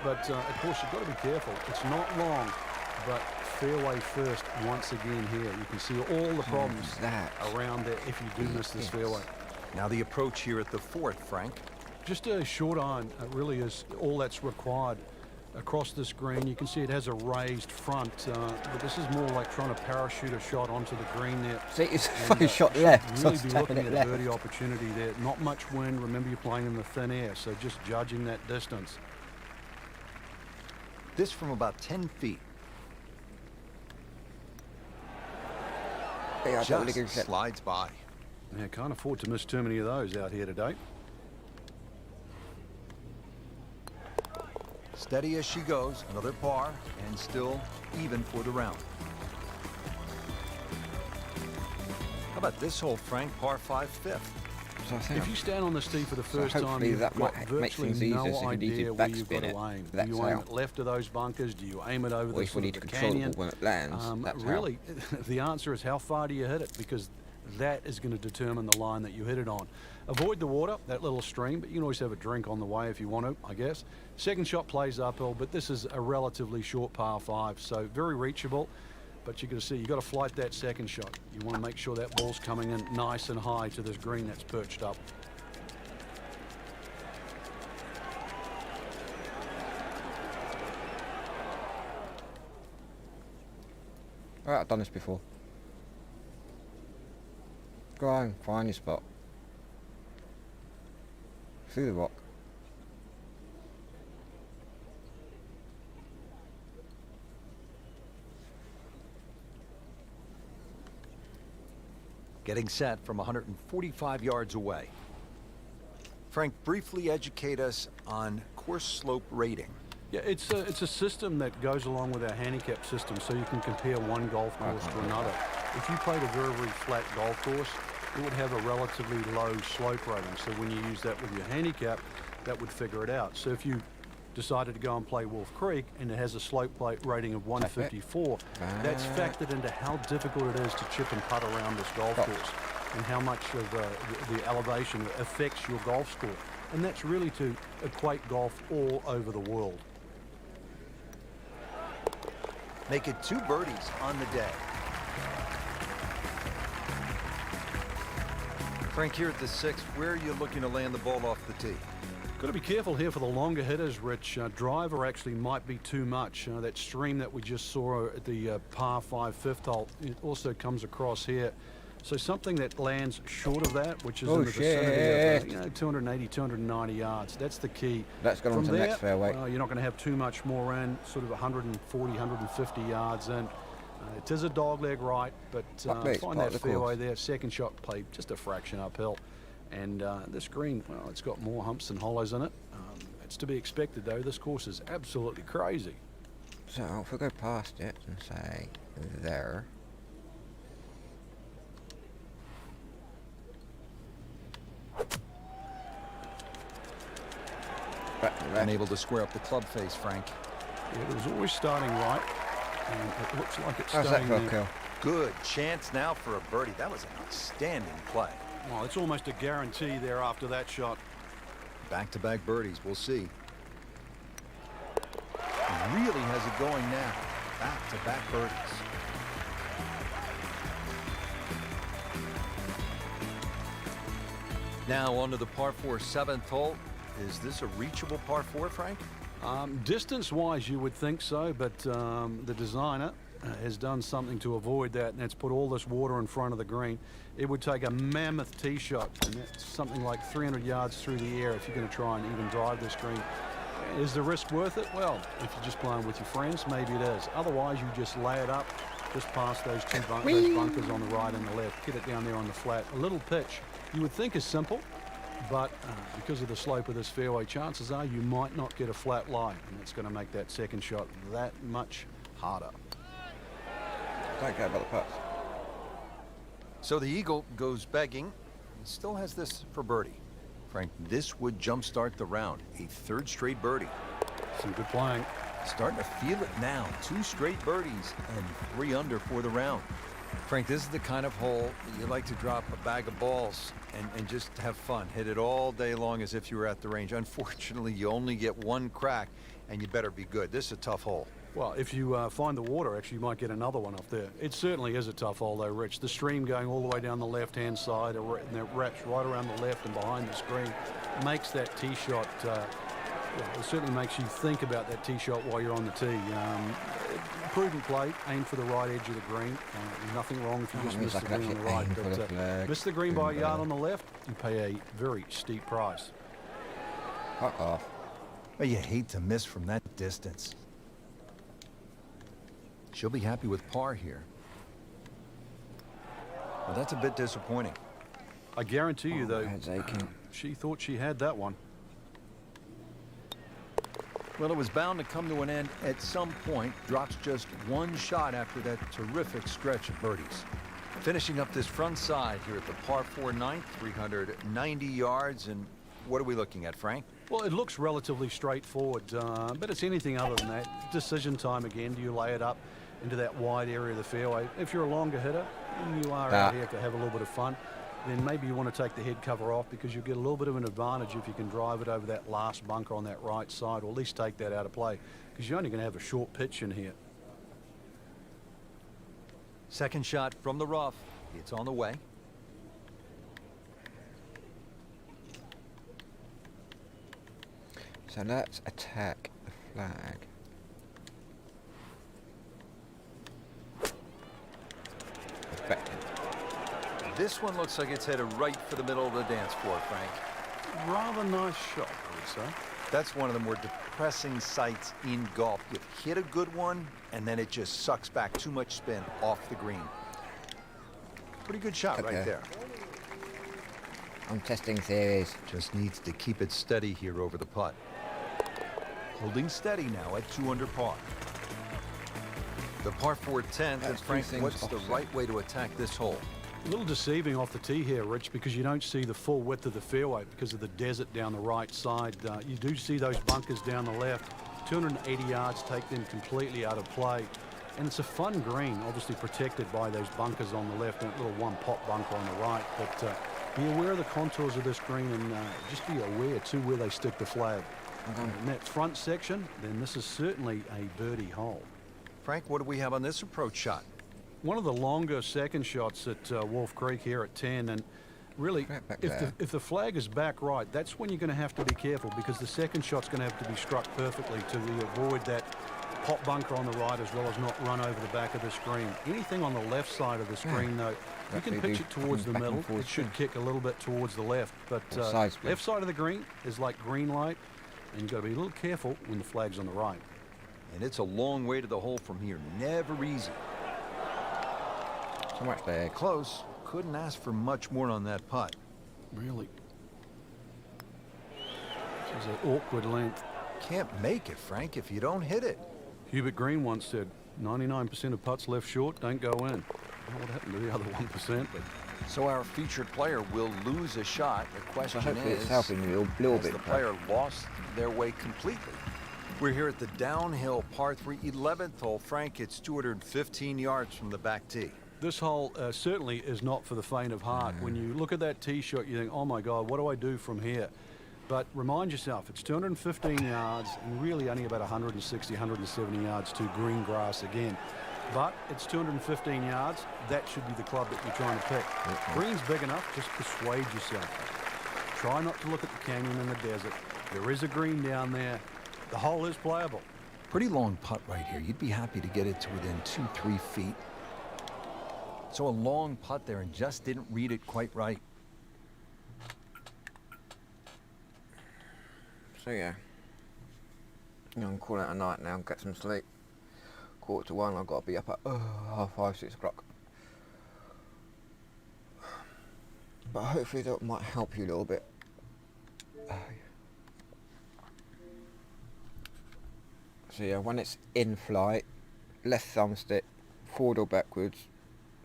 But of course you've got to be careful. It's not long, but fairway first once again here. You can see all the problems that? around there if you do miss this Yes. fairway. Now the approach here at the 4th, Frank. Just a short iron really is all that's required across this green. You can see it has a raised front, but this is more like trying to parachute a shot onto the green there. See, it's a And, fucking shot should left. So Really I'm be tapping looking it at a left. birdie opportunity there. Not much wind. Remember, you're playing in the thin air, so just judging that distance. This from about 10 feet. Yeah, I don't really Just give a shit. slides by. Yeah, can't afford to miss too many of those out here today. Steady as she goes, another par, and still even for the round. How about this hole, Frank? Par 5, 5th. So I think If you stand on this tee for the So first time, hopefully you've that got might make virtually things easier, so no if you need to idea where you've got backspin to it, aim. Do that's you aim how. it left of those bunkers? Do you aim it over or the if we sort need of to the control the canyon? ball when it lands, that's Really, the answer is how far do you hit it, because that is going to determine the line that you hit it on. Avoid the water, that little stream, but you can always have a drink on the way if you want to, I guess. Second shot plays uphill, but this is a relatively short par 5, so very reachable. But you've got to see, you've got to flight that second shot. You want to make sure that ball's coming in nice and high to this green that's perched up. Alright, I've done this before. Go on, find your spot. Through the rock. Getting set from 145 yards away. Frank, briefly educate us on course slope rating. Yeah, it's a system that goes along with our handicap system, so you can compare one golf course to another. If you played a very, very flat golf course, it would have a relatively low slope rating. So when you use that with your handicap, that would figure it out. So if you decided to go and play Wolf Creek and it has a slope rating of 154, that's factored into how difficult it is to chip and putt around this golf course and how much of the elevation affects your golf score. And that's really to equate golf all over the world. Make it 2 birdies on the day. Frank, here at the 6th, where are you looking to land the ball off the tee? Got to be careful here for the longer hitters, Rich. Driver actually might be too much. That stream that we just saw at the par 5 5th hole, it also comes across here. So something that lands short of that, which is in the vicinity of 280, 290 yards. That's the key. Let's go on to the next fairway. You're not going to have too much more in, sort of 140, 150 yards in. It is a dogleg right, but find that fairway there. Second shot played just a fraction uphill. And this green, well, it's got more humps and hollows in it. It's to be expected, though. This course is absolutely crazy. So if we go past it and say there. Unable to square up the club face, Frank. Yeah, it was always starting right, and it looks like it's How's that staying for a there. kill? Good chance now for a birdie. That was an outstanding play. Well, it's almost a guarantee there after that shot. Back-to-back birdies, we'll see. He really has it going now. Back-to-back birdies. Now on to the par 4 7th hole. Is this a reachable par 4, Frank? Distance-wise, you would think so, but the designer has done something to avoid that, and it's put all this water in front of the green. It would take a mammoth tee shot, and that's something like 300 yards through the air if you're going to try and even drive this green. Is the risk worth it? Well, if you're just playing with your friends, maybe it is. Otherwise, you just lay it up, just past those those bunkers on the right and the left. Get it down there on the flat. A little pitch you would think is simple, but because of the slope of this fairway, chances are you might not get a flat lie, and that's going to make that second shot that much harder. Don't care about the putts. So the eagle goes begging. He still has this for birdie. Frank, this would jumpstart the round. A third straight birdie. Some good playing. Starting to feel it now. 2 straight birdies and 3 under for the round. Frank, this is the kind of hole that you like to drop a bag of balls and just have fun. Hit it all day long as if you were at the range. Unfortunately, you only get 1 crack, and you better be good. This is a tough hole. Well, if you find the water, actually, you might get another one up there. It certainly is a tough hole, though, Rich. The stream going all the way down the left-hand side, and it wraps right around the left and behind the screen, makes that tee shot, it certainly makes you think about that tee shot while you're on the tee. Prudent play, aim for the right edge of the green. Nothing wrong if you just miss the green on the right. But miss the green by a yard on the left, you pay a very steep price. Fuck off. Well, you hate to miss from that distance. She'll be happy with par here. Well, that's a bit disappointing. I guarantee you, though, head's aching. she thought she had that one. Well, it was bound to come to an end at some point. Drops just 1 shot after that terrific stretch of birdies. Finishing up this front side here at the par 4 ninth, 390 yards. And what are we looking at, Frank? Well, it looks relatively straightforward, but it's anything other than that. Decision time again. Do you lay it up into that wide area of the fairway? If you're a longer hitter and you are out here to have a little bit of fun, then maybe you want to take the head cover off, because you'll get a little bit of an advantage if you can drive it over that last bunker on that right side, or at least take that out of play, because you're only going to have a short pitch in here. Second shot from the rough. It's on the way. So let's attack the flag. Effective. This one looks like it's headed right for the middle of the dance floor, Frank. Rather nice shot, I would say. That's one of the more depressing sights in golf. You hit a good one, and then it just sucks back too much spin off the green. Pretty good shot right there. I'm testing theories. Just needs to keep it steady here over the putt. Holding steady now at 2 under par. The par 4 10th, and Frank, what's the right way to attack this hole? A little deceiving off the tee here, Rich, because you don't see the full width of the fairway because of the desert down the right side. You do see those bunkers down the left. 280 yards take them completely out of play. And it's a fun green, obviously protected by those bunkers on the left and that little 1-pot bunker on the right. But be aware of the contours of this green, and just be aware, too, where they stick the flag. In that front section, then this is certainly a birdie hole. Frank, what do we have on this approach shot? One of the longer second shots at Wolf Creek here at 10, and really, if the flag is back right, that's when you're going to have to be careful, because the second shot's going to have to be struck perfectly to avoid that pot bunker on the right, as well as not run over the back of the screen. Anything on the left side of the screen, though, you can pitch it towards the middle. It should kick a little bit towards the left, but left side of the green is like green light, and you've got to be a little careful when the flag's on the right. And it's a long way to the hole from here. Never easy. So much bag. Close. Couldn't ask for much more on that putt. Really. This is an awkward length. Can't make it, Frank, if you don't hit it. Hubert Green once said, 99% of putts left short don't go in. I don't know what happened to the other 1%, but... So our featured player will lose a shot. The question hopefully is, it's helping you a little has bit. the player lost their way completely? We're here at the downhill par 3 11th hole. Frank, it's 215 yards from the back tee. This hole certainly is not for the faint of heart. When you look at that tee shot, you think, oh my God, what do I do from here? But remind yourself, it's 215 yards and really only about 160, 170 yards to green grass again. But it's 215 yards. That should be the club that you're trying to pick. Green's big enough, just persuade yourself. Try not to look at the canyon and the desert. There is a green down there. The hole is playable. Pretty long putt right here. You'd be happy to get it to within 2-3 feet. So a long putt there and just didn't read it quite right. So yeah. You know, I'm calling it a night now and get some sleep. 1:45, I've got to be up at 5:30, 6 o'clock. But hopefully that might help you a little bit. So yeah, when it's in flight, left thumbstick, forward or backwards.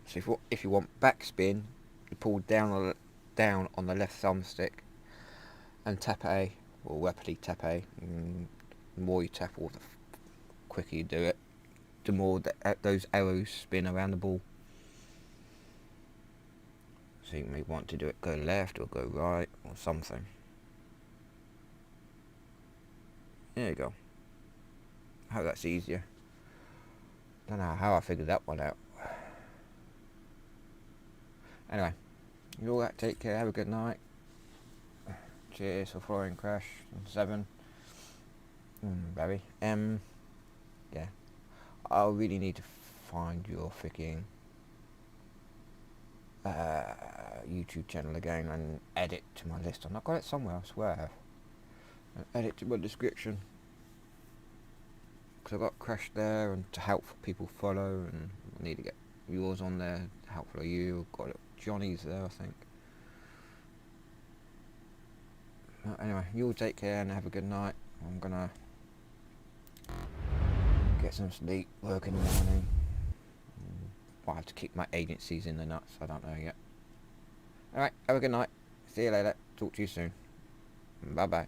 So if you want backspin, you pull down on the left thumbstick and tap A, or rapidly tap A. And the more you tap, or the quicker you do it, the more those arrows spin around the ball. So you may want to do it go left or go right or something. There you go. I hope that's easier. Don't know how I figured that one out. Anyway, you all take care, have a good night. Cheers for following Crash 7. Barry. Yeah. I really need to find your freaking YouTube channel again and edit to my list. I've not got it somewhere, I swear I have. And edit to my description. Because I've got Crash there and to help people follow, and I need to get yours on there to help follow you. Got it. Johnny's there, I think. Anyway, you all take care and have a good night. I'm gonna get some sleep, work in the morning. Might have to kick my agencies in the nuts, I don't know yet. Alright, have a good night. See you later. Talk to you soon. Bye bye.